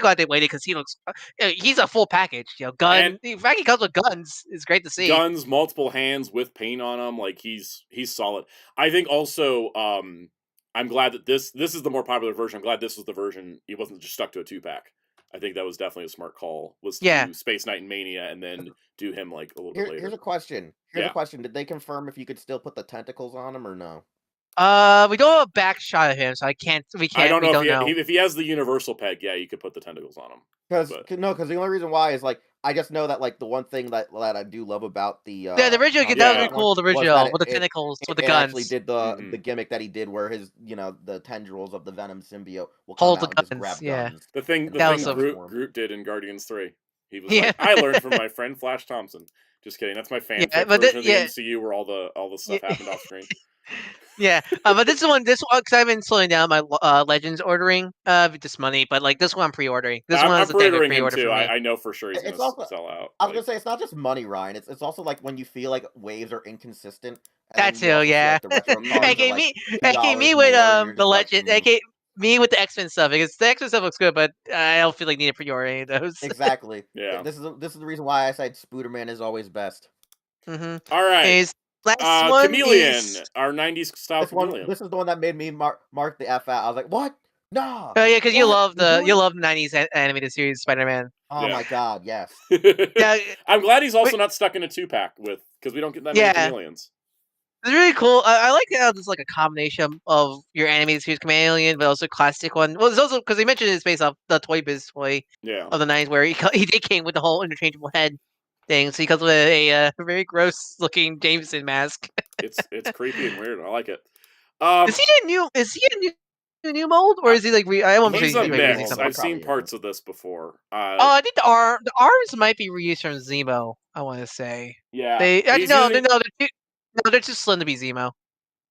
S2: glad they waited, because he looks he's a full package. Gun. In fact, he comes with guns. It's great to see.
S1: Guns, multiple hands with paint on them. Like he's solid. I think also I'm glad that this is the more popular version. I'm glad this was the version. He wasn't just stuck to a 2-pack. I think that was definitely a smart call. Was to do Space Knight and Mania, and then do him like a little bit later.
S3: Here's a question. Did they confirm if you could still put the tentacles on him or no?
S2: We don't have a back shot of him, so I can't.
S1: I don't know if he has the universal peg. Yeah, you could put the tentacles on him.
S3: Because the only reason why is like I just know that like the one thing that I do love about the
S2: the original that was cool. The original with the tentacles with the guns.
S3: Actually did the gimmick that he did where his the tendrils of the Venom symbiote will
S2: hold
S3: come
S2: the
S3: out and
S2: guns.
S3: just grab guns.
S1: The thing Groot did in Guardians 3. He was like, I learned from my friend Flash Thompson. Just kidding. That's my fanfic version of the MCU where all the stuff happened off screen.
S2: Yeah, but this one, because I've been slowing down my Legends ordering, just money. But like this one, I'm pre-ordering. This one
S1: I'm
S2: is a dang good
S1: pre-ordering him
S2: pre-order
S1: too.
S2: for me.
S1: I know for sure he's
S3: It's
S1: gonna
S3: also,
S1: sell out.
S3: I was gonna say, it's not just money, Ryan. It's also like when you feel like waves are inconsistent, and
S2: That
S3: then you
S2: too,
S3: also see
S2: yeah.
S3: like the retro cards are
S2: aka
S3: like
S2: me,
S3: $2
S2: with
S3: more, and you're
S2: the
S3: just like,
S2: Legend, aka me with the X-Men stuff, because the X-Men stuff looks good, but I don't feel like needing to pre-order any of those.
S3: exactly.
S1: Yeah.
S3: This is the reason why I said Spooderman is always best.
S2: Mm-hmm.
S1: All right.
S2: Is last one
S1: Chameleon,
S2: is
S1: our 90s style Chameleon.
S3: This is the one that made me mark the F out. I was like, what? Nah.
S2: Oh yeah, because you love
S3: You're doing
S2: the '90s animated series Spider-Man.
S3: Oh my god, yes.
S2: Yeah,
S1: I'm glad he's also not stuck in a 2-pack because we don't get that many Chameleons.
S2: It's really cool. I like how there's like a combination of your animated series Chameleon, but also classic one. Well, it's also because they mentioned it's based off the Toy Biz toy of the '90s, where he came with the whole interchangeable head thing. So he comes with a very gross looking Jameson mask.
S1: It's creepy and weird. I like it.
S2: Is he a new mold, or is he like? I won't
S1: he's
S2: sure
S1: a mix. I've seen parts of this before.
S2: I think the arms might be reused from Zemo. I want to say.
S1: Yeah.
S2: They actually they're too slim to be Zemo.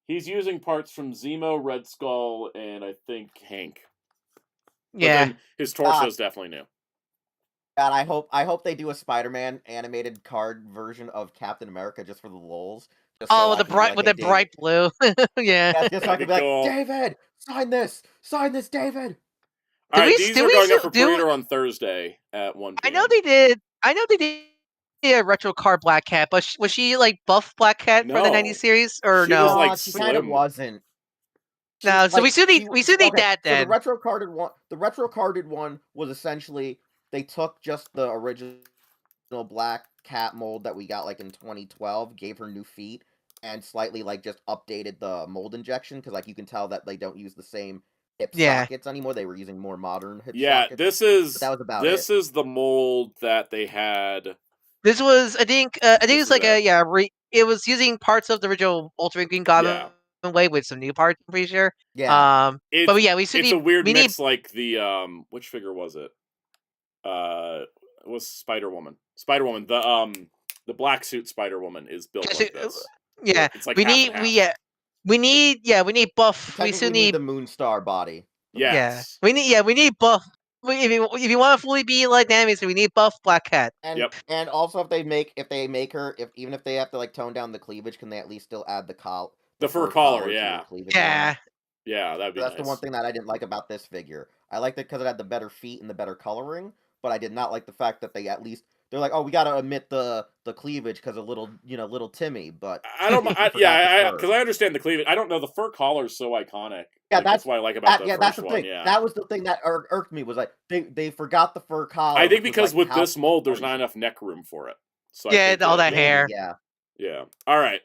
S1: He's using parts from Zemo, Red Skull, and I think Hank.
S2: Yeah.
S1: But then his torso is definitely new.
S3: God, I hope they do a Spider-Man animated card version of Captain America just for the lulz. Just so
S2: with the bright blue.
S3: Yeah, just so I can be like, David, sign this, David.
S1: All right, these are going up for pre-order on Thursday at 1 p.m.
S2: I know they did a retro card Black Cat, but was she like buff Black Cat for the '90s series, or no?
S1: Was like
S3: she kind of wasn't.
S2: No, so we still need that then.
S3: So the retro carded one was essentially they took just the original Black Cat mold that we got like in 2012, gave her new feet, and slightly like just updated the mold injection because like you can tell that they don't use the same hip sockets anymore. They were using more modern hip sockets.
S1: This is
S3: that was about
S1: this is the mold that they had.
S2: This was I think it's like it was using parts of the original Ultraman Green Goblin way with some new parts. I'm pretty sure.
S3: Yeah.
S2: But yeah, it's
S1: a weird mix. Like the which figure was it? It was Spider-Woman. Spider-Woman. The black suit Spider-Woman is built like this.
S2: Yeah,
S1: it's like
S2: we need buff. We still need
S3: the Moonstar body.
S1: Yes.
S2: Yeah, we need buff. If you want to fully be like animated, we need buff Black Cat.
S3: And also if they make her, even if they have to like tone down the cleavage, can they at least still add the
S1: fur collar?
S3: Yeah,
S1: that'd be nice.
S3: That's the one thing that I didn't like about this figure. I liked it because it had the better feet and the better coloring, but I did not like the fact that they're like, oh, we got to omit the cleavage because of little Timmy. But
S1: I don't mind. Because I understand the cleavage. I don't know, the fur collar is so iconic.
S3: Yeah,
S1: that's what I like about the first
S3: that's the
S1: one.
S3: thing.
S1: Yeah,
S3: that was the thing that irked me, was like they forgot the fur collar.
S1: I think because with this mold, there's not enough neck room for it. So
S2: all that hair.
S1: Yeah. All right.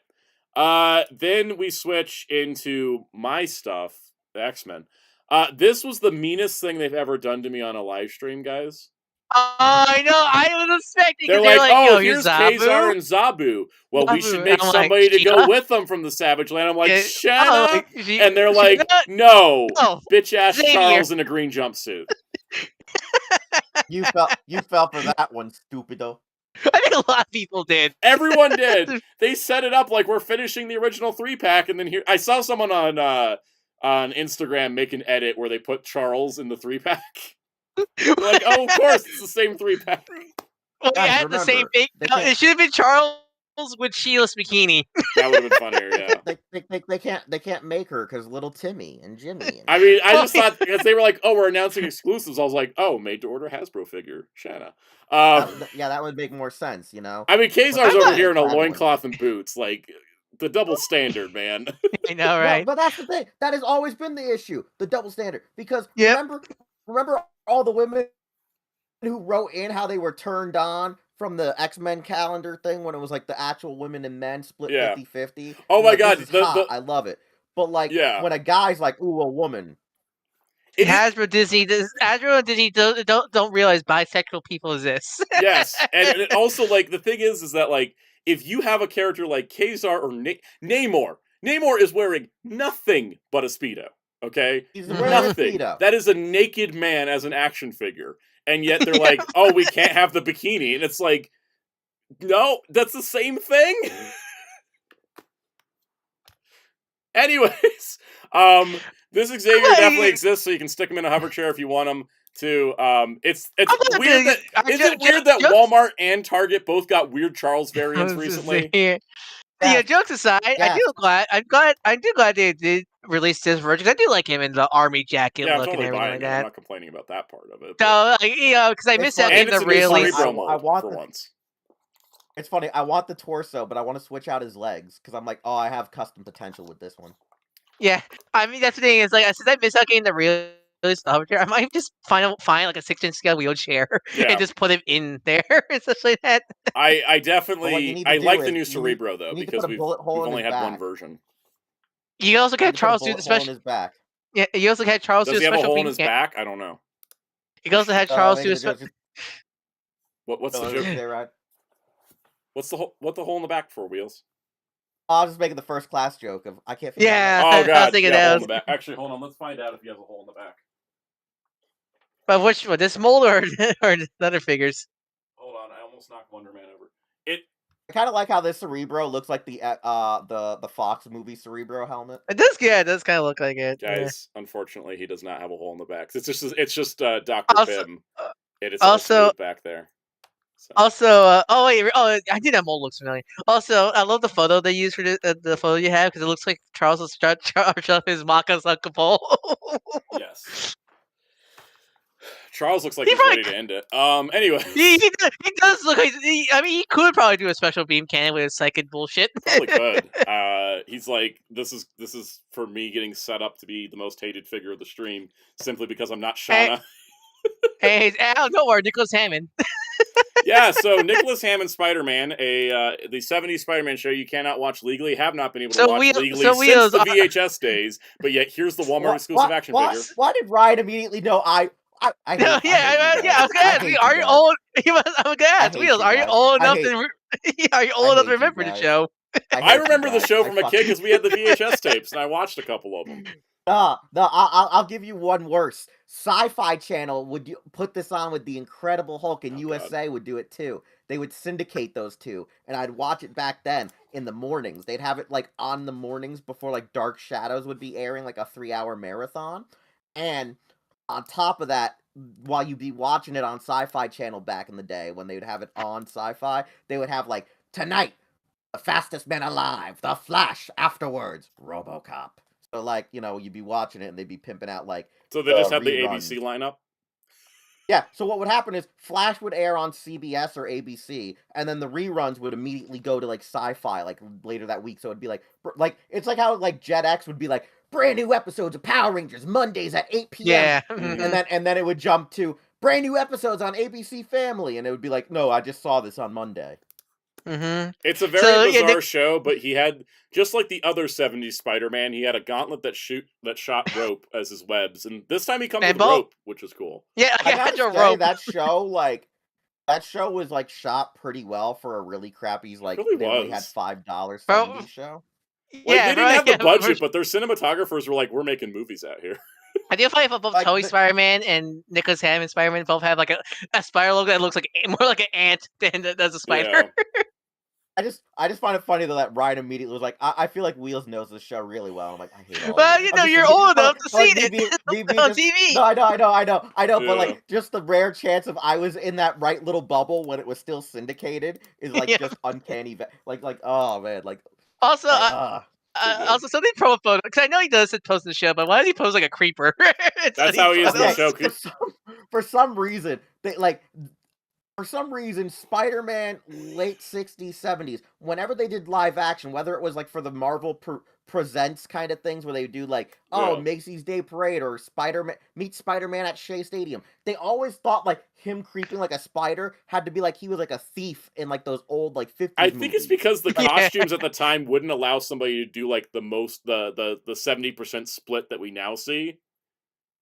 S1: Then we switch into my stuff, the X-Men. This was the meanest thing they've ever done to me on a live stream, guys.
S2: I know. I was expecting.
S1: They're like, oh, here's Kazar and Zabu. Well, we should make somebody to go with them from the Savage Land. I'm like, shut up. And they're like, no, bitch ass Charles in a green jumpsuit.
S3: You fell for that one, stupido.
S2: I think a lot of people did.
S1: Everyone did. They set it up like we're finishing the original 3-pack, and then here I saw someone on Instagram make an edit where they put Charles in the 3-pack. Like, oh, of course, it's the same 3-pack.
S2: Well, yeah, the same thing. It should have been Charles with Sheila's bikini.
S1: That would have been funnier, yeah.
S3: They can't make her because little Timmy and Jimmy.
S1: I mean, I just thought, because they were like, oh, we're announcing exclusives. I was like, oh, made-to-order Hasbro figure, Shanna.
S3: That would make more sense, you know?
S1: I mean, Kazar's over here in a loincloth and boots. Like, the double standard, man.
S2: I know, right?
S3: But that's the thing. That has always been the issue. The double standard. Because remember all the women who wrote in how they were turned on from the X-Men calendar thing when it was like the actual women and men split 50-50?
S1: Oh my god.
S3: I love it. But like, when a guy's like, ooh, a woman.
S2: Hasbro and Disney don't realize bisexual people exist.
S1: Yes. And also, like, the thing is that, like, if you have a character like Kazar or Namor is wearing nothing but a Speedo. Okay?
S3: He's wearing a Speedo.
S1: That is a naked man as an action figure. And yet they're like, oh, we can't have the bikini. And it's like, no, that's the same thing. Anyways, this Xavier definitely exists, so you can stick him in a hover chair if you want him to. It's weird that isn't it weird that Walmart and Target both got weird Charles variants recently?
S2: Yeah, jokes aside, I do glad they did release this version. I do like him in the army jacket look
S1: totally
S2: and everything like that.
S1: I'm not complaining about that part of it.
S2: So, because I miss out in the release.
S1: I want for once.
S3: It's funny. I want the torso, but I want to switch out his legs because I'm like, oh, I have custom potential with this one.
S2: Yeah, I mean that's the thing is like since I miss out getting the release hover chair, I might just find like a 6-inch scale wheelchair and just put him in there. Especially that.
S1: I definitely like the new Cerebro though because we've only had one version.
S2: You also got Charles do the special.
S3: In his back.
S2: Yeah, you also had Charles do a special.
S1: Does he have a hole in his back? I don't know.
S2: You also had Charles do a special.
S1: What's the joke
S3: there, right?
S1: What's the hole in the back for, Wheels?
S3: I was just making the first class joke of I can't figure
S2: out.
S1: Oh god,
S2: I was thinking that was...
S1: Actually, hold on, let's find out if he has a hole in the back.
S2: But which one? This mold or the other figures?
S1: Hold on, I almost knocked Wonder Man over.
S3: I kind of like how this Cerebro looks like the Fox movie Cerebro helmet.
S2: It does, yeah, it does kind of look like it.
S1: Guys, unfortunately, he does not have a hole in the back. It's just Dr. Pym. It is also back there. So.
S2: Also, I think that mold looks familiar. Also, I love the photo they use for the photo you have because it looks like Charles was his Maka's Uncle Paul.
S1: Yes. Charles looks like he's ready to end it. Anyway.
S2: He does look like... he could probably do a special beam cannon with his psychic bullshit.
S1: Probably could. He's like, this is for me getting set up to be the most hated figure of the stream simply because I'm not Shauna.
S2: Hey, don't worry, Nicholas Hammond.
S1: Yeah, so Nicholas Hammond Spider-Man, the 70s Spider-Man show you cannot watch legally, have not been able to watch legally since the VHS days, but yet here's the Walmart exclusive action figure.
S3: Why did Ryan immediately know I was gonna ask.
S2: Are you old? I'm gonna ask Wheels. Are you old enough to remember the show?
S1: I remember the show from a kid because we had the VHS tapes and I watched a couple of them.
S3: No, I'll give you one worse. Sci-Fi Channel would put this on with the Incredible Hulk, and USA would do it too. They would syndicate those two, and I'd watch it back then in the mornings. They'd have it like on the mornings before like Dark Shadows would be airing, like a 3-hour marathon. And on top of that, while you'd be watching it on Sci-Fi Channel back in the day, when they would have it on Sci-Fi, they would have like, tonight, the fastest man alive, The Flash, afterwards, RoboCop. So, like, you'd be watching it and they'd be pimping out, like...
S1: So they just had the ABC lineup?
S3: Yeah, so what would happen is Flash would air on CBS or ABC, and then the reruns would immediately go to, like, Sci-Fi, like, later that week. So it'd be like, it's like how, like, Jet X would be like, brand new episodes of Power Rangers, Mondays at 8 p.m.
S2: Yeah.
S3: And then it would jump to brand new episodes on ABC Family, and it would be like, no, I just saw this on Monday.
S2: Mm-hmm.
S1: It's a very bizarre show, but he had, just like the other 70s Spider-Man, he had a gauntlet that shot rope as his webs, and this time he comes with rope, which is cool.
S2: Yeah,
S3: I gotta say, that show was like shot pretty well for a really crappy, like they only had $5 70s show.
S1: Like, they didn't have the budget, but their cinematographers were like, we're making movies out here.
S2: I do find both like Toei Spider-Man and Nicholas Hammond Spider-Man both have like a spider logo that looks like more like an ant than does a spider.
S3: Yeah. I just find it funny that Ryan immediately was like, I feel like Wheels knows this show really well. I'm like, I hate all
S2: Well, you're old enough to see it on TV.
S3: No, I know, but like just the rare chance of I was in that right little bubble when it was still syndicated is like just uncanny. Like oh man, like
S2: also. Also, something promo photo because I know he does post the show, but why does he pose like a creeper?
S1: That's how he is in the show.
S3: For some reason, Spider-Man late 60s, 70s, whenever they did live action, whether it was like for the Marvel Presents kind of things where they would do like, Macy's Day Parade or Meet Spider-Man at Shea Stadium, they always thought like him creeping like a spider had to be like he was like a thief in like those old like 50s
S1: I think it's because the costumes at the time wouldn't allow somebody to do like the 70% split that we now see.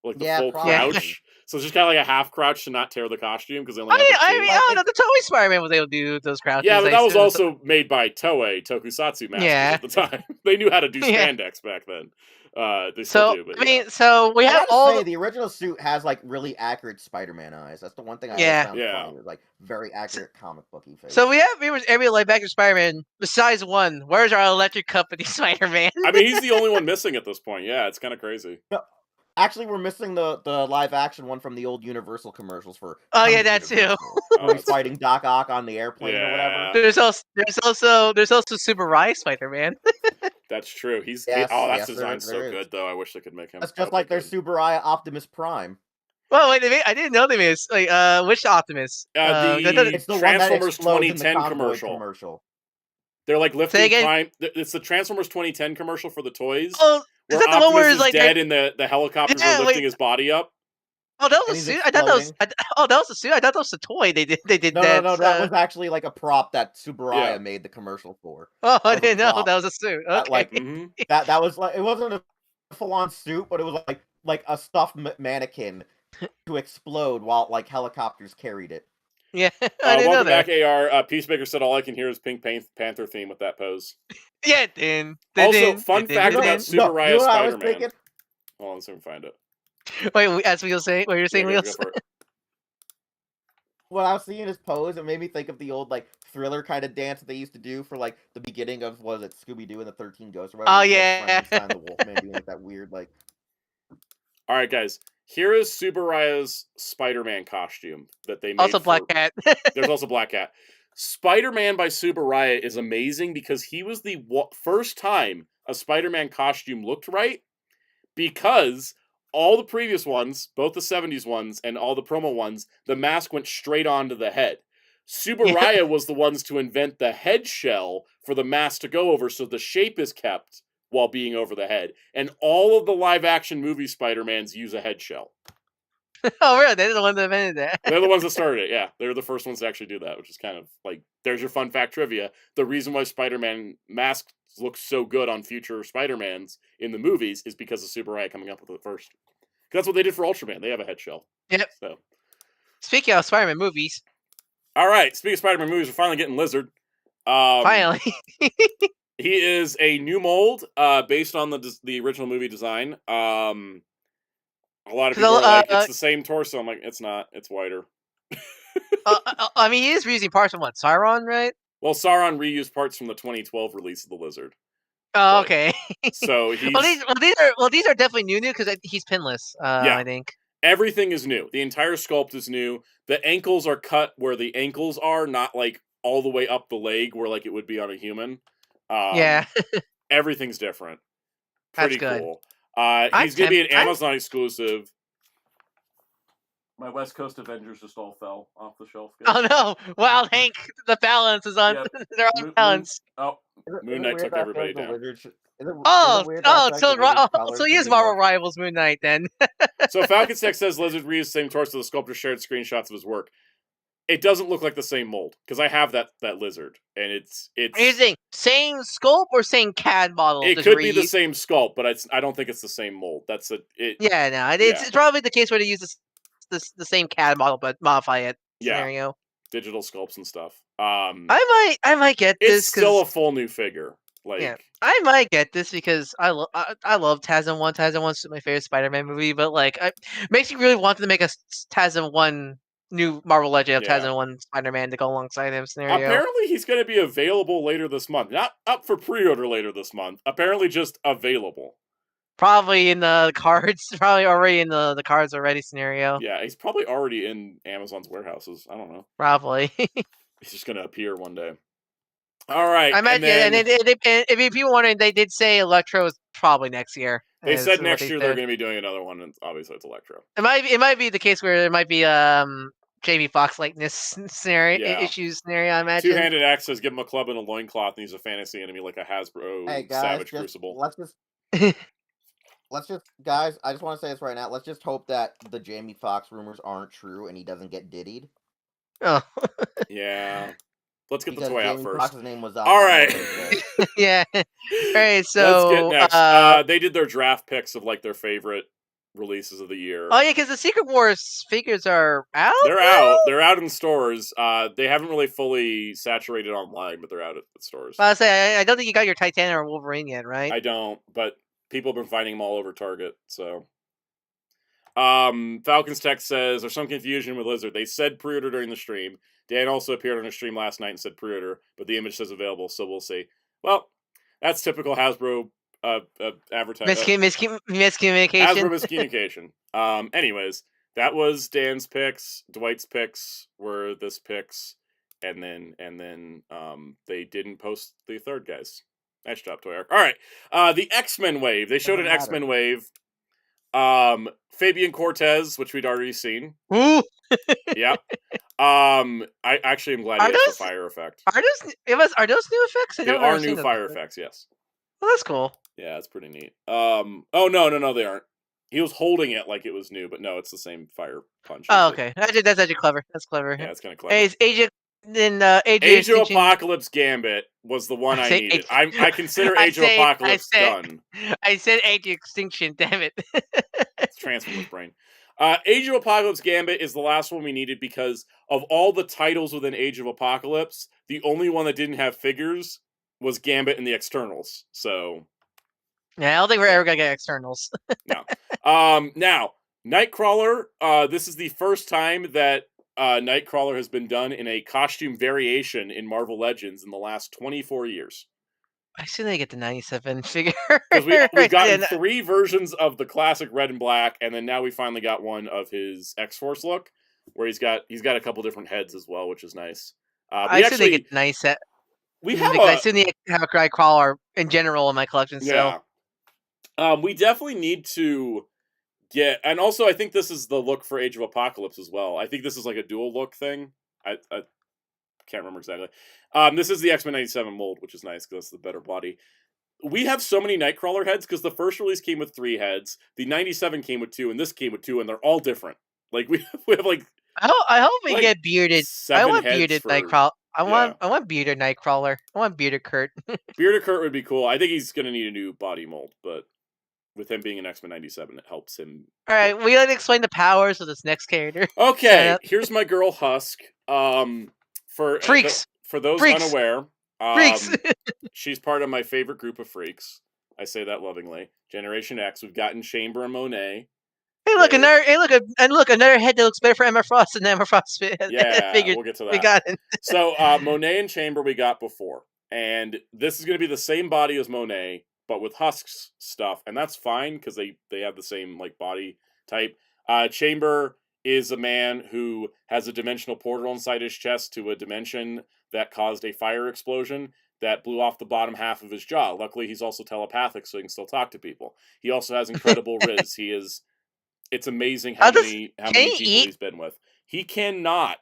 S1: like the full
S3: probably.
S1: crouch. So it's just kind of like a half crouch to not tear the costume because they only have
S2: I mean, I don't know. The Toei Spider-Man was able to do those crouches.
S1: Yeah, but that was also made by Toei Tokusatsu masters at the time. They knew how to do spandex back then. They still do. But
S2: I mean, so we have all
S3: the original suit has like really accurate Spider-Man eyes. That's the one thing I always found funny. It was like very accurate comic booky face.
S2: So we have pretty much every live action Spider-Man besides one. Where's our Electric Company Spider-Man?
S1: I mean, he's the only one missing at this point. Yeah, it's kind of crazy.
S3: No, actually, we're missing the live action one from the old Universal commercials for.
S2: Oh yeah, that too.
S3: He's fighting Doc Ock on the airplane or whatever.
S2: There's also Super Rai Spider-Man.
S1: That's true. That's designed so good though. I wish they could make him.
S3: That's just like their Super Rai Optimus Prime.
S2: Well, wait, I didn't know they made which Optimus?
S1: It's the Transformers 2010 commercial. They're like lifting Prime. It's the Transformers 2010 commercial for the toys.
S2: Oh, is that the one where he's like
S1: dead and the helicopters are lifting his body up?
S2: Oh, that was a suit. I thought that was. That was a suit. I thought that was a toy. They did that.
S3: No, that was actually like a prop that Subaraya made the commercial for.
S2: Oh, I didn't know that was a suit. Okay,
S3: that was like it wasn't a full-on suit, but it was like a stuffed mannequin to explode while like helicopters carried it.
S2: Yeah, I didn't know that.
S1: Back, AR. Peacemaker said all I can hear is Pink Panther theme with that pose.
S2: Yeah, then.
S1: Also, fun fact about Subaraya Spider-Man. Hold on, let's see if we can find it.
S2: Wait, as we were saying, what you're saying, Wheels?
S3: When I was seeing his pose, it made me think of the old like Thriller kind of dance that they used to do for like the beginning of Scooby-Doo and the 13 Ghosts. Or whatever.
S2: Oh yeah,
S3: the Wolfman doing like that weird like.
S1: All right, guys. Here is Subaraya's Spider-Man costume that they made.
S2: Also, Black Cat.
S1: There's also Black Cat. Spider-Man by Subaraya is amazing because he was the first time a Spider-Man costume looked right. Because all the previous ones, both the 70s ones and all the promo ones, the mask went straight onto the head. Subaraya was the ones to invent the head shell for the mask to go over so the shape is kept while being over the head. And all of the live-action movie Spider-Mans use a head shell.
S2: Oh, really? They're the ones that invented that?
S1: They're the ones that started it, yeah. They're the first ones to actually do that, which is kind of like, there's your fun fact trivia. The reason why Spider-Man masks look so good on future Spider-Mans in the movies is because of Subaraya coming up with it first. That's what they did for Ultraman. They have a head shell.
S2: Yep.
S1: So,
S2: speaking of Spider-Man movies.
S1: All right, speaking of Spider-Man movies, we're finally getting Lizard.
S2: Finally.
S1: He is a new mold based on the original movie design. A lot of people are like, it's the same torso. I'm like, it's not. It's whiter.
S2: I mean, he is reusing parts from what? Sauron, right?
S1: Well, Sauron reused parts from the 2012 release of the Lizard.
S2: Oh, okay.
S1: So he's...
S2: these are definitely new because he's pinless. I think
S1: everything is new. The entire sculpt is new. The ankles are cut where the ankles are, not like all the way up the leg where like it would be on a human.
S2: Yeah.
S1: Everything's different. Pretty cool. He's going to be an Amazon exclusive. My West Coast Avengers just all fell off the shelf.
S2: Oh no! Wild Hank, the balance is on. They're on balance.
S1: Moon Knight took everybody down.
S2: So he is Marvel Rivals Moon Knight then.
S1: So Falcon Tech says Lizard reused the same torso. The sculptor shared screenshots of his work. It doesn't look like the same mold because I have that lizard and it's.
S2: Using same sculpt or same CAD model.
S1: It could be the same sculpt, but I don't think it's the same mold. That's
S2: it's probably the case where they use the same CAD model but modify it scenario.
S1: Digital sculpts and stuff.
S2: I might get this.
S1: It's still a full new figure. Like
S2: I might get this because I love TASM 1. TASM 1's my favorite Spider-Man movie, but like makes me really want to make a TASM 1 new Marvel Legend of TASM 1 Spider-Man to go alongside him scenario.
S1: Apparently he's going to be available later this month. Not up for pre-order later this month. Apparently just available.
S2: Probably in the cards. Probably already in the cards already scenario.
S1: Yeah, he's probably already in Amazon's warehouses. I don't know.
S2: Probably.
S1: He's just going to appear one day. All right.
S2: I imagine, and if you wondering, they did say Electro is probably next year.
S1: They said next year they're going to be doing another one, and obviously it's Electro.
S2: It might be the case where there might be Jamie Foxx likeness scenario issues scenario. I imagine.
S1: Two-handed axe says give him a club and a loincloth, and he's a fantasy enemy like a Hasbro Savage Crucible.
S3: Let's just, guys, I just want to say this right now. Let's just hope that the Jamie Foxx rumors aren't true and he doesn't get diddied.
S2: Oh.
S1: Yeah. Let's get the toy out first.
S3: Fox's name was
S1: all right.
S2: Yeah. All right, so...
S1: Let's get next. They did their draft picks of, like, their favorite releases of the year.
S2: Oh yeah, because the Secret Wars figures are out.
S1: They're
S2: now?
S1: out. They're out in stores. They haven't really fully saturated online, but they're out at the stores.
S2: Well, I don't think you got your Titania or Wolverine yet, right?
S1: I don't, but people have been finding them all over Target. So, Falcons Tech says there's some confusion with Lizard. They said pre-order during the stream. Dan also appeared on a stream last night and said pre-order, but the image says available, so we'll see. Well, that's typical Hasbro advertising.
S2: Miscommunication.
S1: Hasbro miscommunication. Anyways, that was Dan's picks. Dwight's picks were this picks, and then they didn't post the third guys. Nice job, Toy Arc. All right, the X-Men wave. They showed an X-Men wave. Fabian Cortez, which we'd already seen.
S2: Ooh.
S1: Yeah. I actually am glad he has the fire effect.
S2: Are those new effects?
S1: They are new fire effects, yes.
S2: Well, that's cool.
S1: Yeah, it's pretty neat. Oh no, they aren't. He was holding it like it was new, but no, it's the same fire punch.
S2: Oh, okay. That's actually clever. That's clever.
S1: Yeah, it's kind of clever.
S2: Hey,
S1: Age of Apocalypse Gambit was the one I needed. I consider Age of Apocalypse done.
S2: I said Age of Extinction, damn it.
S1: It's Transformers brain. Age of Apocalypse Gambit is the last one we needed because of all the titles within Age of Apocalypse, the only one that didn't have figures was Gambit and the Externals. So,
S2: yeah, I don't think we're ever gonna get Externals.
S1: No. Now, Nightcrawler. This is the first time that Nightcrawler has been done in a costume variation in Marvel Legends in the last 24 years.
S2: I assume they get the 97 figure.
S1: Because we've gotten 3 versions of the classic red and black, and then now we finally got one of his X-Force look, where he's got a couple different heads as well, which is nice.
S2: I assume they get the nice set. I assume they have a Nightcrawler in general in my collection.
S1: Yeah. So. We definitely need to get, and also I think this is the look for Age of Apocalypse as well. I think this is like a dual look thing. I can't remember exactly. This is the X-Men 97 mold, which is nice because that's the better body. We have so many Nightcrawler heads because the first release came with 3 heads, the 97 came with 2, and this came with 2, and they're all different. Like we have like.
S2: I hope we get bearded. I want bearded Nightcrawler. I want bearded Nightcrawler. I want bearded Kurt.
S1: Bearded Kurt would be cool. I think he's gonna need a new body mold, but with him being an X-Men 97, it helps him.
S2: All right, we gotta explain the powers of this next character.
S1: Okay, here's my girl Husk. For
S2: freaks.
S1: For those
S2: freaks.
S1: Unaware,
S2: freaks.
S1: She's part of my favorite group of freaks. I say that lovingly. Generation X. We've gotten Chamber and Monet.
S2: Hey, look, another head that looks better for Emma Frost than Emma Frost.
S1: Yeah, we'll get to that.
S2: We got it.
S1: So Monet and Chamber we got before, and this is going to be the same body as Monet, but with Husk's stuff, and that's fine because they have the same like body type. Chamber is a man who has a dimensional portal inside his chest to a dimension that caused a fire explosion that blew off the bottom half of his jaw. Luckily, he's also telepathic, so he can still talk to people. He also has incredible riz. It's amazing how many people he's been with. He cannot,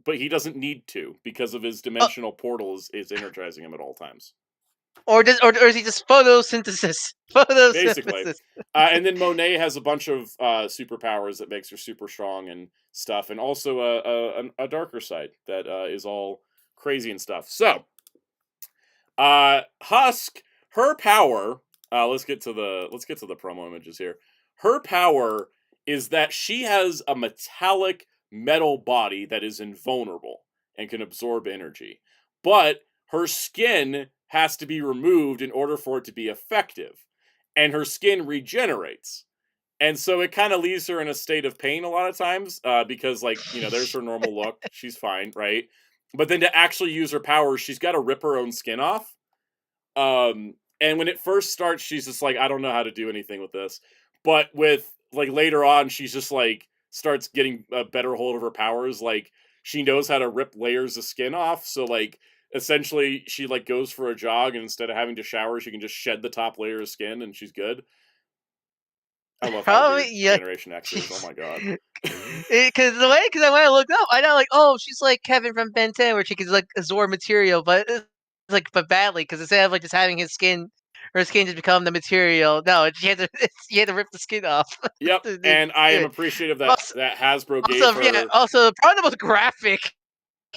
S1: but he doesn't need to because of his dimensional portal is energizing him at all times.
S2: Or is he just photosynthesis?
S1: Basically. And then Monet has a bunch of superpowers that makes her super strong and stuff, and also a darker side that is all crazy and stuff. So, Husk, her power. Let's get to the promo images here. Her power is that she has a metallic metal body that is invulnerable and can absorb energy. But her skin has to be removed in order for it to be effective. And her skin regenerates. And so it kind of leaves her in a state of pain a lot of times because, like, there's her normal look. She's fine, right? But then to actually use her powers, she's got to rip her own skin off. And when it first starts, she's just like, I don't know how to do anything with this. But with, like, later on, she's just, like, starts getting a better hold of her powers. Like, she knows how to rip layers of skin off. So, like, essentially, she, like, goes for a jog, and instead of having to shower, she can just shed the top layer of skin, and she's good. I love how Generation X is. Oh, my God.
S2: Because when I looked up, I know, like, oh, she's like Kevin from Ben 10, where she can, like, absorb material, but badly, because instead of, like, just having her skin just become the material. No, you had to rip the skin off.
S1: Yep, and I am appreciative that Hasbro gave her.
S2: Yeah, also, probably the most graphic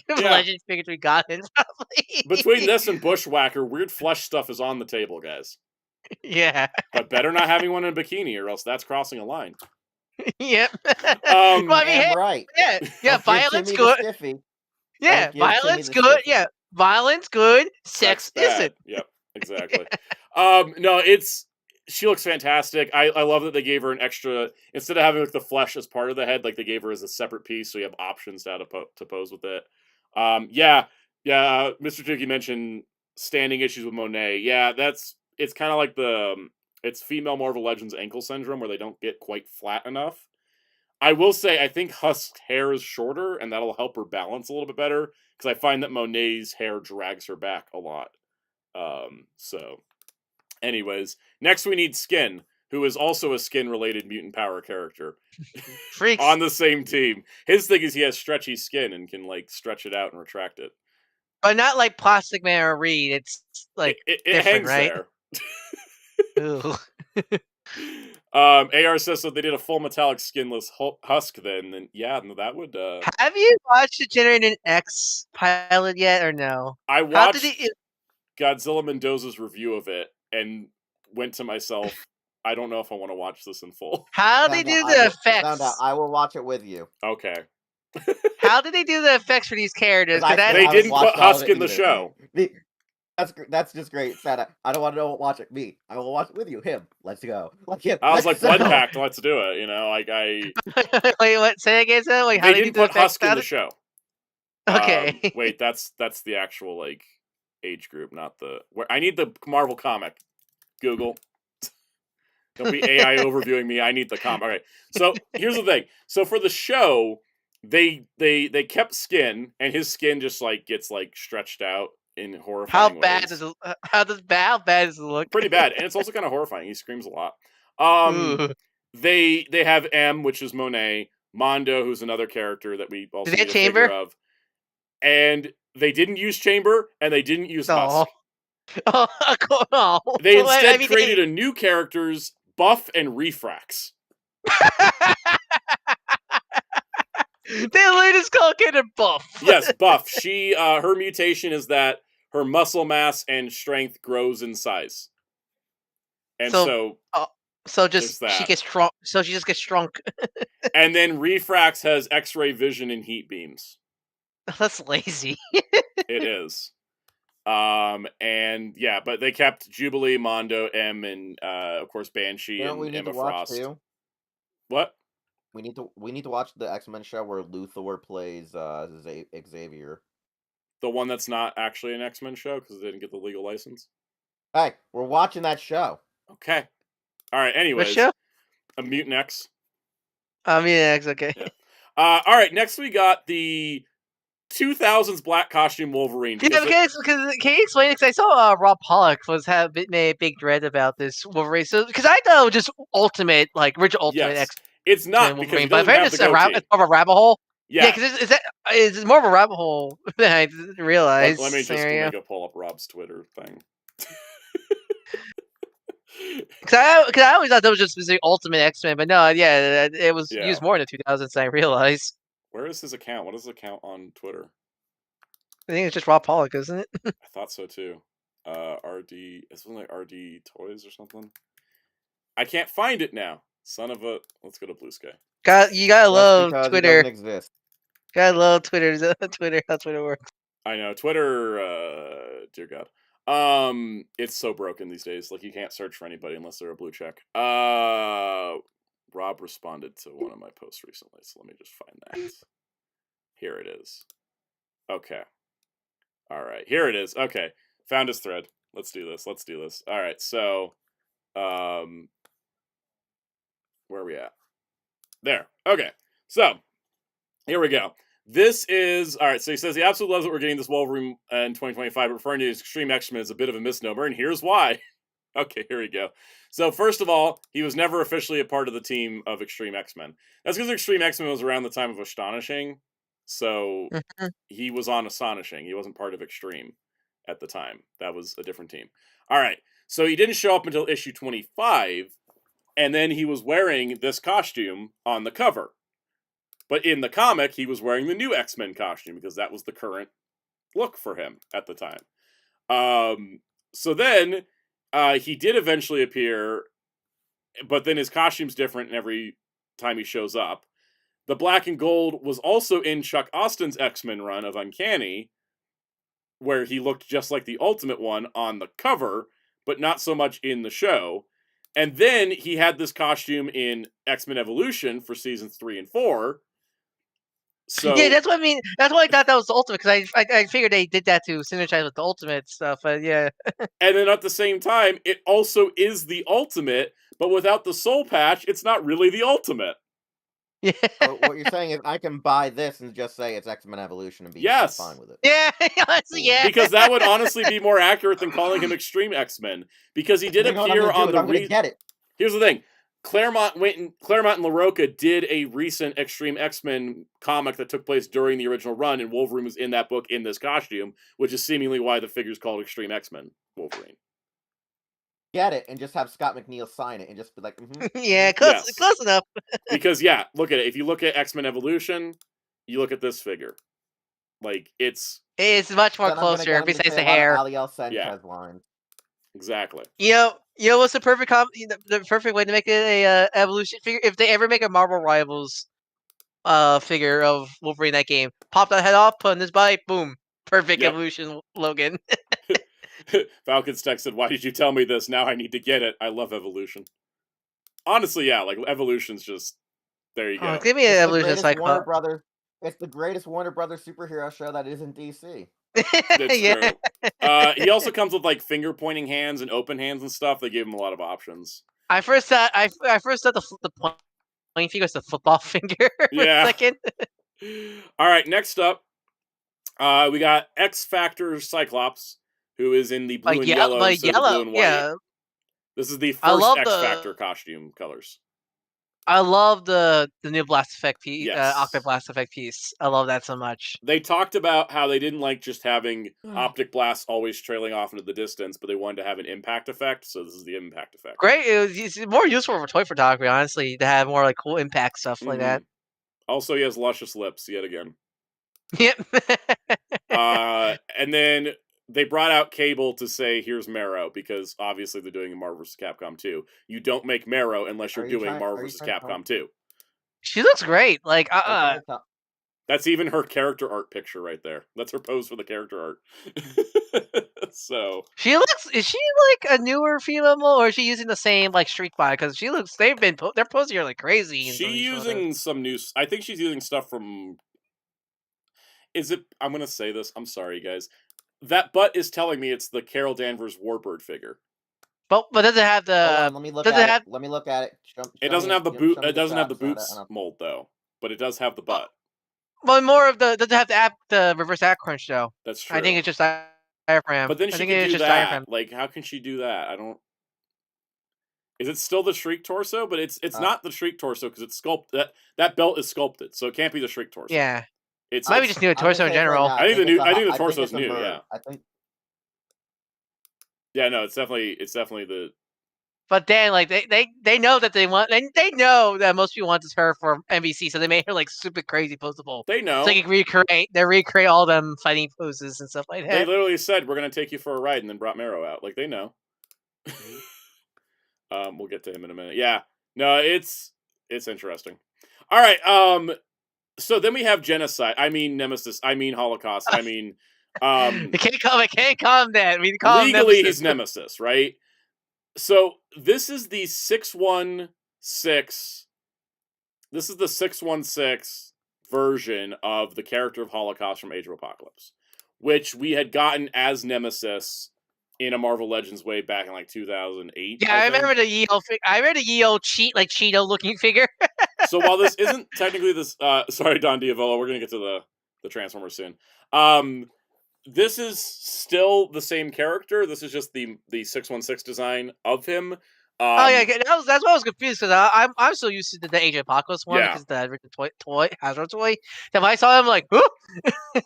S2: Legends figures we got in, probably.
S1: Between this and Bushwhacker, weird flesh stuff is on the table, guys.
S2: Yeah.
S1: But better not having one in a bikini, or else that's crossing a line.
S2: Yep.
S3: Well, I mean, hey, right.
S2: Yeah. Violence good. Yeah, violence good. Yeah, violence good. Sex isn't.
S1: Yep, exactly. No, she looks fantastic. I love that they gave her an extra, instead of having like the flesh as part of the head, like they gave her as a separate piece, so you have options to how to pose with it. Yeah, Mr. Tukey mentioned standing issues with Monet. Yeah, it's kind of like it's female Marvel Legends ankle syndrome, where they don't get quite flat enough. I will say, I think Husk's hair is shorter, and that'll help her balance a little bit better, because I find that Monet's hair drags her back a lot. So, anyways, next we need Skin, who is also a skin-related mutant power character.
S2: Freaks.
S1: On the same team. His thing is he has stretchy skin and can, like, stretch it out and retract it.
S2: But not like Plastic Man or Reed. It's, like,
S1: it hangs
S2: right?
S1: There. AR says so they did a full metallic skinless Husk then yeah, that would
S2: Have you watched the Generated X pilot yet or no?
S1: I watched Godzilla Mendoza's review of it and went to myself, I don't know if I want to watch this in full.
S2: How did they do the effects?
S3: I will watch it with you.
S1: Okay.
S2: How did they do the effects for these characters?
S1: They didn't put Husk in the show.
S3: That's just great, Santa. I don't want to watch it. Me, I will watch it with you. Him, let's go.
S1: I was like, Blood Pact, let's do it. You know, like I.
S2: Wait, what? Say again, Santa. Like,
S1: they didn't put Husk in the show.
S2: Okay.
S1: Wait, that's the actual like age group, not the. I need the Marvel comic. Google. Don't be AI overviewing me. I need the comic. All right. So here's the thing. So for the show, they kept Skin, and his skin just like gets like stretched out in horrifying ways.
S2: How bad does it look?
S1: Pretty bad, and it's also kind of horrifying. He screams a lot. They have M, which is Monet, Mondo, who's another character that we also need a figure of, and they didn't use Chamber, and they didn't use Husk. They instead created a new characters, Buff and Refrax.
S2: They literally just call it Buff.
S1: Yes, Buff. She her mutation is that her muscle mass and strength grows in size, and so
S2: she gets strong. So she just gets shrunk.
S1: And then Refrax has X-ray vision and heat beams.
S2: That's lazy.
S1: It is. And yeah, but they kept Jubilee, Mondo, M, and of course Banshee and Emma Frost. Too? What?
S3: We need to watch the X-Men show where Luthor plays Xavier.
S1: The one that's not actually an X-Men show because they didn't get the legal license.
S3: Hey, we're watching that show.
S1: Okay. All right. Anyways,
S2: what show?
S1: A Mutant X.
S2: Mutant X. Okay.
S1: Yeah. All right. Next, we got the 2000s black costume Wolverine.
S2: Yeah, can you explain it? Because I saw Rob Pollock made a big dread about this Wolverine. So because I thought it was just Ultimate, like original Ultimate X.
S1: It's not
S2: Wolverine, but I've heard it's more of a rabbit hole. Yeah, because it's more of a rabbit hole than I didn't realize.
S1: Let me just go pull up Rob's Twitter thing.
S2: Because I always thought that was just the Ultimate X-Men, but no, it was used more in the 2000s than I realized.
S1: Where is his account? What is his account on Twitter?
S2: I think it's just Rob Pollock, isn't it?
S1: I thought so too. RD, it's something like RD Toys or something. I can't find it now. Son of a. Let's go to Blue Sky.
S2: You gotta love Twitter.
S3: It doesn't exist.
S2: Gotta love Twitter. Twitter, how Twitter works.
S1: I know Twitter. Dear God. It's so broken these days. Like you can't search for anybody unless they're a blue check. Rob responded to one of my posts recently, so let me just find that. Here it is. Okay. All right. Here it is. Okay. Found his thread. Let's do this. All right. So, where are we at? There. Okay. So, here we go. This is, all right, so he says he absolutely loves that we're getting this Wolverine in 2025, but referring to Extreme X-Men is a bit of a misnomer, and here's why. Okay, here we go. So, first of all, he was never officially a part of the team of Extreme X-Men. That's because Extreme X-Men was around the time of Astonishing, so he was on Astonishing. He wasn't part of Extreme at the time. That was a different team. All right, so he didn't show up until issue 25, and then he was wearing this costume on the cover. But in the comic, he was wearing the new X-Men costume because that was the current look for him at the time. So then, He did eventually appear, but then his costume's different every time he shows up. The black and gold was also in Chuck Austin's X-Men run of Uncanny, where he looked just like the Ultimate one on the cover, but not so much in the show. And then he had this costume in X-Men Evolution for seasons 3 and 4. So
S2: yeah, that's what I mean. That's why I thought that was the Ultimate, because I figured they did that to synergize with the Ultimate stuff. But yeah.
S1: And then at the same time, it also is the Ultimate, but without the soul patch, it's not really the Ultimate.
S2: Yeah.
S3: So what you're saying is I can buy this and just say it's X-Men Evolution and be fine with it.
S2: Yeah, honestly, yeah.
S1: Because that would honestly be more accurate than calling him Extreme X-Men. Because he did appear on the...
S3: I'm gonna get it.
S1: Here's the thing. Claremont and LaRocca did a recent Extreme X-Men comic that took place during the original run, and Wolverine was in that book in this costume, which is seemingly why the figure's called Extreme X-Men Wolverine.
S3: Get it and just have Scott McNeil sign it and just be like,
S2: yeah, close enough.
S1: Because yeah, look at it. If you look at X-Men Evolution, you look at this figure. Like it's
S2: much more closer. Besides the hair,
S3: Aliel Sanchez line.
S1: Exactly.
S2: You know what's the perfect the perfect way to make it a Evolution figure? If they ever make a Marvel Rivals figure of Wolverine that game, pop that head off, put in this bite, boom, perfect Evolution Logan.
S1: Falcons texted, "Why did you tell me this? Now I need to get it. I love Evolution." Honestly, yeah, like Evolution's just there. You go.
S2: Give me an Evolution
S3: Warner Brothers. It's the greatest Warner Brothers superhero show that isn't DC.
S1: That's true. He also comes with like finger pointing hands and open hands and stuff. They gave him a lot of options.
S2: I first thought the pointing finger was the football finger.
S1: Yeah.
S2: Second.
S1: All right. Next up, we got X Factor Cyclops, who is in the blue and yellow instead of blue and white. Yeah. This is the first X Factor costume colors.
S2: I love the new blast effect piece, optic blast effect piece. I love that so much.
S1: They talked about how they didn't like just having optic blasts always trailing off into the distance, but they wanted to have an impact effect. So this is the impact effect.
S2: Great, it's more useful for toy photography, honestly, to have more like cool impact stuff like that.
S1: Also, he has luscious lips yet again.
S2: Yep.
S1: And then they brought out Cable to say, "Here's Marrow," because obviously they're doing Marvel vs. Capcom 2. You don't make Marrow unless you're doing Marvel vs. Capcom 2.
S2: She looks great. Like,
S1: That's even her character art picture right there. That's her pose for the character art. So
S2: she looks. Is she like a newer female, or is she using the same like Street Fighter? Because she looks. They're posing her like crazy.
S1: She's using some new. I think she's using stuff from. Is it? I'm gonna say this. I'm sorry, guys. That butt is telling me it's the Carol Danvers Warbird figure.
S2: But does it have the?
S3: Let me look at it. Let me look at it.
S1: It doesn't have the boot. It doesn't have the boots mold though, but it does have the butt.
S2: Well, more of the doesn't have the reverse app crunch though.
S1: That's true.
S2: I think it's just diaphragm.
S1: But then she can do that. Diaphragm. Like, how can she do that? I don't. Is it still the Shriek torso? But it's not the Shriek torso because it's sculpted. That belt is sculpted, so it can't be the Shriek torso.
S2: Yeah. It's maybe just new torso in general.
S1: I think the torso is new. Yeah. I think. Yeah, no, it's definitely the.
S2: But then, like they know that they know that most people want this her for MVC, so they made her like super crazy poseable.
S1: They know.
S2: So they can recreate all them fighting poses and stuff like that.
S1: They literally said we're gonna take you for a ride, and then brought Marrow out. Like they know. We'll get to him in a minute. Yeah, no, it's interesting. All right, so then we have genocide. I mean Nemesis. I mean Holocaust. I mean,
S2: it can't call him that. We call him
S1: legally he's Nemesis, right? So this is the 616. This is the 616 version of the character of Holocaust from Age of Apocalypse, which we had gotten as Nemesis in a Marvel Legends way back in like 2008.
S2: Yeah, I remember the Yeo. I remember the Yeo Cheeto looking figure.
S1: So while this isn't technically this, sorry, Don Diavolo, we're gonna get to the Transformers soon. This is still the same character. This is just the 616 design of him.
S2: That's why I was confused because I'm so used to the Age of Apocalypse one because the toy Hasbro toy. That when I saw him, like,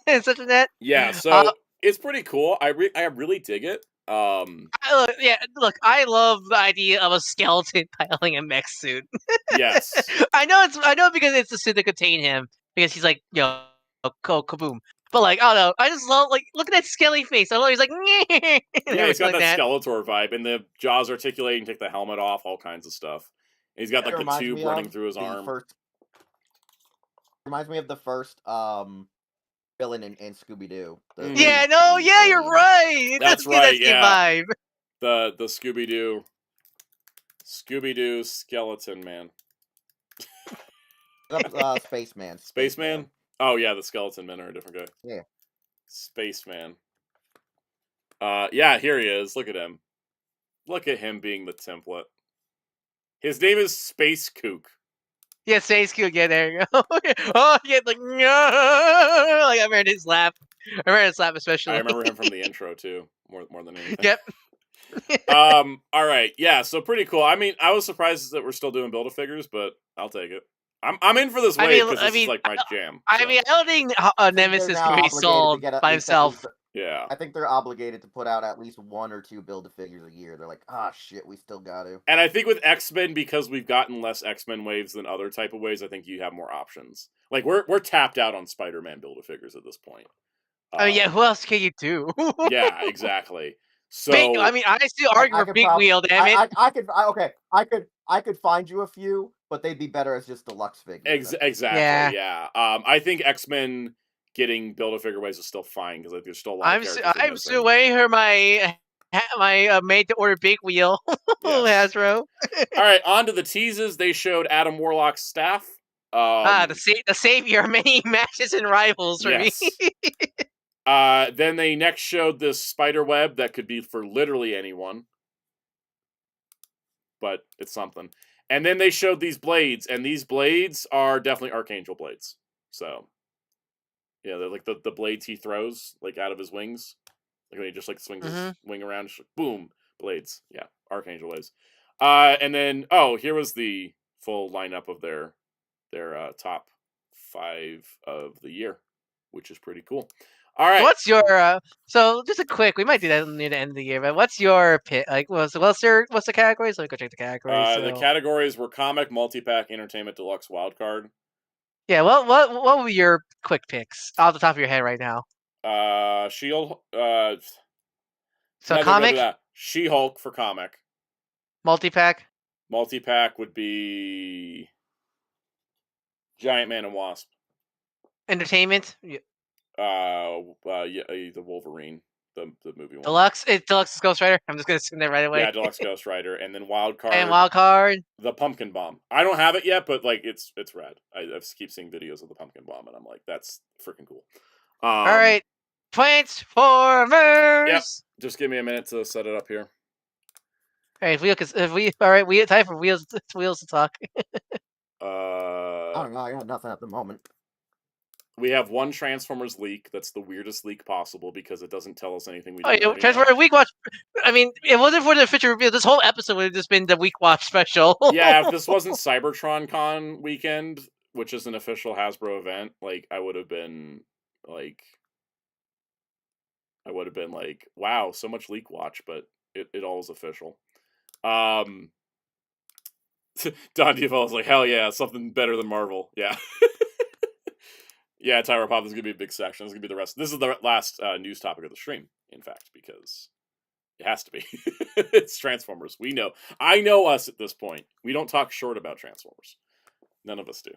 S2: and such a net.
S1: Yeah, so it's pretty cool. I really dig it.
S2: Look, I love the idea of a skeleton piloting a mech suit.
S1: Yes,
S2: I know because it's the suit that contained him because he's like, kaboom. But like, I don't know. I just love like look at that skelly face. I love he's like,
S1: yeah, he's got
S2: like
S1: that Skeletor vibe, and the jaws articulating, take the helmet off, all kinds of stuff. And he's got like the tube running through his arm.
S3: Reminds me of the first villain in Scooby Doo.
S2: Yeah, no, yeah, you're right.
S1: That's right.
S2: Vibe.
S1: The Scooby Doo skeleton man.
S3: Spaceman.
S1: Spaceman? Oh yeah, the skeleton men are a different guy.
S3: Yeah.
S1: Spaceman. Yeah, here he is. Look at him. Look at him being the template. His name is Space Kook.
S2: Yeah, Space Kook. Yeah, there you go. Oh, yeah, like no, like I remember his laugh. I remember his laugh especially.
S1: I remember him from the intro too, more than anything.
S2: Yep.
S1: All right, yeah, so pretty cool. I mean, I was surprised that we're still doing Build-A-Figures, but I'll take it. I'm in for this wave because this is like my jam. So.
S2: I mean, I don't think Nemesis can be sold by himself.
S1: Yeah,
S3: I think they're obligated to put out at least 1 or 2 Build-A-Figures a year. They're like, shit, we still got to.
S1: And I think with X-Men, because we've gotten less X-Men waves than other type of waves, I think you have more options. Like we're tapped out on Spider-Man Build-A-Figures at this point.
S2: I mean, yeah, who else can you do?
S1: Yeah, exactly. So
S2: I mean, I still argue for Big Wheel. Damn it!
S3: I could find you a few, but they'd be better as just deluxe figures.
S1: Exactly. Yeah. I think X-Men getting Build-A-Figure waves is still fine because like there's still a lot of characters.
S2: I'm still waiting for my made to order Big Wheel. Hasbro.
S1: All right, on to the teases. They showed Adam Warlock's staff.
S2: The savior of many matches and rivals for me.
S1: Then they next showed this spider web that could be for literally anyone. But it's something. And then they showed these blades, and these blades are definitely Archangel blades. So, yeah, they're like the blades he throws like out of his wings. Like when he just like swings his wing around, just, boom, blades. Yeah, Archangel blades. And then here was the full lineup of their top 5 of the year, which is pretty cool. All right.
S2: What's your so just a quick? We might do that near the end of the year, but what's your pick? Like, what's the categories? Let me go check the categories.
S1: The categories were comic, multi-pack, entertainment, deluxe, wildcard.
S2: Yeah. What were your quick picks off the top of your head right now?
S1: Shield.
S2: So comic.
S1: She-Hulk for comic.
S2: Multi-pack.
S1: Multi-pack would be Giant Man and Wasp.
S2: Entertainment.
S1: The Wolverine, the movie one.
S2: Deluxe. Deluxe is Ghost Rider. I'm just gonna assume that right away.
S1: Yeah, Deluxe Ghost Rider, and then Wildcard.
S2: And Wildcard.
S1: The Pumpkin Bomb. I don't have it yet, but like it's rad. I keep seeing videos of the Pumpkin Bomb, and I'm like, that's freaking cool.
S2: All right, Transformers.
S1: Yep. Just give me a minute to set it up here.
S2: All right, we time for wheels to talk.
S3: I don't know. I got nothing at the moment.
S1: We have one Transformers leak. That's the weirdest leak possible because it doesn't tell us anything we don't
S2: Transformers Week Watch. I mean, it wasn't for the official reveal. This whole episode would have just been the Week Watch special.
S1: Yeah, if this wasn't Cybertron Con weekend, which is an official Hasbro event, like I would have been like, wow, so much leak watch, but it all is official. Don Diavolo was like, hell yeah, something better than Marvel. Yeah. Yeah, Tyra Pop, this is going to be a big section. This is going to be the rest. This is the last news topic of the stream, in fact, because it has to be. It's Transformers. We know. I know us at this point. We don't talk short about Transformers. None of us do.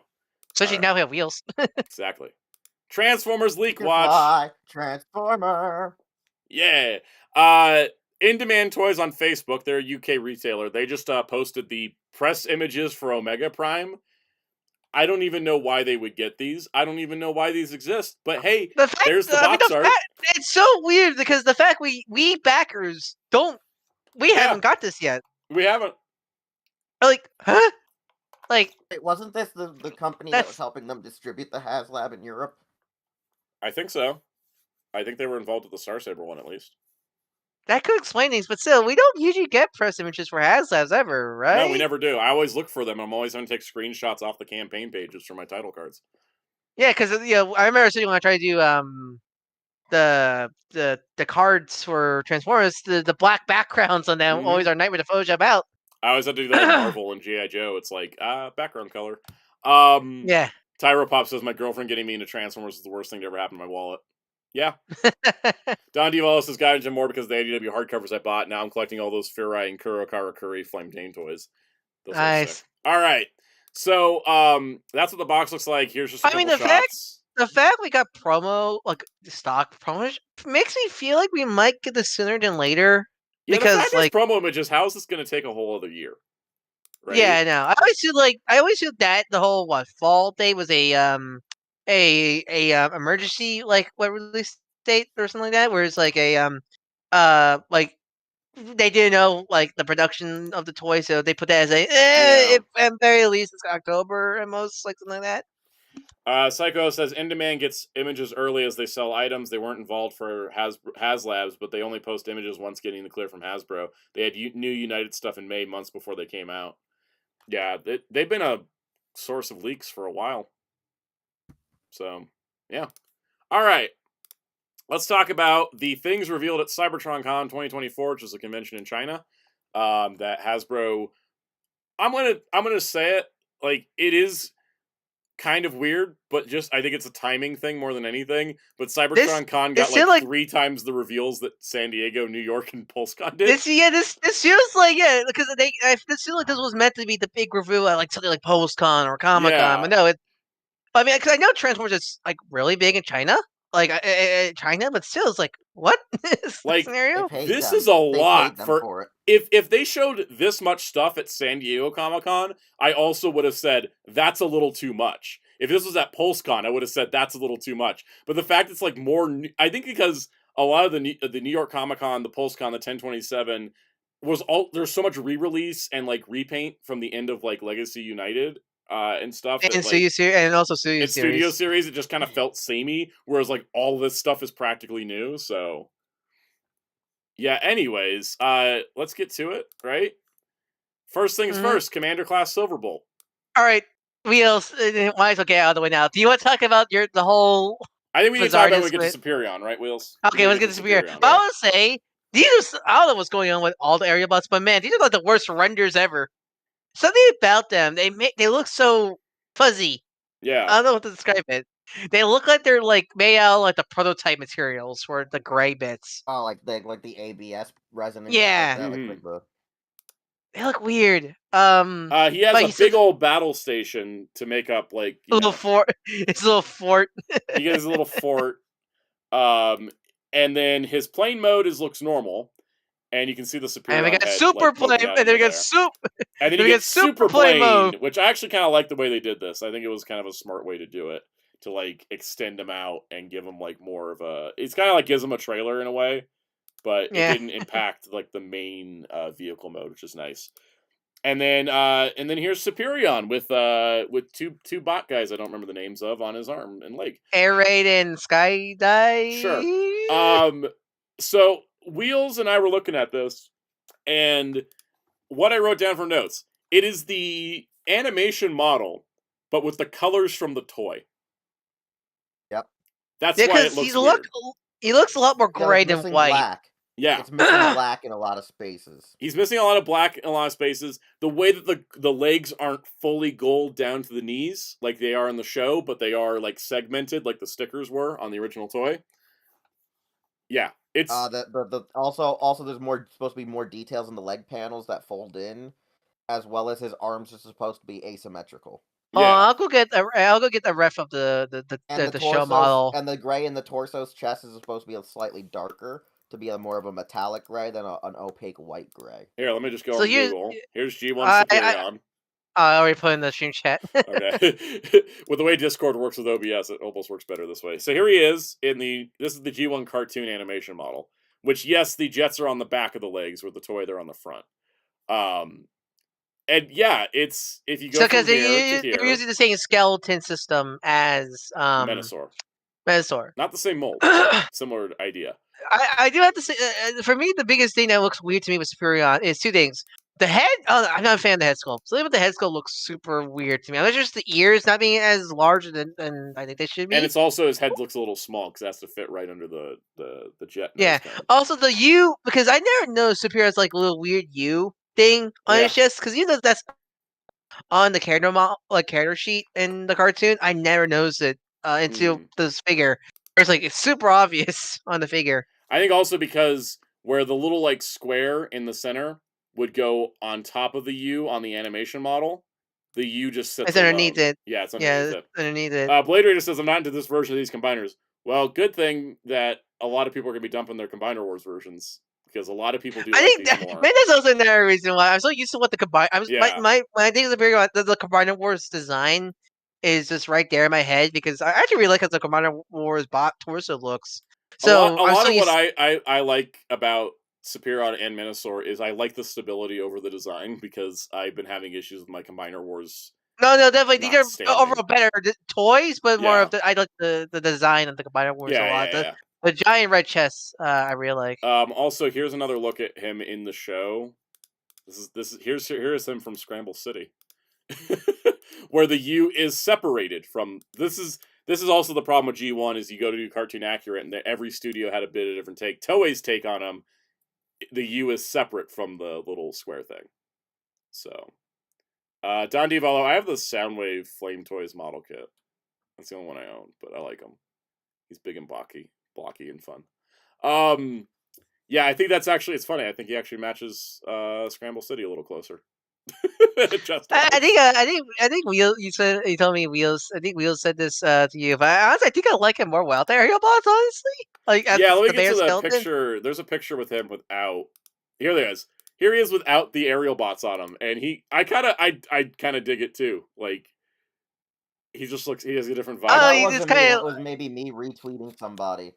S2: Especially now we have wheels.
S1: Exactly. Transformers Leak Watch.
S3: Transformer.
S1: Yeah. In Demand Toys on Facebook, they're a UK retailer. They just posted the press images for Omega Prime. I don't even know why they would get these. I don't even know why these exist. But hey, there's the box art.
S2: It's so weird because the fact we backers haven't got this yet.
S1: We haven't.
S2: Like, huh? Like,
S3: wait, wasn't this the company that was helping them distribute the Haslab in Europe?
S1: I think so. I think they were involved with the Star Saber one at least.
S2: That could explain things, but still, we don't usually get press images for Haslabs ever, right?
S1: No, we never do. I always look for them. I'm always going to take screenshots off the campaign pages for my title cards.
S2: Yeah, because I remember sitting when I tried to do the cards for Transformers, the black backgrounds on them always are nightmare to Photoshop out.
S1: I always have to do that in Marvel and G.I. Joe. It's like background color. Yeah. Tyro Pop says my girlfriend getting me into Transformers is the worst thing to ever happen to my wallet. Yeah. Don DeValos says, got into more because the ADW hardcovers I bought. Now I'm collecting all those Furai and Kuro Karakuri Flame Dane toys. Those are sick. All right. So, that's what the box looks like. Here's just a couple shots.
S2: The fact we got promo, like stock promo, makes me feel like we might get this sooner than later.
S1: Yeah,
S2: because
S1: the fact there's promo images, how is this going to take a whole other year? Right?
S2: Yeah, I know. I always feel that the whole fall day was a emergency, like what release date or something like that, where it's like a like they didn't know like the production of the toy, so they put that as a if at very least it's October at most, like something like that.
S1: Psycho says Enderman gets images early as they sell items. They weren't involved for Haslabs, but they only post images once getting the clear from Hasbro. They had new United stuff in May, months before they came out. Yeah, they've been a source of leaks for a while. So, yeah. All right. Let's talk about the things revealed at CybertronCon 2024, which is a convention in China. That Hasbro, I'm gonna say it, like, it is kind of weird, but just I think it's a timing thing more than anything. But CybertronCon got like 3 times the reveals that San Diego, New York, and PulseCon did.
S2: This feels like because this feels like this was meant to be the big reveal at like something like PulseCon or Comic-Con. But no, I mean, because I know Transformers is like really big in China, like China, but still, it's like what is
S1: like
S2: scenario?
S1: This is a lot for it. If they showed this much stuff at San Diego Comic-Con, I also would have said that's a little too much. If this was at PulseCon, I would have said that's a little too much. But the fact it's like more, I think because a lot of the New York Comic-Con, the PulseCon, the 1027 was all there's so much re-release and like repaint from the end of like Legacy United. And stuff,
S2: and Studio Series, and also
S1: Studio Series, it just kind of felt samey. Whereas like all this stuff is practically new. So yeah. Anyways, let's get to it. Right. First things first. Commander Class Silver Bolt.
S2: All right, Wheels. Might as well get out of the way now. Do you want to talk about the whole?
S1: I think we need to talk about when we get to Superion, right, Wheels?
S2: Okay, let's get to Superion. But I want to say these are, I don't know what's going on with all the area bots, but man, these are like the worst renders ever. Something about them, they look so fuzzy.
S1: Yeah,
S2: I don't know what to describe it. They look like they're like made out like the prototype materials for the gray bits.
S3: Oh, like the ABS resonance.
S2: Yeah,
S3: like
S2: they look weird.
S1: He has a big old battle station to make up like
S2: a little fort. It's a little fort.
S1: He gets a little fort. And then his plane mode looks normal. And you can see the Superion.
S2: And we got super plane, and then we got
S1: and then you get super plane mode, which I actually kind of like the way they did this. I think it was kind of a smart way to do it, to like extend them out and give them like more of a. It's kind of like gives them a trailer in a way, but it didn't impact like the main vehicle mode, which is nice. And then here's Superion with two bot guys I don't remember the names of on his arm and leg.
S2: Air Raid and Skydive.
S1: Sure. So Wheels and I were looking at this, and what I wrote down for notes, it is the animation model, but with the colors from the toy.
S3: Yep.
S1: That's why it looks weird.
S2: He looks a lot more gray than white.
S3: Black.
S1: Yeah.
S3: It's missing black in a lot of spaces.
S1: He's missing a lot of black in a lot of spaces. The way that the legs aren't fully gold down to the knees, like they are in the show, but they are like segmented like the stickers were on the original toy. Yeah. It's
S3: also there's supposed to be more details in the leg panels that fold in, as well as his arms are supposed to be asymmetrical.
S2: Yeah. I'll go get the ref of the show model.
S3: And the gray in the torso's chest is supposed to be slightly darker, to be more of a metallic gray than an opaque white gray.
S1: Here, let me just go on Google. Here's G1 Superion.
S2: I already put in the stream chat.
S1: Okay. With the way Discord works with OBS, it almost works better this way. So here he is this is the G1 cartoon animation model, which yes, the jets are on the back of the legs, with the toy they're on the front. And yeah, it's if you go from here to here,
S2: they're using the same skeleton system as
S1: Menasor. Not the same mold, similar idea.
S2: I do have to say, for me, the biggest thing that looks weird to me with Superion is two things. The head, I'm not a fan of the head sculpt. So the head sculpt looks super weird to me. It's just the ears not being as large than I think they should be.
S1: And it's also his head looks a little small because it has to fit right under the jet.
S2: Yeah. Also the U, because I never noticed Superion's like a little weird U thing on his chest, because that's on the character sheet in the cartoon. I never noticed it until this figure. It's like it's super obvious on the figure.
S1: I think also because where the little like square in the center would go on top of the U on the animation model, the U just sits
S2: It's underneath
S1: alone.
S2: it.
S1: Yeah, it's
S2: Yeah,
S1: underneath
S2: it's underneath it.
S1: it. Blade Raider says, I'm not into this version of these combiners. Well, good thing that a lot of people are going to be dumping their Combiner Wars versions, because a lot of people do
S2: I
S1: like
S2: think
S1: these
S2: that,
S1: more.
S2: maybe that's also another reason why I'm so used to what the combine.
S1: Yeah.
S2: When I think of the Combiner Wars design is just right there in my head, because I actually really like how the Combiner Wars bot torso looks. So
S1: a lot
S2: so
S1: of what I like about Superion and Minosaur is I like the stability over the design, because I've been having issues with my Combiner Wars.
S2: No, definitely. These
S1: not
S2: are
S1: standing.
S2: overall better toys, but more
S1: Yeah.
S2: of I like the design of the Combiner Wars a lot.
S1: Yeah.
S2: The giant red chests, I really like.
S1: Also, here's another look at him in the show. Here's him from Scramble City, where the U is separated from. This is also the problem with G1 is you go to do Cartoon Accurate, and every studio had a bit of a different take. Toei's take on him, the U is separate from the little square thing. So, Don DiVallo, I have the Soundwave Flame Toys model kit. That's the only one I own, but I like him. He's big and blocky and fun. Yeah, I think that's actually, it's funny. I think he actually matches Scramble City a little closer.
S2: I think Wheels. You told me Wheels. I think Wheels said this to you. But honestly, I think I like him more without the aerial bots. Honestly, like
S1: yeah. Let me
S2: the
S1: get to the
S2: skeleton.
S1: picture. There's a picture with him without. Here he is. Here he is without the aerial bots on him, and I kind of dig it too. Like he just looks. He has a different vibe.
S3: That wasn't me. That was maybe me retweeting somebody.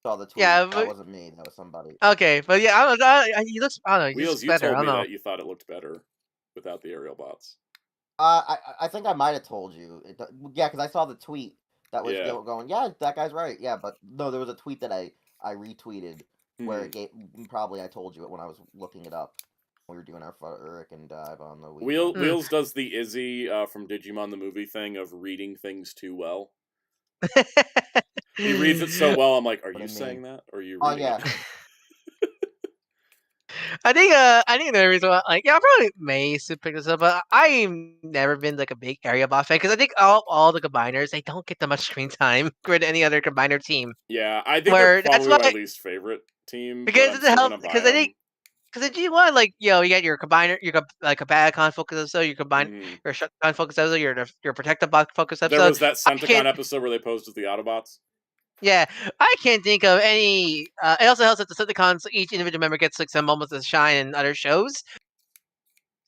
S3: Saw the tweet.
S2: Yeah,
S3: that wasn't me. That was somebody.
S2: Okay, but yeah, I don't know. He looks. I don't know. He
S1: Wheels,
S2: looks
S1: you
S2: better.
S1: told me that you thought it looked better without the aerial bots.
S3: I think I might have told you. Yeah, because I saw the tweet that was going. Yeah, that guy's right. Yeah, but no, there was a tweet that I retweeted where it gave. Probably I told you it when I was looking it up. We were doing our Hurricane dive on the weekend.
S1: Wheels does the Izzy from Digimon the movie thing of reading things too well. He reads it so well. I'm like, are you saying that, or are you? Reading
S3: yeah.
S2: I think the reason why, like, I probably may pick this up, but I've never been like a big area bot fan, because I think all the combiners, they don't get that much screen time compared to any other combiner team.
S1: Yeah, I think they're probably my least favorite team.
S2: Because I think. Because in G1, like, you get your combiner, your like a Combaticon focus episode, your combiner, your Shotgun focus episode, your Protective Bot focus episode.
S1: There was that Sentai episode where they posed as the Autobots.
S2: Yeah, I can't think of any. It also helps that the Sentai, each individual member gets like some moments of shine in other shows.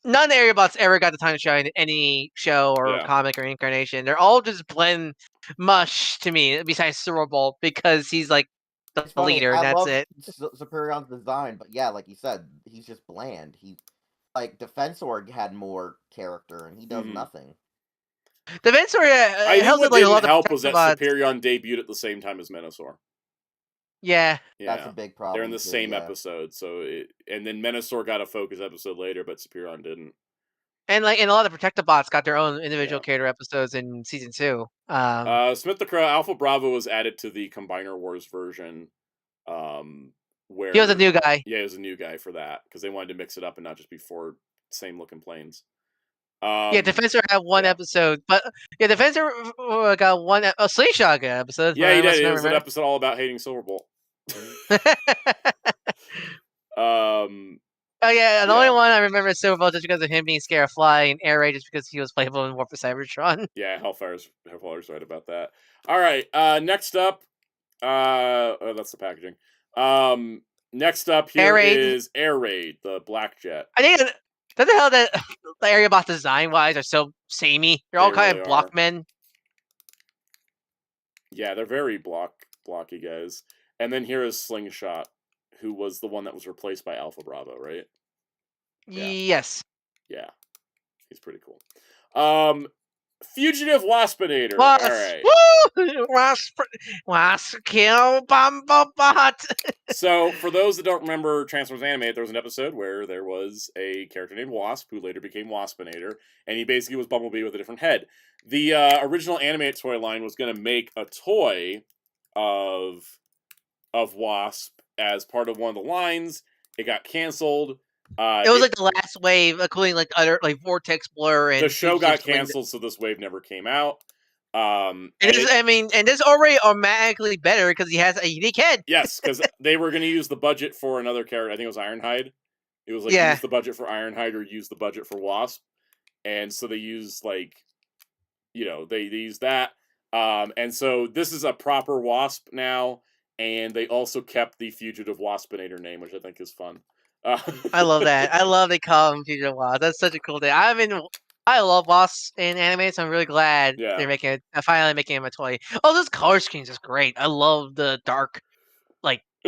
S2: None of the area bots ever got the time to shine in any show or comic or incarnation. They're all just blend mush to me, besides Cerebral, because he's like the leader, and that's it.
S3: Superion's design, but yeah, like you said, he's just bland. Like Defensor had more character, and he does nothing.
S2: Defensor,
S1: I think what didn't help was that Superion debuted at the same time as Minosaur.
S2: Yeah,
S3: that's a big problem.
S1: They're in the same episode, and then Minosaur got a focus episode later, but Superion didn't.
S2: And a lot of the Protective Bots got their own individual character episodes in season 2.
S1: Smith the Crow, Alpha Bravo was added to the Combiner Wars version. Where
S2: he was a new guy.
S1: Yeah, he was a new guy for that, because they wanted to mix it up and not just be 4 same looking planes.
S2: Defensor had one episode, but Defensor got one a Slingshot episode.
S1: Yeah, he did. It was an episode all about hating Silverbolt.
S2: Oh yeah, the only one I remember is Silverbolt just because of him being scared of flying, and Air Raid just because he was playable in War for Cybertron.
S1: Yeah, Hellfire's right about that. All right, next up, that's the packaging. Next up here is Air Raid, the Black Jet.
S2: I think that's the hell that the area bot design wise are so samey. They're all kind of block men.
S1: Yeah, they're very blocky guys. And then here is Slingshot, who was the one that was replaced by Alpha Bravo, right?
S2: Yeah. Yes.
S1: Yeah. He's pretty cool. Fugitive Waspinator.
S2: Wasp.
S1: All right.
S2: Woo! Wasp kill Bombobot.
S1: So, for those that don't remember Transformers Animated, there was an episode where there was a character named Wasp, who later became Waspinator, and he basically was Bumblebee with a different head. The original animated toy line was going to make a toy of Wasp as part of one of the lines. It got canceled.
S2: It was like the last wave, including like other like Vortex Blur, and
S1: the show got canceled, so this wave never came out.
S2: And this already automatically better because he has a unique head.
S1: Yes, because they were going to use the budget for another character. I think it was Ironhide. It was like use the budget for Ironhide or use the budget for Wasp, and so they used they used that. And so this is a proper Wasp now, and they also kept the Fugitive Waspinator name, which I think is fun.
S2: I love that. I love they call him Fugitive Wasp. That's such a cool thing. I love Wasps in anime, so I'm really glad they're finally making him a toy. Oh, this color scheme is great. I love the dark,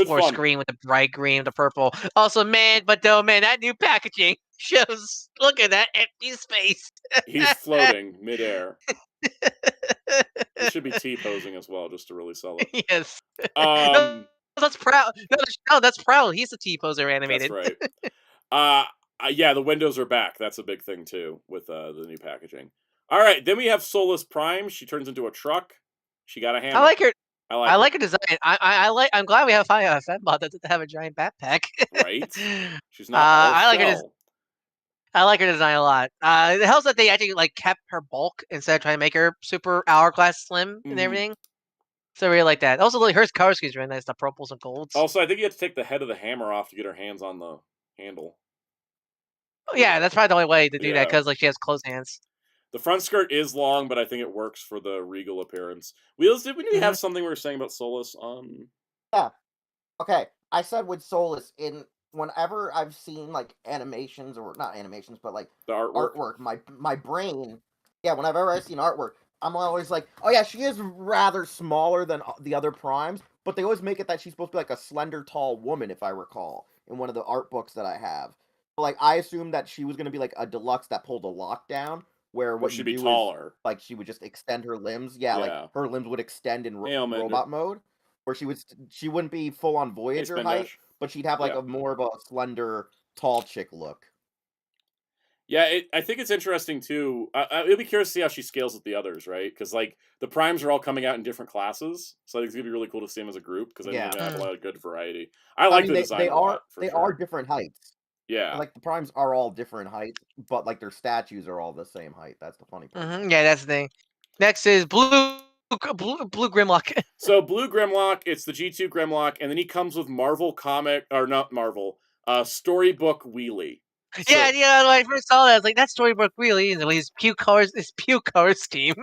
S2: or screen with the bright green, the purple. Also, man, that new packaging shows. Look at that empty space.
S1: He's floating midair. He should be T-posing as well, just to really sell it.
S2: Yes. That's Prowl. No, that's Prowl. He's the T-poser animated.
S1: That's right. Yeah, the windows are back. That's a big thing too with the new packaging. All right, then we have Solus Prime. She turns into a truck. She got a hammer.
S2: I like her. I like her design. I'm glad we have a Fembot that doesn't have a giant backpack.
S1: Right. She's not. I like her.
S2: I like her design a lot. It helps that they actually kept her bulk instead of trying to make her super hourglass slim and everything. So I really like that. Also, her color scheme is really nice. The purples and golds.
S1: Also, I think you have to take the head of the hammer off to get her hands on the handle.
S2: Oh, yeah, that's probably the only way to do that because she has closed hands.
S1: The front skirt is long, but I think it works for the regal appearance. Wheels, did we have something we were saying about Solus on?
S3: Yeah. Okay. I said with Solus, whenever I've seen animations, or not animations, but
S1: the artwork,
S3: my brain, whenever I've seen artwork, I'm always like, oh yeah, she is rather smaller than the other primes, but they always make it that she's supposed to be a slender, tall woman, if I recall, in one of the art books that I have. I assumed that she was going to be a deluxe that pulled a lockdown, where what
S1: she'd be taller.
S3: She would just extend her limbs. Yeah, her limbs would extend in robot mode, where she wouldn't be full on Voyager height, but she'd have a more of a slender, tall chick look.
S1: Yeah, I think it's interesting too. I'll be curious to see how she scales with the others, right? Because the primes are all coming out in different classes, so I think it's gonna be really cool to see them as a group because I think they're gonna have a lot of good variety. I like the design.
S3: They are different heights.
S1: Yeah,
S3: the primes are all different heights, but their statues are all the same height. That's the funny part.
S2: Yeah, that's the thing. Next is Blue Grimlock.
S1: So Blue Grimlock, it's the G2 Grimlock, and then he comes with Marvel comic, or not Marvel, Storybook Wheelie.
S2: So, when I first saw that, I was like, "That's Storybook Wheelie." And his puke color scheme.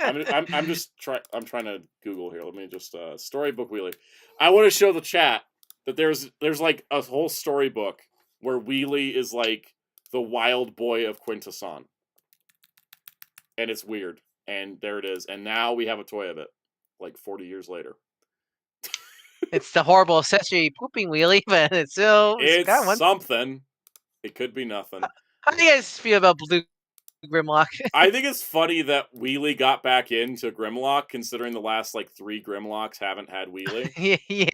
S1: I'm trying to Google here. Let me just Storybook Wheelie. I want to show the chat that there's a whole storybook where Wheelie is the wild boy of Quintesson, and it's weird. And there it is. And now we have a toy of it, 40 years later.
S2: It's the horrible accessory pooping Wheelie, but it's got one.
S1: Something. It could be nothing.
S2: How do you guys feel about Blue Grimlock?
S1: I think it's funny that Wheelie got back into Grimlock, considering the last 3 Grimlocks haven't had Wheelie.
S2: Yeah,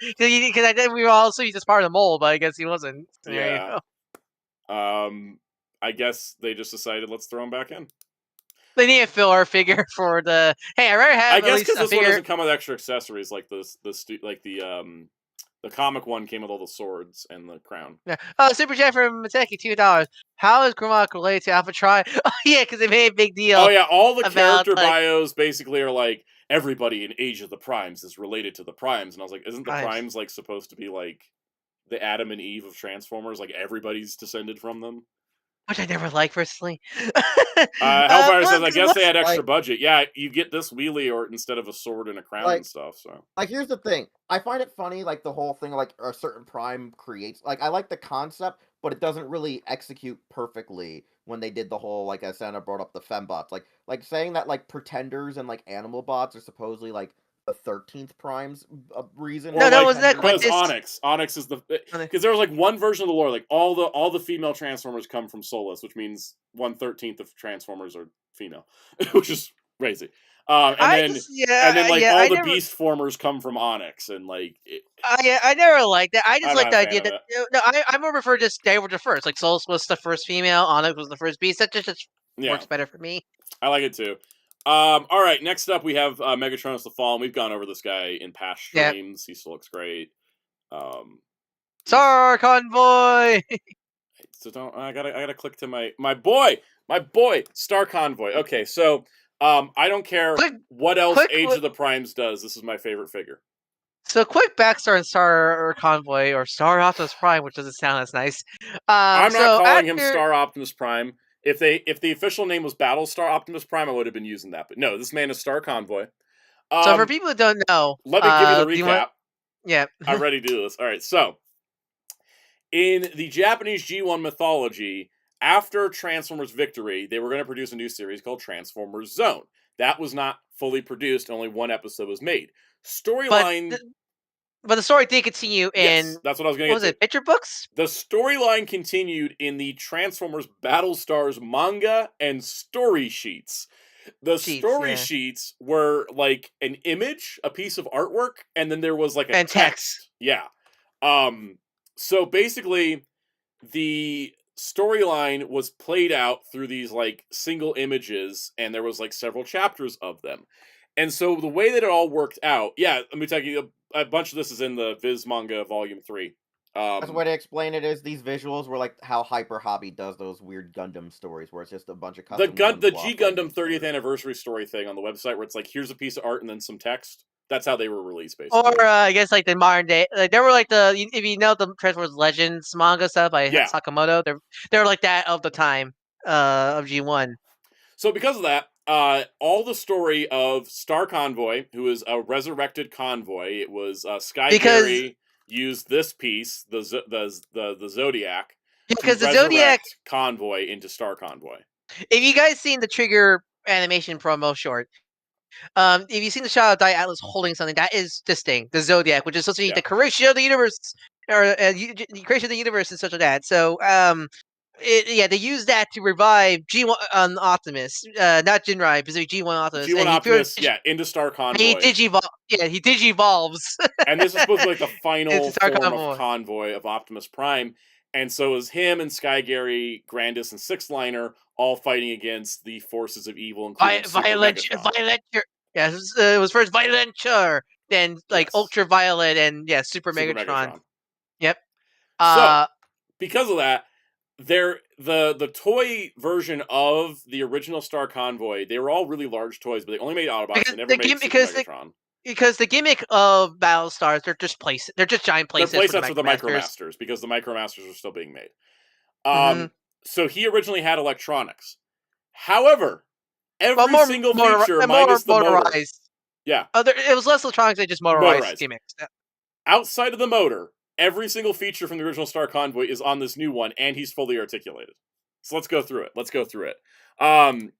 S2: because I think we were also just part of the mold, but I guess he wasn't. So
S1: yeah. I guess they just decided let's throw him back in.
S2: They need a filler figure for the. Hey, I rather have.
S1: I guess because this one doesn't come with extra accessories like the comic one came with all the swords and the crown.
S2: Yeah. Oh, Super Chat from Mateki, $2. How is Grimlock related to Alpha Tri? Oh, yeah, because they made a big deal.
S1: Oh, yeah. All the character bios basically are everybody in Age of the Primes is related to the Primes. And I was like, isn't the Primes supposed to be the Adam and Eve of Transformers? Everybody's descended from them?
S2: Which I never liked, personally.
S1: Hellfire says, I guess they had extra budget. Yeah, you get this Wheelie or instead of a sword and a crown and stuff. So,
S3: here's the thing. I find it funny, the whole thing, a certain prime creates. I like the concept, but it doesn't really execute perfectly when they did the whole, as Santa brought up the fembots. Saying that, Pretenders and, Animal Bots are supposedly, the 13th Prime's reason.
S2: No, that wasn't that
S1: Quintess. Onyx. Onyx is the because there was one version of the lore, all the female Transformers come from Solus, which means 1/13 of Transformers are female, which is crazy. And then all the Beast Formers come from Onyx, and
S2: I never liked that. I just like the idea that I more prefer just they were the first. Solus was the first female, Onyx was the first Beast. That just works better for me. I
S1: like it too. All right, next up we have Megatronus the Fallen. We've gone over this guy in past streams. He still looks great.
S2: Star Convoy.
S1: So I gotta click to my boy, Star Convoy. Okay, so I don't care what else Age of the Primes does. This is my favorite figure.
S2: So quick backstory on Star Convoy or Star Optimus Prime, which doesn't sound as nice.
S1: I'm not calling him Star Optimus Prime. If the official name was Battlestar Optimus Prime, I would have been using that. But no, this man is Star Convoy.
S2: So for people who don't know,
S1: let me give you the recap.
S2: Yeah,
S1: I'm ready to do this. All right, so in the Japanese G1 mythology, after Transformers Victory, they were going to produce a new series called Transformers Zone. That was not fully produced. Only one episode was made. Storyline.
S2: But the story did continue in...
S1: Yes, that's what I was going to get to.
S2: Was it, picture books?
S1: The storyline continued in the Transformers Battlestars manga and story sheets. The story sheets were like an image, a piece of artwork, and then there was like a text. Yeah. So basically, the storyline was played out through these like single images, and there was like several chapters of them. And so the way that it all worked out, let me tell you, a bunch of this is in the Viz Manga Volume 3.
S3: That's the way to explain it is these visuals were like how Hyper Hobby does those weird Gundam stories where it's just a bunch of custom
S1: the G Gundam 30th anniversary story thing on the website where it's like, here's a piece of art and then some text. That's how they were released, basically.
S2: Or I guess like the modern day, like they were like if you know the Transformers Legends manga stuff by Sakamoto, they're like that of the time of G1.
S1: So because of that, all the story of Star Convoy, who is a resurrected convoy, it was Sky used this piece, the Zodiac,
S2: because the Zodiac
S1: Convoy into Star Convoy.
S2: If you guys seen the Trigger animation promo short, if you've seen the shot of Die Atlas holding something, that is this thing, the Zodiac, which is supposed to be the creation of the universe, or the creation of the universe and such like that. So, they use that to revive G1 Optimus, not Jinrai, but G1 Optimus.
S1: G1 Optimus, into Star Convoy.
S2: He digivolves.
S1: And this is supposed to be like the final form of Convoy of Optimus Prime. And so it was him and Sky Gary, Grandis, and Six Liner all fighting against the forces of evil, including
S2: Violenture. Yeah, it was first Violenture, then like Ultraviolet, and Super Megatron. Yep.
S1: So because of that, the toy version of the original Star Convoy, they were all really large toys, but they only made Autobots. They never made Super Megatron.
S2: Because the gimmick of Battlestars, they're just giant playsets.
S1: They're playsets for the Micromasters, because the Micromasters are still being made. So he originally had electronics. However, every single feature minus the motor. Yeah.
S2: It was less electronics, they just motorized gimmicks. Yeah.
S1: Outside of the motor, every single feature from the original Star Convoy is on this new one, and he's fully articulated. So let's go through it.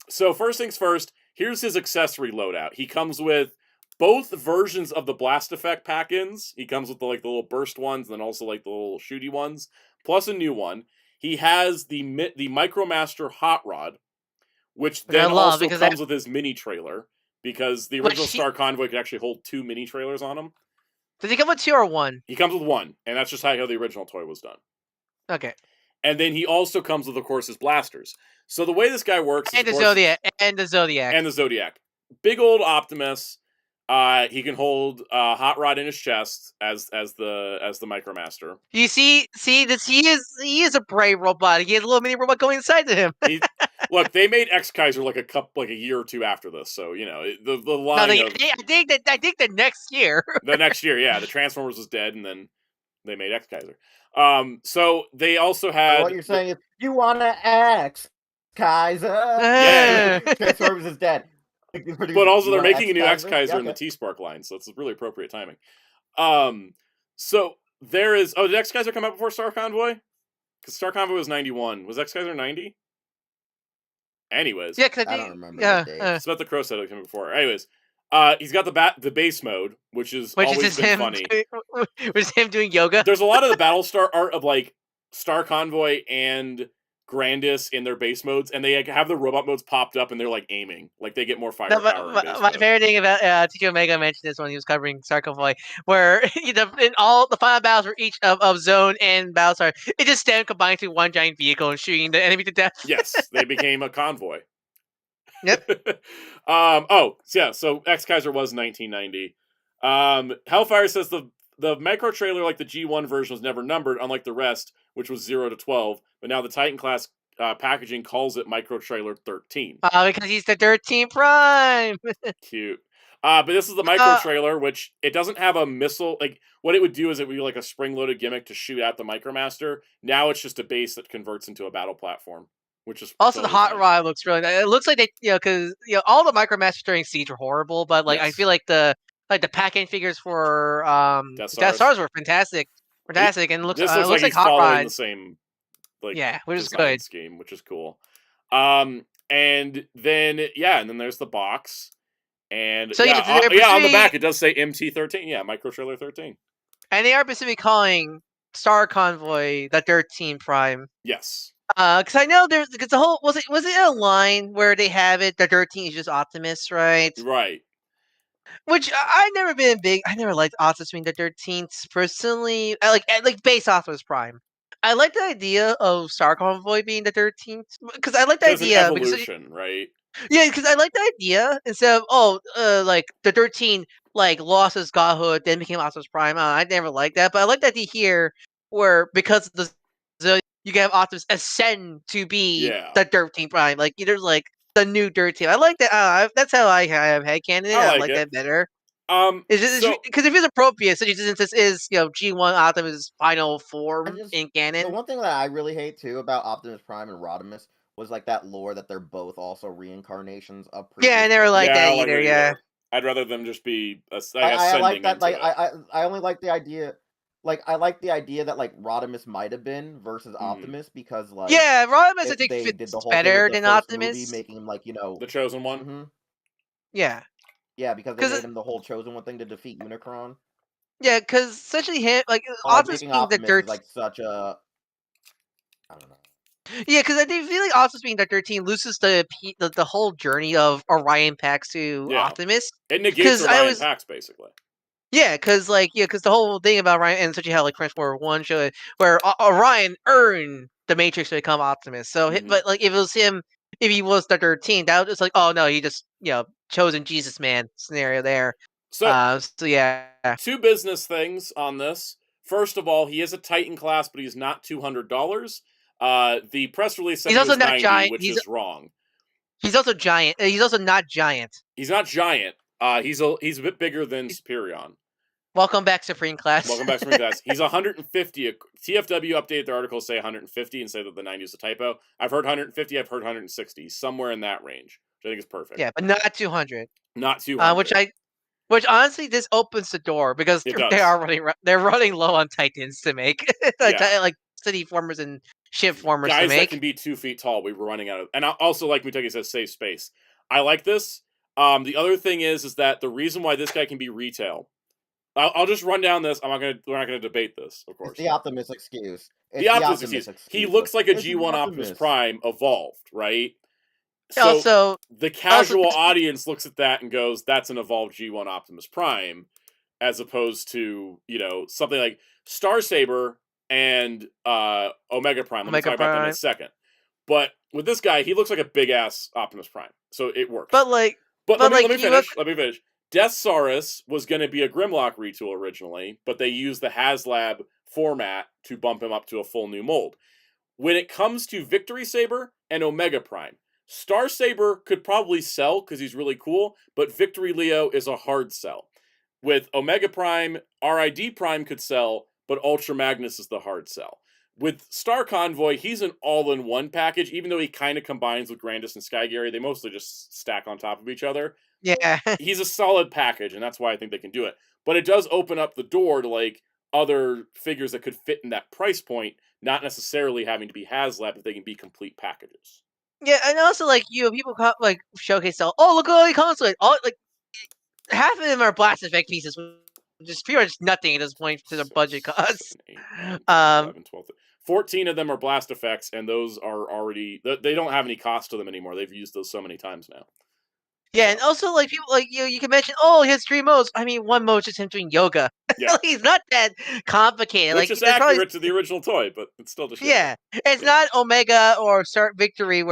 S1: So first things first, here's his accessory loadout. He comes with both versions of the blast effect pack-ins. He comes with the little burst ones, and then also like the little shooty ones, plus a new one. He has the Micromaster Hot Rod, which then also comes with his mini trailer, because the original Star Convoy could actually hold 2 mini trailers on him.
S2: Does he come with 2 or 1?
S1: He comes with 1, and that's just how the original toy was done.
S2: Okay.
S1: And then he also comes with, of course, his blasters. So the way this guy works
S2: is, the Zodiac.
S1: Big old Optimus. He can hold Hot Rod in his chest as the Micromaster.
S2: You see this. He is a brave robot. He has a little mini robot going inside to him.
S1: Look, they made X-Kaiser like a year or 2 after this, so the line.
S2: I think the next year.
S1: The next year, the Transformers was dead, and then they made X-Kaiser. So they also had.
S3: What you're saying is you want to X-Kaiser? Yeah, Transformers is dead.
S1: But also they're making a new X-Kaiser in the T-Spark line, so it's really appropriate timing. So there is... Oh, did X-Kaiser come out before Star Convoy? Because Star Convoy was 91. Was X-Kaiser 90? Anyways.
S2: Yeah,
S3: I don't remember the date.
S1: It's about the Crow set that came before. Anyways. He's got the base mode, which is always been funny.
S2: Which is him doing yoga.
S1: There's a lot of the Battlestar art of like Star Convoy and Grandis in their base modes, and they have the robot modes popped up, and they're like aiming, like they get more firepower.
S2: My favorite thing about TJ Omega mentioned this when he was covering Star Convoy, where in all the final battles for each of Zone and Battlestar, it just them combined to one giant vehicle and shooting the enemy to death.
S1: Yes, they became a convoy.
S2: Yep.
S1: So X-Kaiser was 1990. Hellfire says the micro trailer, like the G1 version, was never numbered, unlike the rest, which was 0 to 12. But now the Titan class packaging calls it Micro Trailer 13.
S2: Because he's the 13 Prime.
S1: Cute. But this is the Micro Trailer, which it doesn't have a missile. Like, what it would do is it would be like a spring-loaded gimmick to shoot out the Micromaster. Now it's just a base that converts into a battle platform, which is
S2: also
S1: totally
S2: the hot
S1: fine.
S2: rod looks really nice. It looks like they, because all the Micromasters during Siege were horrible, but like I feel like the pack-in figures for Death Stars were fantastic, and it looks
S1: like he's
S2: hot
S1: following
S2: rod.
S1: the same
S2: which is
S1: design
S2: good
S1: scheme, which is cool. And then and then there's the box. And
S2: so
S1: on the back it does say MT13. Yeah, Micro Trailer 13.
S2: And they are specifically calling Star Convoy the 13 Prime.
S1: Yes.
S2: Because I know there's the whole was it a line where they have it the 13 is just Optimus, right?
S1: Right.
S2: Which I've never been big. I never liked Optimus being the 13th personally. I like base Optimus Prime. I like the idea of Star Convoy being the 13th because I like the idea
S1: an evolution, right?
S2: Yeah, because I like the idea instead of like the 13 like lost his godhood, then became Optimus Prime. I never liked that, but I like the idea here where because of the you can have Optimus ascend to be the 13 Prime. Like there's like the new 13. I like that. That's how I have headcanon. I like that better. Because it feels appropriate, since this is G1 Optimus' final form in canon.
S3: The one thing that I really hate too about Optimus Prime and Rodimus was like that lore that they're both also reincarnations of previous.
S2: Yeah, I never liked that either. Yeah,
S1: I'd rather them just be
S3: I like that. Like I only like the idea. Like I like the idea that like Rodimus might have been versus Optimus because like
S2: Rodimus I think fits better than Optimus,
S3: movie, making him like
S1: the chosen one.
S3: Mm-hmm.
S2: Yeah,
S3: because they made him the whole chosen one thing to defeat Unicron.
S2: Yeah, because essentially him Optimus being the 13
S3: is like such a I don't know.
S2: Yeah, because I feel like Optimus being the 13 loses the whole journey of Orion Pax to Optimus.
S1: It negates Orion Pax basically.
S2: Yeah, because the whole thing about Orion, and such how like Transformer 1 showed where Orion earned the Matrix to become Optimus. So, but like if it was him, if he was the 13, that was just like, oh no, he just chosen Jesus man scenario there. So yeah,
S1: two business things on this. First of all, he is a Titan class, but he's not $200. The press release said
S2: he's also not
S1: 90,
S2: giant,
S1: which is wrong.
S2: He's also giant. He's also not giant.
S1: He's not giant. He's a bit bigger than Superion.
S2: Welcome back, Supreme Class.
S1: Welcome back, Supreme Class. He's 150. TFW updated their article say 150 and say that the 90 is a typo. I've heard 150. I've heard 160. Somewhere in that range, which I think is perfect.
S2: Yeah, but not 200.
S1: Not 200.
S2: Which honestly, this opens the door because they're running low on Titans to make like city formers and ship formers
S1: guys
S2: to make.
S1: That can be 2 feet tall. We were running out of, and also like Muteki says, save space. I like this. The other thing is that the reason why this guy can be retail. I'll just run down this. We're not gonna debate this, of course.
S3: It's the Optimus excuse.
S1: The Optimus excuse. He looks like a G1 Optimus Prime evolved, right?
S2: So
S1: the casual audience looks at that and goes, "That's an evolved G1 Optimus Prime," as opposed to something like Starsaber and Omega Prime. Let me talk about that in a second. But with this guy, he looks like a big ass Optimus Prime, so it works.
S2: But let me
S1: finish. Let me finish. Death Saurus was going to be a Grimlock retool originally, but they used the Haslab format to bump him up to a full new mold. When it comes to Victory Saber and Omega Prime, Star Saber could probably sell because he's really cool, but Victory Leo is a hard sell. With Omega Prime, RID Prime could sell, but Ultra Magnus is the hard sell. With Star Convoy, he's an all-in-one package, even though he kind of combines with Grandis and Skygary. They mostly just stack on top of each other.
S2: Yeah.
S1: He's a solid package, and that's why I think they can do it. But it does open up the door to like other figures that could fit in that price point, not necessarily having to be Haslab if they can be complete packages.
S2: Yeah, and also people like showcase look at all the consoles. All half of them are blast effect pieces, which is pretty much nothing at this point to the budget costs.
S1: 11, 12, 14 of them are blast effects, and those are already they don't have any cost to them anymore. They've used those so many times now.
S2: Yeah, and also people you can mention he has 3 modes. I mean, one mode is just him doing yoga.
S1: Yeah.
S2: He's not that complicated.
S1: Which is accurate to the original toy, but it's still just
S2: it's not Omega or Victory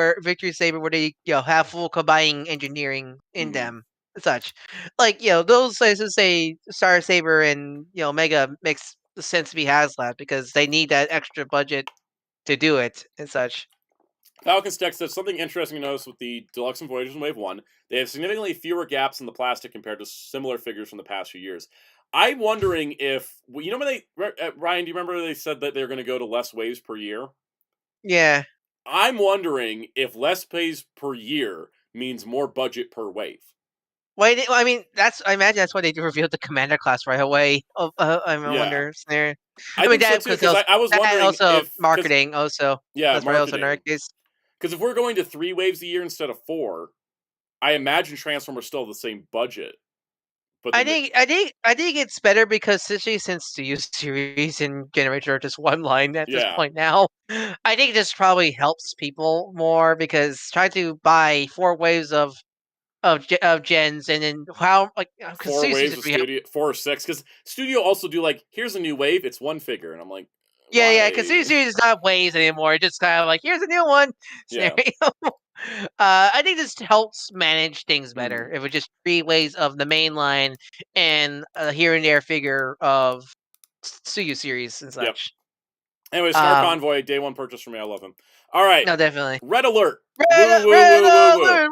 S2: Saber where they have full combining engineering in them and such. Those places say Star Saber and Omega makes sense to be Haslab because they need that extra budget to do it and such.
S1: Falcon's Tech says something interesting to notice with the Deluxe and Voyagers in Wave 1. They have significantly fewer gaps in the plastic compared to similar figures from the past few years. I'm wondering if, you know, when Ryan, do you remember they said that they're going to go to less waves per year?
S2: Yeah.
S1: I'm wondering if less waves per year means more budget per wave.
S2: Well, I mean, I imagine that's why they revealed the commander class right away. I wonder.
S1: I think so too, because I was wondering
S2: also
S1: if
S2: marketing also.
S1: Yeah,
S2: that's
S1: marketing.
S2: Also in our case.
S1: Because if we're going to 3 waves a year instead of 4, I imagine Transformers still have the same budget. But
S2: I think it's better because especially since the U series and Generator are just one line at this point now. I think this probably helps people more because trying to buy 4 waves of gens and then how
S1: 4 waves of Studio, 4 or 6, because Studio also do like, here's a new wave, it's one figure, and I'm like,
S2: yeah, because Studio series is not waves anymore. It's just kind of like, here's a new one scenario. I think this helps manage things better if it's just 3 waves of the main line and a here and there figure of Studio series and such.
S1: Anyway, Star Convoy, day 1 purchase for me. I love him. All right.
S2: No, definitely.
S1: Red Alert.
S2: Red Alert.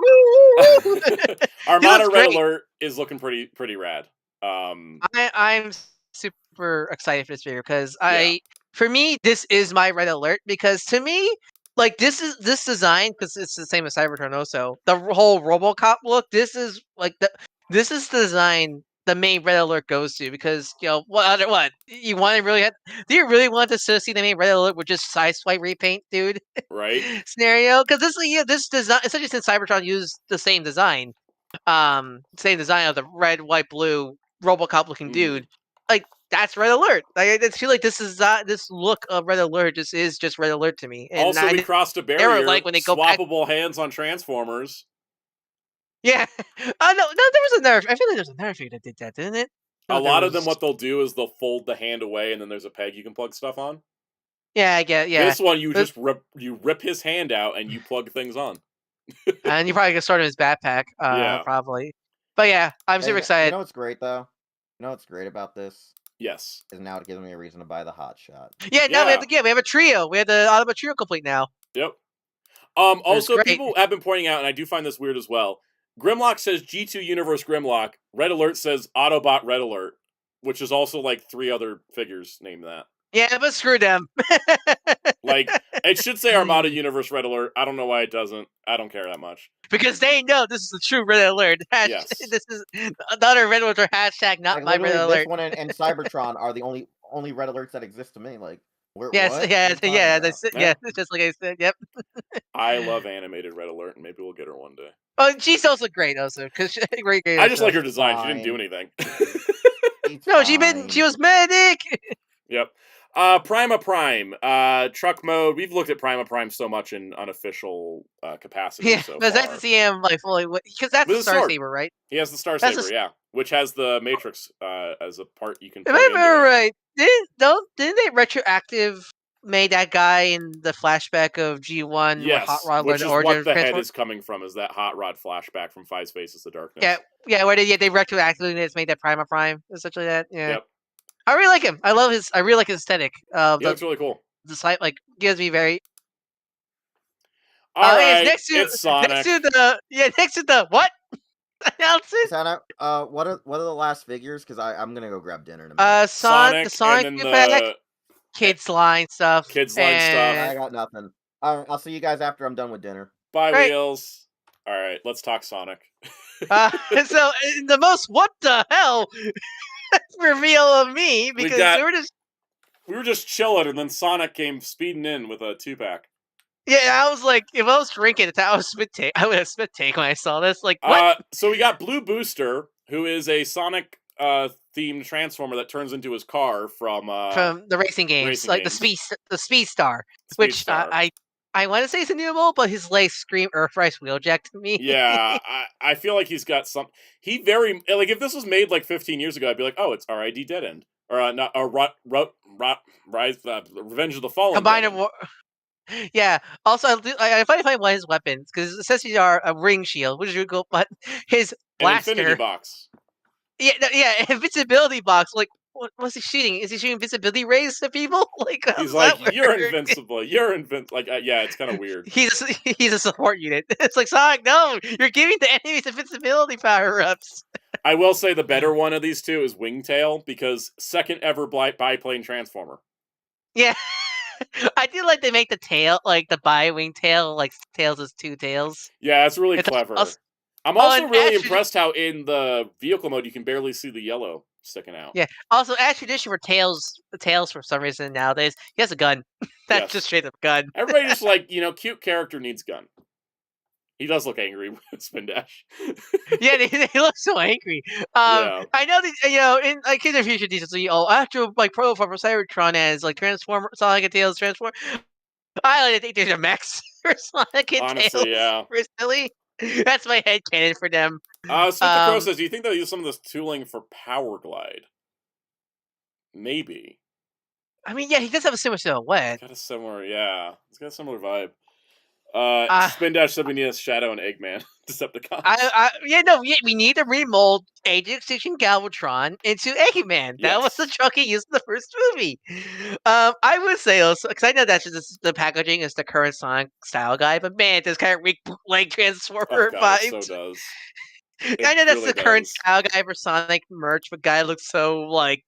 S1: Armada Red Alert is looking pretty rad.
S2: I'm super excited for this figure because for me, this is my Red Alert because to me, like this design because it's the same as Cybertron also. The whole RoboCop look. This is the design the main Red Alert goes to because what you want to really do you really want to see the main Red Alert with just side swipe repaint, dude?
S1: Right.
S2: Scenario because this design, especially since Cybertron used the same design of the red, white, blue RoboCop looking dude. Like that's Red Alert. I feel like this look of Red Alert is just Red Alert to me. And
S1: also, we crossed a barrier.
S2: Like when they go
S1: swappable hands on Transformers.
S2: Yeah. No, there was another. I feel like there's another figure that did that, didn't it?
S1: A lot of them, what they'll do is they'll fold the hand away, and then there's a peg you can plug stuff on.
S2: Yeah, I get. Yeah.
S1: This one, you just rip his hand out and you plug things on.
S2: And you probably can start in his backpack. Probably. But yeah, I'm super excited.
S3: You know what's great though? You know what's great about this?
S1: Yes.
S3: Is now it gives me a reason to buy the Hot Shot.
S2: Yeah. Now we have a trio. We have the Autobot trio complete now.
S1: Yep. Also, people have been pointing out, and I do find this weird as well. Grimlock says G2 Universe Grimlock. Red Alert says Autobot Red Alert, which is also like 3 other figures named that.
S2: Yeah, but screw them.
S1: Like, it should say Armada Universe Red Alert. I don't know why it doesn't. I don't care that much.
S2: Because they know this is the true Red Alert.
S1: Yes.
S2: This is the other Red Alert or hashtag not my Red Alert.
S3: This one and Cybertron are the only Red Alerts that exist to me. Like,
S2: it's just like I said. Yep.
S1: I love animated Red Alert, and maybe we'll get her one day.
S2: Oh, she's also great, also because great.
S1: I just like her design. She didn't do anything.
S2: No, she was medic.
S1: Yep. Prima Prime, truck mode. We've looked at Prima Prime so much in unofficial capacity.
S2: Yeah,
S1: so
S2: but it's nice to see him like fully because that's the Star Saber, right?
S1: He has the Star Saber, which has the Matrix as a part you can.
S2: Am I remember right? Didn't they retroactive made that guy in the flashback of G1?
S1: Yes,
S2: Hot Rod
S1: which is what the head is coming from. Is that Hot Rod flashback from Five Spaces of Darkness?
S2: Yeah. Where they retroactively made that Prima Prime, essentially that. Yeah.
S1: Yep.
S2: I really like him. I really like his aesthetic.
S1: It's really cool.
S2: The site gives me very.
S1: All right, it's Sonic.
S2: Next to the what?
S3: Santa, what are the last figures? Because I'm gonna go grab dinner in a minute.
S2: The Sonic pack, Kids Line stuff.
S3: I got nothing. All right, I'll see you guys after I'm done with dinner.
S1: Bye, Wheels. All right, let's talk Sonic.
S2: So the most what the hell reveal of me because
S1: we were just chilling, and then Sonic came speeding in with a 2-pack.
S2: Yeah, I was like, if I was drinking, I would have spit take when I saw this. Like, what?
S1: So we got Blue Booster, who is a Sonic themed transformer that turns into his car from
S2: the racing games, the Speed Star, which I want to say is renewable, but his legs scream Earthrise Wheeljack to me.
S1: Yeah, I feel like he's got some. He very like if this was made like 15 years ago, I'd be like, oh, it's RID Dead End or Rise Revenge of the Fallen.
S2: Combined of. Yeah. Also, I find one of his weapons because it says he are a ring shield, which is really cool, but his blaster,
S1: an infinity box.
S2: Yeah, invincibility box. Like, What's he shooting? Is he shooting visibility rays at people? Like, how
S1: He's
S2: does
S1: like,
S2: that work?
S1: you're invincible. You're invincible. Like, yeah, it's kind of weird.
S2: He's a support unit. It's like, Sonic, no, you're giving the enemies invincibility power-ups.
S1: I will say the better one of these two is Wingtail, because second ever biplane transformer.
S2: Yeah. I do like they make the tail, like the bi-wing tail, like tails as two tails.
S1: Yeah, it's really clever. I'm also really impressed how in the vehicle mode you can barely see the yellow sticking out.
S2: Yeah. Also, as tradition for tails for some reason nowadays, he has a gun. That's just straight up gun.
S1: Everybody just like, cute character needs gun. He does look angry with Spin Dash.
S2: Yeah, he looks so angry. I know that in like Kids of Future DC, after like profile for Cybertron as like Transformer, Sonic and Tails transform. I think there's a mechs for Sonic and
S1: Honestly,
S2: Tails.
S1: yeah.
S2: Personally, that's my headcanon for them.
S1: Sweet the Crow says, do you think they'll use some of this tooling for Power Glide? Maybe.
S2: I mean, yeah, he does have a similar silhouette.
S1: Got a similar, yeah. It's got a similar vibe. Spin Dash said we need a Shadow and Eggman Decepticons.
S2: We need to remold Age of Extinction Galvatron into Eggman. That was the truck he used in the first movie. I would say also, because I know that's just the packaging is the current Sonic style guy, but man, this kind of weak bootleg Transformer vibe.
S1: It so does.
S2: I know that's the current style guy for Sonic merch, but guy looks so like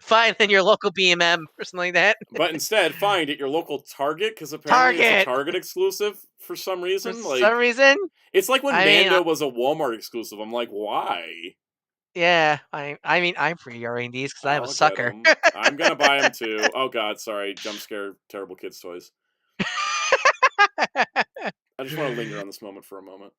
S2: fine in your local BMM or something like that.
S1: But instead, find at your local Target, because apparently it's a Target exclusive for some reason.
S2: For some reason?
S1: It's like when Mando was a Walmart exclusive. I'm like, why?
S2: Yeah, I mean, I'm pre-ordering these because I'm a sucker.
S1: I'm going to buy them too. Oh god, sorry. Jump scare, terrible kids' toys. I just want to linger on this moment for a moment.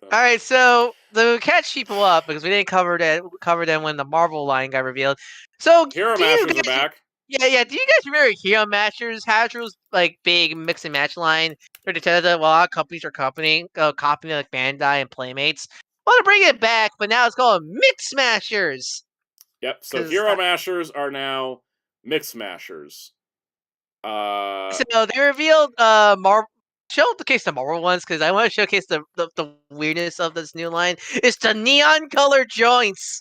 S2: All right, so to catch people up, because we didn't cover them when the Marvel line got revealed. So
S1: Hero Mashers are back.
S2: Yeah. Do you guys remember Hero Mashers? Hasbro's like big mix and match line. Well, a lot of companies are copying like Bandai and Playmates. Want to bring it back, but now it's called Mix Mashers.
S1: Yep. So Hero Mashers are now Mix Mashers.
S2: So they revealed showcase the Marvel ones because I want to showcase the weirdness of this new line. It's the neon color joints.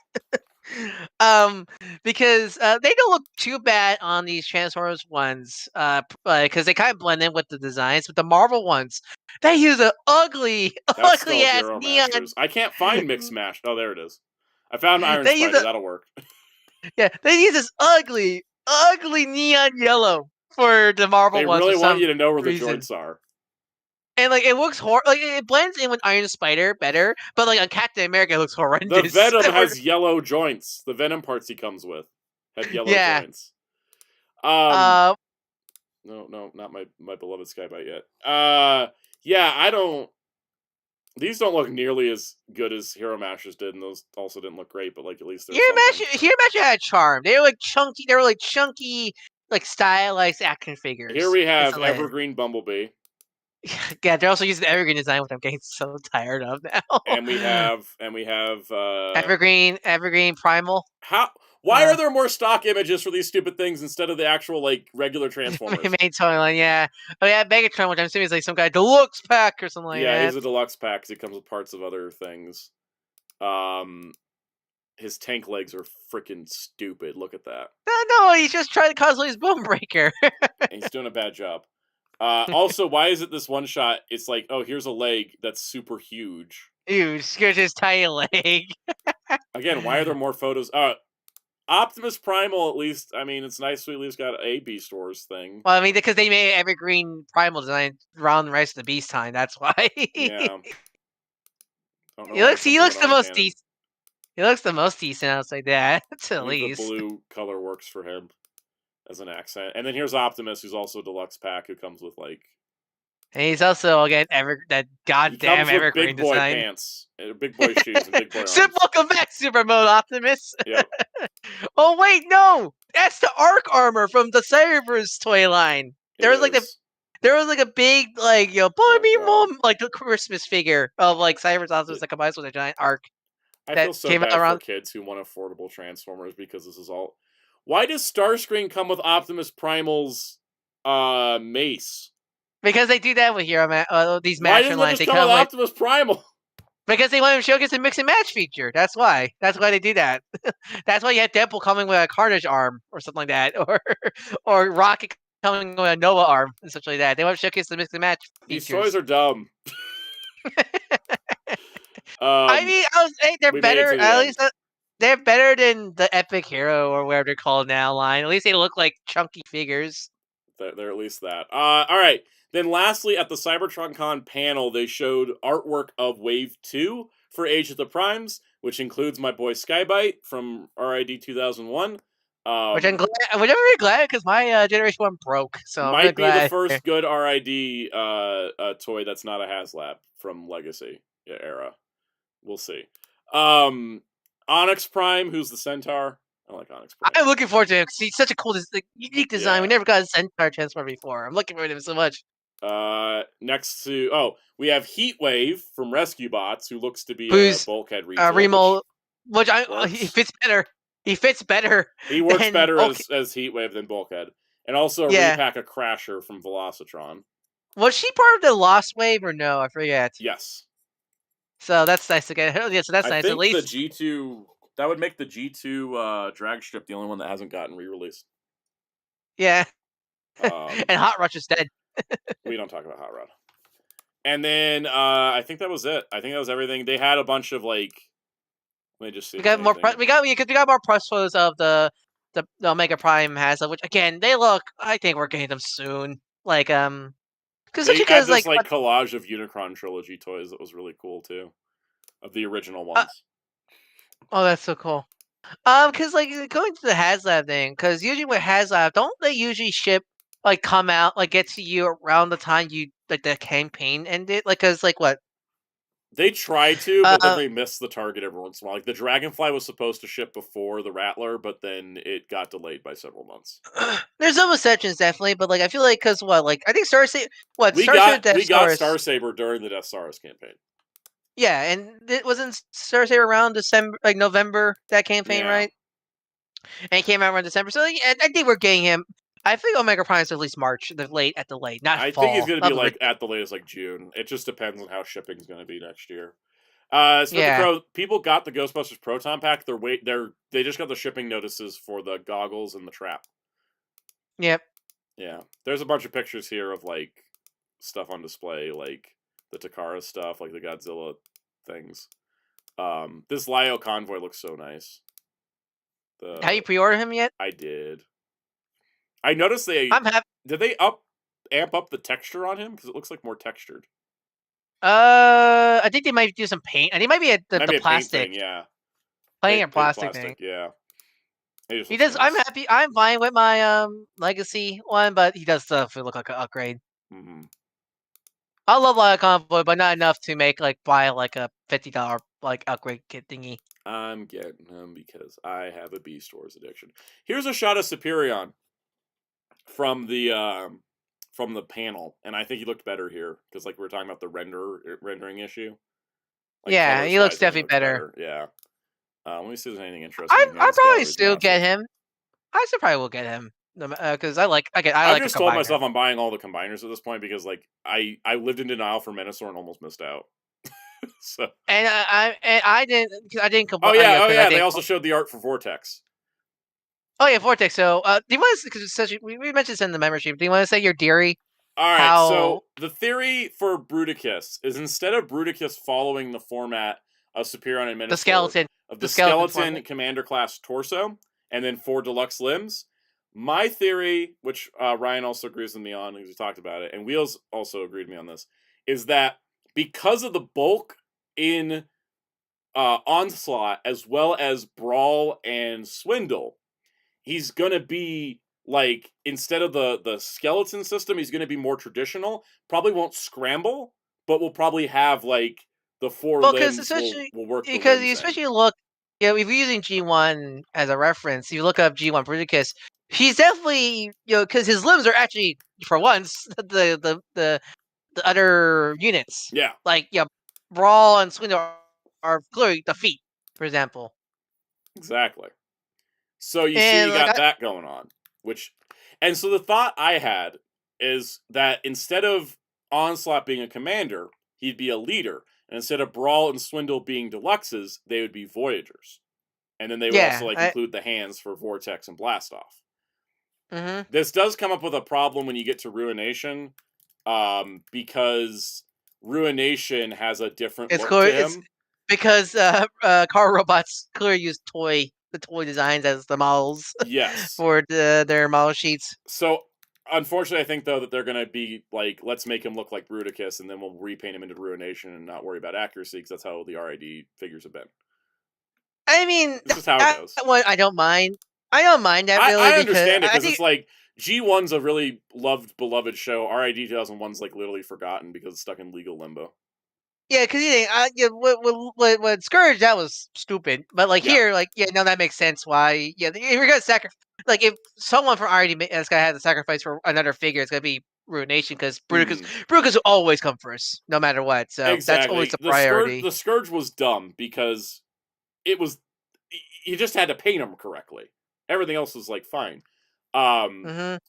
S2: Because they don't look too bad on these Transformers ones. Because they kind of blend in with the designs. But the Marvel ones, they use an ugly ass neon.
S1: Masters. I can't find Mix Mash. Oh, there it is. I found Iron Spider. That'll work.
S2: Yeah, they use this ugly neon yellow for the Marvel ones.
S1: They really want you to know where the joints are.
S2: And like it looks like it blends in with Iron Spider better, but like on Captain America it looks horrendous.
S1: The Venom has yellow joints. The Venom parts he comes with have yellow joints. No, not my beloved Skybite yet. I don't. These don't look nearly as good as Hero Mashers did, and those also didn't look great. But like at least
S2: Hero Mashers had a charm. They were like chunky, like stylized action figures.
S1: Here we have Evergreen Bumblebee.
S2: Yeah, they're also using the Evergreen design, which I'm getting so tired of now.
S1: and we have
S2: Evergreen Primal.
S1: Why are there more stock images for these stupid things instead of the actual like regular Transformers?
S2: Main toy line, yeah. Oh yeah, Megatron, which I'm assuming is like some kind of deluxe pack or something like that.
S1: Yeah, he's a deluxe pack because it comes with parts of other things. His tank legs are freaking stupid. Look at that.
S2: No, he's just trying to cosplay his Boombreaker.
S1: He's doing a bad job. Also, why is it this one shot? It's like, oh, here's a leg that's super huge.
S2: Huge, here's his tiny leg.
S1: Again, why are there more photos? Optimus Primal, at least, I mean, it's nice we at least got a Beast Wars thing.
S2: Well, I mean, because they made Evergreen Primal design around the rest of the Beast time, that's why.
S1: Yeah.
S2: He looks the most decent. He looks the most decent outside that, at least.
S1: The blue color works for him as an accent. And then here's Optimus, who's also a deluxe pack, who comes with like.
S2: And he's also again that goddamn Evergreen
S1: big boy
S2: design.
S1: Pants, big boy shoes, and big boy arms.
S2: Welcome back, Super Mode Optimus.
S1: Yep.
S2: Oh wait, no, that's the Arc armor from the Cyberverse toy line. There was like a big boy me mom like the Christmas figure of like Cyberverse Optimus that combines with a giant Arc.
S1: I feel so bad for kids who want affordable Transformers because this is all. Why does Starscream come with Optimus Primal's mace?
S2: Because they do that with these
S1: Why didn't they just come with Optimus Primal?
S2: Because they want to showcase the mix and match feature. That's why. That's why they do that. That's why you had Deadpool coming with a Carnage arm or something like that, or Rocket coming with a Nova arm and such like that. They want to showcase the mix and match features.
S1: These toys are dumb.
S2: I mean, I was saying they're better. At least they're better than the Epic Hero or whatever they're called now line. At least they look like chunky figures.
S1: They're at least that. All right. Then lastly, at the Cybertron panel, they showed artwork of Wave 2 for Age of the Primes, which includes my boy Skybite from RID 2001.
S2: Which I'm glad. Which I'm really glad because my Generation 1 broke. So
S1: might
S2: I'm
S1: be
S2: glad.
S1: the first good RID toy that's not a Haslab from Legacy era. We'll see. Onyx Prime, who's the Centaur. I like Onyx Prime.
S2: I'm looking forward to him because he's such a cool, unique design.
S1: Yeah.
S2: We never got a Centaur Transformer before. I'm looking forward to him so much.
S1: Next to
S2: Who's
S1: have Heatwave from Rescue Bots, who looks to be a Bulkhead
S2: remold, which he fits better. He fits better.
S1: He works better as Heatwave than Bulkhead, and also a repack of Crasher from Velocitron.
S2: Was she part of the Lost Wave or no? I forget.
S1: Yes.
S2: So that's nice to get. Yeah, so that's nice.
S1: Think
S2: at least
S1: the G2 that would make the G2 drag strip the only one that hasn't gotten re-released.
S2: Yeah. And Hot Rush is dead.
S1: We don't talk about Hot Rod. And then I think that was it. I think that was everything. They had a bunch of like. Let me just see.
S2: We got more. We got more press photos of the Omega Prime Haslab, which again they look. I think we're getting them soon. Like
S1: because like collage of Unicron trilogy toys that was really cool too, of the original ones.
S2: Oh, that's so cool. Because like going to the Haslab thing, because usually with Haslab, don't they usually ship like come out like get to you around the time you like the campaign ended? Like, cause like what?
S1: They try to, but then they miss the target every once in a while. Like the Dragonfly was supposed to ship before the Rattler, but then it got delayed by several months.
S2: There's some exceptions definitely, but like I feel like because what like I think Starsaber
S1: we got Starsaber during the Death Stars campaign.
S2: Yeah, and it wasn't Starsaber around December, like November that campaign, right? And it came out around December, so I think we're getting him. I think Omega Prime is at least March, not fall.
S1: I think he's going to be like at the latest like June. It just depends on how shipping is going to be next year. People got the Ghostbusters Proton Pack. They just got the shipping notices for the goggles and the trap.
S2: Yep.
S1: Yeah, there's a bunch of pictures here of like stuff on display, like the Takara stuff, like the Godzilla things. This Lyo Convoy looks so nice.
S2: Have you pre-ordered him yet?
S1: I did. I noticed
S2: I'm happy.
S1: Did they amp up the texture on him because it looks like more textured?
S2: I think they might do some paint. I think it might be the plastic.
S1: Thing, yeah.
S2: Playing a plastic thing.
S1: Yeah.
S2: He does. Nice. I'm happy. I'm fine with my Legacy one, but he does stuff look like an upgrade.
S1: Mm-hmm.
S2: I love Lyo Convoy, but not enough to buy like a $50 like upgrade kit thingy.
S1: I'm getting him because I have a Beast Wars addiction. Here's a shot of Superion from the panel, and I think he looked better here because like we were talking about the rendering issue.
S2: Like, yeah, he looks definitely better.
S1: Yeah. Let me see if there's anything interesting.
S2: I'll probably still get him. I still probably will get him because I like. I
S1: just told myself I'm buying all the combiners at this point because like I lived in denial for Menasor and almost missed out. So
S2: and I didn't.
S1: Oh yeah. They also showed the art for Vortex.
S2: Oh yeah, Vortex. So do you want to? Because we mentioned this in the membership. Do you want to say your theory?
S1: All right. So the theory for Bruticus is instead of Bruticus following the format of Superion and Menasor, the skeleton commander class torso, and then 4 deluxe limbs. My theory, which Ryan also agrees with me on, because we talked about it, and Wheels also agreed with me on this, is that because of the bulk in Onslaught, as well as Brawl and Swindle, he's going to be, like, instead of the skeleton system, he's going to be more traditional. Probably won't scramble, but will probably have, like, the 4 limbs will work.
S2: Because you especially look, if you're using G1 as a reference, you look up G1 Bruticus, he's definitely, because his limbs are actually, for once, the other units.
S1: Yeah.
S2: Like, Brawl and Swindle are clearly the feet, for example.
S1: Exactly. So you see, you got that going on. And so the thought I had is that instead of Onslaught being a commander, he'd be a leader. And instead of Brawl and Swindle being deluxes, they would be Voyagers. And then they would also include the hands for Vortex and Blast Off.
S2: Mm-hmm.
S1: This does come up with a problem when you get to Ruination, because Ruination has a different look to him.
S2: It's because Car Robots clearly use the toy designs as the models.
S1: Yes.
S2: For their model sheets.
S1: So, unfortunately, I think though that they're gonna be like, let's make him look like Bruticus, and then we'll repaint him into Ruination and not worry about accuracy, because that's how the RID figures have been.
S2: I mean,
S1: this is how it goes.
S2: I don't mind. I don't mind that really.
S1: I understand it because it's like G1's a really beloved show. RID 2001's like literally forgotten because it's stuck in legal limbo.
S2: Yeah, because with Scourge, that was stupid. But like here, like no, that makes sense. Why? Yeah, if you're gonna sacrifice, like if someone from RID is gonna have to sacrifice for another figure, it's gonna be Ruination because Bruticus will always come first, no matter what. So that's always a priority.
S1: The Scourge was dumb because it was you just had to paint him correctly. Everything else was like fine. And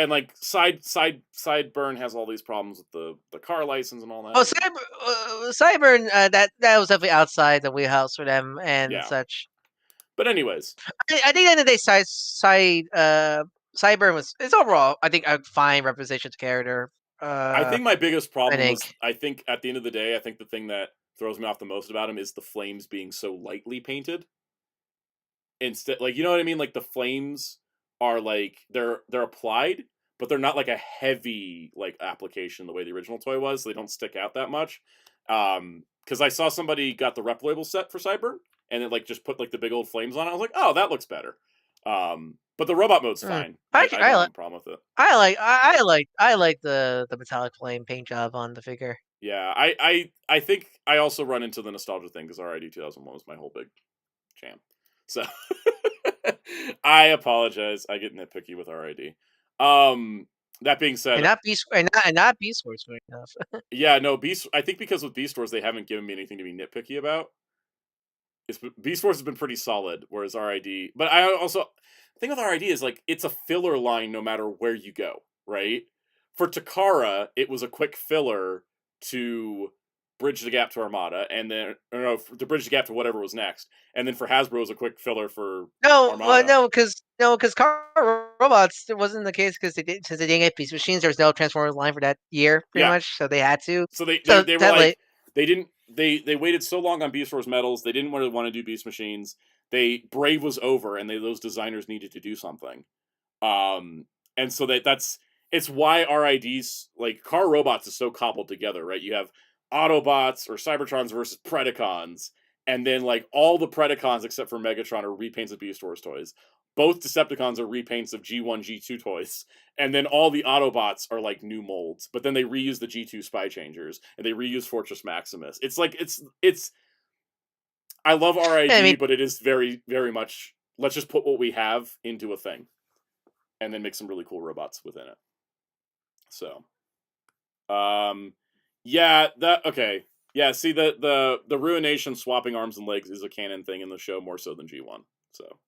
S1: like Sideburn has all these problems with the car license and all that.
S2: Oh, Sideburn, that was definitely outside the wheelhouse for them and such.
S1: But anyways,
S2: I think at the end of the day, Sideburn it's overall I think a fine representation of the character.
S1: I think my biggest problem was I think at the end of the day, I think the thing that throws me off the most about him is the flames being so lightly painted. Instead, like, you know what I mean? Like the flames are like they're applied, but they're not like a heavy like application the way the original toy was. So they don't stick out that much. Because I saw somebody got the rep label set for Sideburn and it like just put like the big old flames on it. I was like, oh, that looks better. But the robot mode's fine. I don't have a problem with it.
S2: I like the metallic flame paint job on the figure.
S1: Yeah, I think I also run into the nostalgia thing because RID 2001 was my whole big jam. So I apologize. I get nitpicky with RID. That being said,
S2: and not Beast Wars, funny enough.
S1: Yeah, no, Beast. I think because with Beast Wars they haven't given me anything to be nitpicky about. Beast Wars has been pretty solid, whereas RID. But I also the thing with RID is like it's a filler line no matter where you go, right? For Takara, it was a quick filler to bridge the gap to Armada, and then to bridge the gap to whatever was next, and then for Hasbro it was a quick filler for
S2: Armada. because Car Robots it wasn't the case because since they didn't get Beast Machines, there was no Transformers line for that year, pretty much, so they had to.
S1: So they were like they waited so long on Beast Wars medals, they didn't want to do Beast Machines. Brave was over, and those designers needed to do something, and so it's why RID's like Car Robots is so cobbled together, right? You have Autobots or Cybertrons versus Predacons, and then like all the Predacons except for Megatron are repaints of Beast Wars toys. Both Decepticons are repaints of G1, G2 toys, and then all the Autobots are like new molds. But then they reuse the G2 Spy Changers and they reuse Fortress Maximus. It's like it's. I love RID, but it is very very much. Let's just put what we have into a thing, and then make some really cool robots within it. So, yeah, okay. Yeah, see the Ruination swapping arms and legs is a canon thing in the show more so than G1. So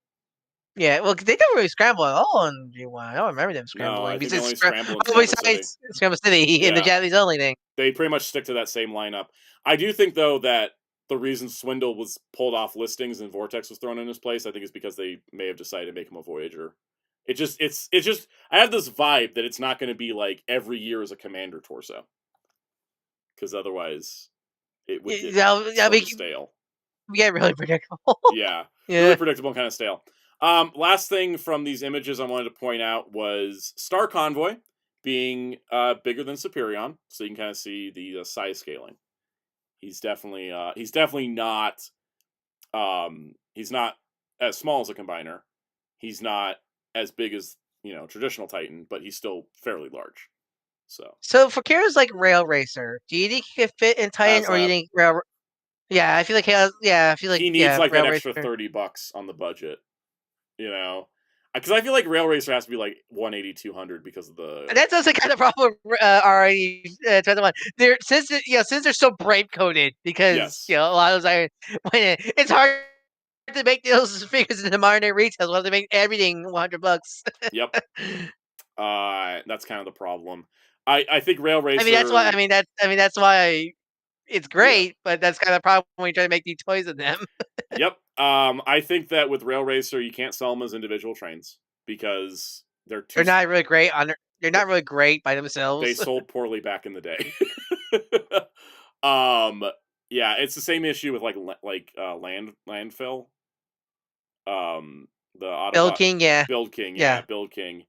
S2: yeah, well, they don't really scramble at all on G1. I don't remember them scrambling.
S1: No, I think they only scramble in
S2: Scramble City in the Japanese only thing.
S1: They pretty much stick to that same lineup. I do think though that the reason Swindle was pulled off listings and Vortex was thrown in his place, I think is because they may have decided to make him a Voyager. It's just I have this vibe that it's not going to be like every year as a Commander torso. Because otherwise, it would get stale.
S2: Yeah, really predictable.
S1: Yeah, really predictable and kind of stale. Last thing from these images I wanted to point out was Star Convoy being bigger than Superion, so you can kind of see the size scaling. He's definitely not he's not as small as a Combiner. He's not as big as traditional Titan, but he's still fairly large.
S2: So for characters like Rail Racer, do you think he could fit in Titan, or do you think Rail? Yeah, I feel like
S1: he needs like an extra $30 on the budget. Because I feel like Rail Racer has to be like 180, 200 because of the.
S2: And that's also kind of problem. Already, since they're so brave coded because a lot of those it's hard to make those figures in the modern day retail. Well, they make everything $100.
S1: Yep. That's kind of the problem. I think Rail Racer.
S2: That's why it's great, but that's kind of the problem when you try to make new toys of them.
S1: Yep. I think that with Rail Racer, you can't sell them as individual trains because
S2: They're not really great they're not really great by themselves.
S1: They sold poorly back in the day. Yeah, it's the same issue with landfill. The Autobot
S2: Build King, yeah.
S1: Build King,
S2: Yeah.
S1: Build King.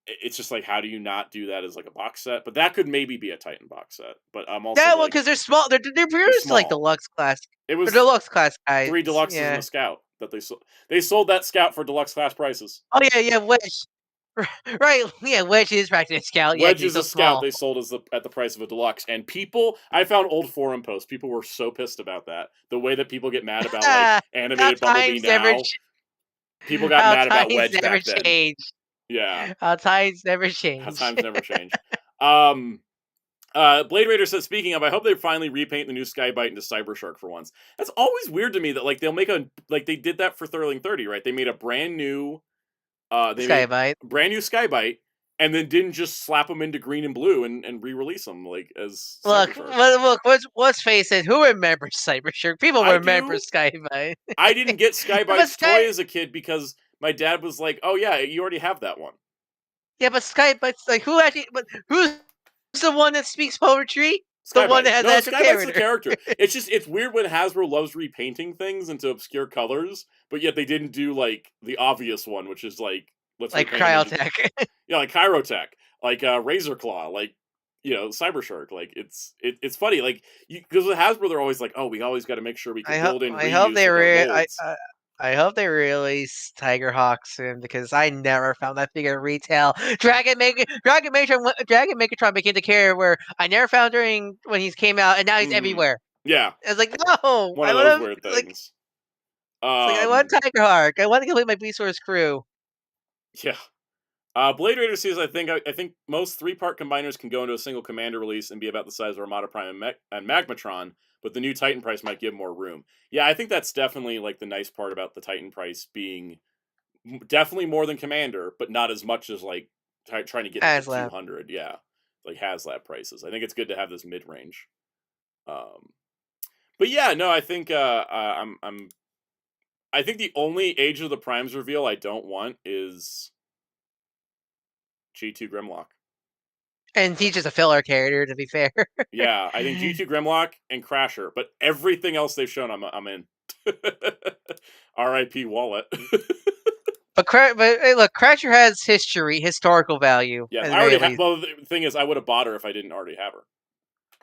S1: It's just like, how do you not do that as like a box set? But that could maybe be a Titan box set. But I'm also
S2: well, because they're small. They're produced like deluxe class.
S1: It was
S2: deluxe class guys.
S1: 3 deluxes and a scout that they sold. They sold that scout for deluxe class prices.
S2: Oh yeah, Wedge. Right, yeah, Wedge is practically a scout.
S1: Wedge
S2: is
S1: a scout. They sold at the price of a deluxe, and I found old forum posts. People were so pissed about that. The way that people get mad about like animated Bumblebee now. People got mad about Wedge back then. Yeah.
S2: How times never change.
S1: How times never change. Blade Raider says, speaking of, I hope they finally repaint the new Skybite into Cybershark for once. That's always weird to me that like they'll make they did that for Thurling 30, right? They made a brand new Skybite, and then didn't just slap them into green and blue and re-release them like as
S2: look. Let's face it. Who remembers Cybershark? People remember Skybite.
S1: I didn't get Skybite's toy as a kid because my dad was like, "Oh yeah, you already have that one."
S2: Yeah, but Skybite's like who's the one that speaks poetry?
S1: Skybite.
S2: The one that has
S1: Skybite's the character. It's weird when Hasbro loves repainting things into obscure colors, but yet they didn't do like the obvious one, which is like
S2: Cryotech.
S1: Yeah, like Chirotech, like Razor Claw, like Cybershark. Like it's funny, like because with Hasbro they're always like, oh, we always got to make sure we can build in. I
S2: hope they release Tiger Hawk soon because I never found that figure at retail. Dragon Megatron became the character where I never found during when he came out, and now he's everywhere.
S1: Yeah,
S2: I was like, no,
S1: one of those weird things.
S2: I want Tiger Hawk. I want to complete my Beast crew.
S1: Yeah. Blade Raider says, I think most 3-part combiners can go into a single commander release and be about the size of Armada Prime and Magmatron, but the new Titan price might give more room. Yeah, I think that's definitely like the nice part about the Titan price being definitely more than Commander, but not as much as like trying to get to 200. Yeah, like Haslab prices. I think it's good to have this mid range. But yeah, no, I think I think the only Age of the Primes reveal I don't want is G2 Grimlock.
S2: And he's just a filler character, to be fair.
S1: Yeah, I think G2 Grimlock and Crasher, but everything else they've shown, I'm in. R.I.P. Wallet.
S2: But hey, look, Crasher has historical value.
S1: Yeah, I already well, the thing is, I would have bought her if I didn't already have her.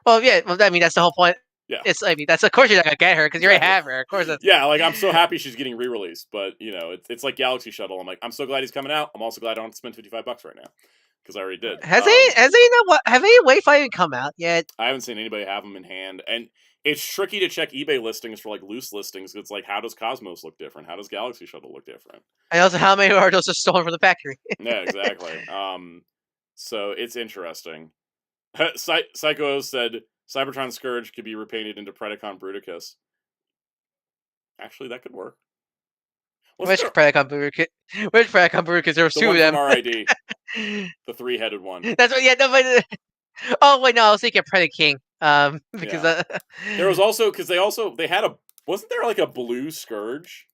S2: Well, yeah, I mean, that's the whole point.
S1: Yeah.
S2: That's of course you're not gonna get her because you already have her. Of course.
S1: Yeah, like I'm so happy she's getting re-released, but it's like Galaxy Shuttle. I'm like, I'm so glad he's coming out. I'm also glad I don't have to spend $55 right now because I already did.
S2: Have any Wayfight even come out yet?
S1: I haven't seen anybody have them in hand, and it's tricky to check eBay listings for like loose listings. It's like, how does Cosmos look different? How does Galaxy Shuttle look different?
S2: And also, how many are those just stolen from the factory?
S1: Yeah, exactly. So it's interesting. Psycho said Cybertron Scourge could be repainted into Predacon Bruticus. Actually, that could work.
S2: Which Predacon Bruticus? There was two of them.
S1: RID. The 3-headed one.
S2: That's what. Yeah. No, oh wait, no, I was thinking Predaking. Because
S1: there was also they had wasn't there like a blue Scourge?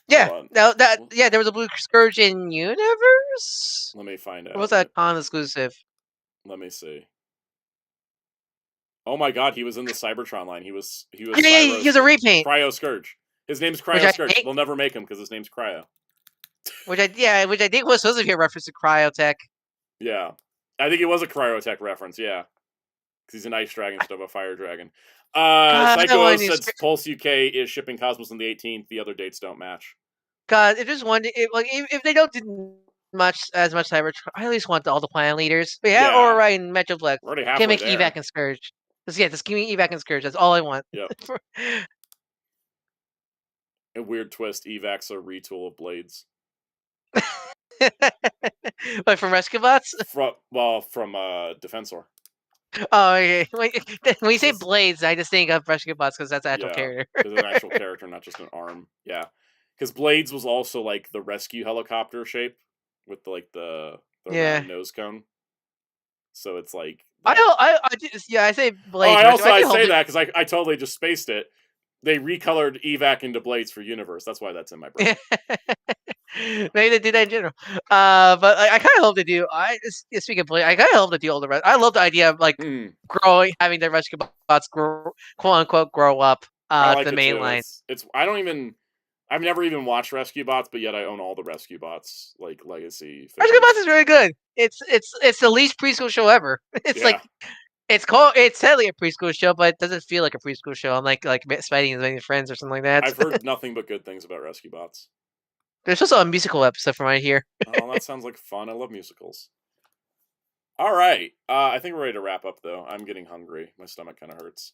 S2: Yeah, there was a blue Scourge in Universe.
S1: Let me find out.
S2: Or was that con exclusive?
S1: Let me see. Oh my God, he was in the Cybertron line. He was.
S2: He was a repaint.
S1: Cryo Scourge. His name's Cryo Scourge. They'll never make him because his name's Cryo.
S2: Which I think was supposed to be a reference to Cryotech.
S1: Yeah, I think it was a Cryotech reference. Yeah, because he's an ice dragon instead of a fire dragon. Psycho said Pulse UK is shipping Cosmos on the 18th. The other dates don't match.
S2: God, it just wonder if they don't do as much Cybertron, I at least want all the planet leaders. But yeah, or right in Metroplex. Can make Evac and Scourge. Just give me Evac and Scourge. That's all I want.
S1: Yep. A weird twist. Evac's a retool of Blades.
S2: But from Rescue Bots?
S1: From Defensor.
S2: Oh, okay. When you say Blades, I just think of Rescue Bots because that's an actual character.
S1: Because it's an actual character, not just an arm. Yeah. Because Blades was also like the rescue helicopter shape with the round nose cone. So it's like
S2: I say Blades.
S1: I say that because I totally just spaced it. They recolored Evac into Blades for Universe. That's why that's in my brain.
S2: Maybe they do that in general. But I kind of hope they do. Speaking of Blades, I kind of hope they do all the rest. I love the idea of like having the rescue bots grow, quote unquote, grow up to the main line.
S1: I've never even watched Rescue Bots, but yet I own all the Rescue Bots like legacy figures.
S2: Rescue Bots is very good. It's the least preschool show ever. It's like it's sadly a preschool show, but it doesn't feel like a preschool show. Unlike Spidey and His Friends or something like that.
S1: I've heard nothing but good things about Rescue Bots.
S2: There's also a musical episode from right here.
S1: Oh, that sounds like fun. I love musicals. All right, I think we're ready to wrap up though. I'm getting hungry. My stomach kind of hurts.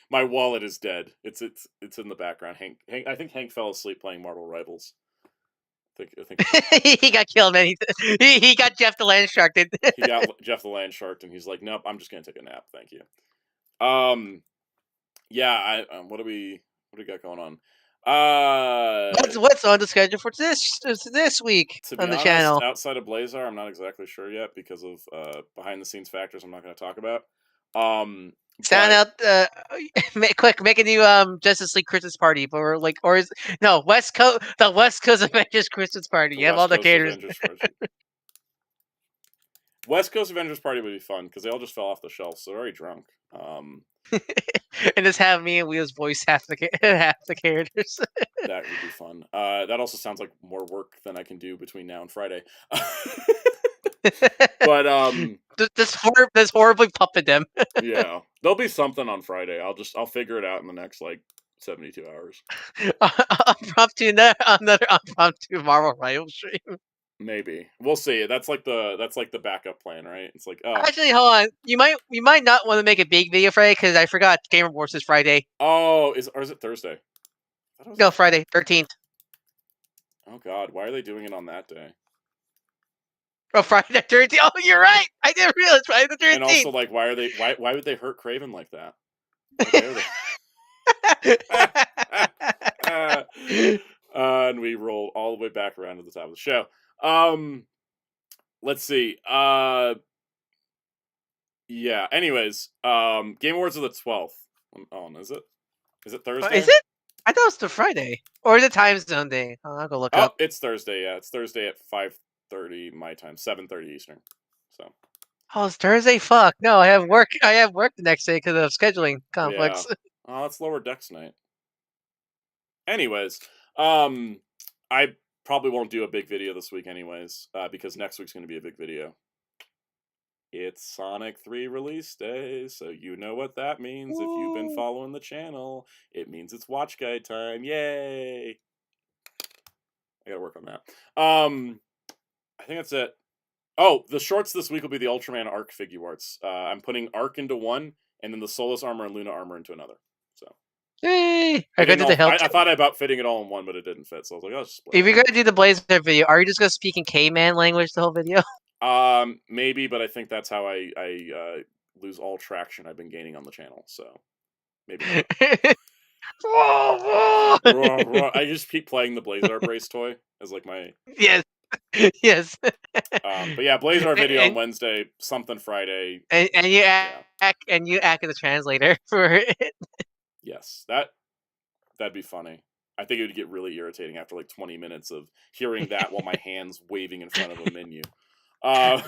S1: My wallet is dead. It's in the background. I think Hank fell asleep playing Marvel Rivals. I think
S2: he got killed, man. He got Jeff the Land Sharked.
S1: He got Jeff the Land Sharked, and he's like, "Nope, I'm just gonna take a nap, thank you." Yeah. What do we got going on?
S2: What's on the schedule for this week on the channel?
S1: Outside of Blazar, I'm not exactly sure yet because of behind the scenes factors I'm not going to talk about.
S2: Sound out quick, make a new Justice League Christmas party, the West Coast Avengers Christmas party. You have all the caterers.
S1: West Coast Avengers party would be fun because they all just fell off the shelf, so they're already drunk.
S2: And just have me and Wheels voice half the characters.
S1: That would be fun. That also sounds like more work than I can do between now and Friday. But
S2: this horribly puppet them.
S1: Yeah, there'll be something on Friday. I'll figure it out in the next 72 hours.
S2: Impromptu another impromptu Marvel Rival stream.
S1: Maybe we'll see. That's like the backup plan, right? It's like,
S2: actually, hold on. You might not want to make a big video Friday because I forgot Game Awards is Friday.
S1: Oh, is it Thursday?
S2: No, Friday 13th.
S1: Oh God, why are they doing it on that day?
S2: Oh, Friday the 13th. Oh, you're right. I didn't realize Friday the 13th.
S1: And also, why would they hurt Kraven like that? And we roll all the way back around to the top of the show. Let's see. Yeah. Anyways, Game Awards are the 12th. Oh, is it? Is it Thursday?
S2: Is it? I thought it was the Friday, or is it time zone day? I'll go look up.
S1: Oh, it's Thursday. Yeah, it's Thursday at 5:30 my time, 7:30 Eastern. So.
S2: Oh, it's Thursday. Fuck no, I have work. I have work the next day because of scheduling conflicts.
S1: Yeah. Oh, that's Lower Decks night. Anyways, I probably won't do a big video this week anyways, because next week's going to be a big video. It's Sonic 3 release day, so you know what that means. If you've been following the channel, it means it's watch guide time. Yay! I gotta work on that. I think that's it. Oh, the shorts this week will be the Ultraman Arc Figuarts. I'm putting Arc into one, and then the Solus armor and Luna armor into another. So.
S2: Yay!
S1: I thought about fitting it all in one, but it didn't fit. So I was like, "Oh, just split."
S2: If you're gonna do the Blazer video, are you just gonna speak in caveman language the whole video?
S1: Maybe, but I think that's how I lose all traction I've been gaining on the channel. So maybe not. I just keep playing the Blazar Brace toy as like my
S2: yes.
S1: But yeah, Blazar video on Wednesday, something Friday,
S2: and you act as a translator for it.
S1: Yes, that'd be funny. I think it would get really irritating after 20 minutes of hearing that while my hand's waving in front of a menu. All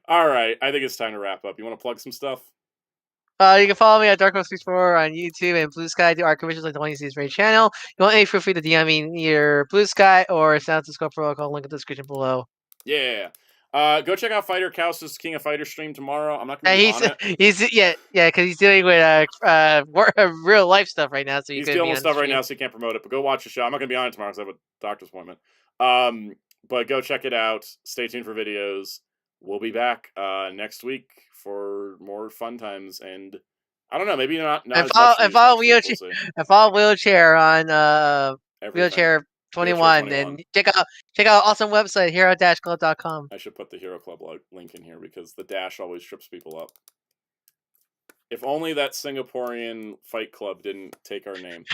S1: right, I think it's time to wrap up. You want to plug some stuff?
S2: You can follow me at Dark64 on YouTube and Blue Sky. Do art commissions like the one you see is channel. You want any feel free to DM me either Blue Sky or Soundout12 Protocol. Link in the description below.
S1: Yeah. Go check out Fighter Kaus's King of Fighters stream tomorrow. I'm not going to be on it.
S2: Because he's dealing with real life stuff right now. So
S1: he's dealing with stuff right now, so he can't promote it. But go watch the show. I'm not going to be on it tomorrow because I have a doctor's appointment. But go check it out. Stay tuned for videos. We'll be back next week for more fun times, and I don't know, maybe not.
S2: If all wheelchair on wheelchair 21, and check out awesome website hero-club.com.
S1: I should put the Hero Club link in here because the dash always trips people up. If only that Singaporean fight club didn't take our name.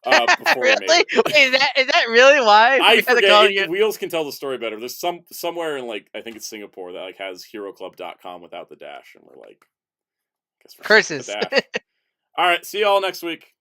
S1: before
S2: really?
S1: he made it.
S2: Wait, is that really why?
S1: I forget. Wheels can tell the story better. There's somewhere in like I think it's Singapore that like has HeroClub.com without the dash, and we're like, guess we're
S2: Curses.
S1: the dash. All right, see y'all next week.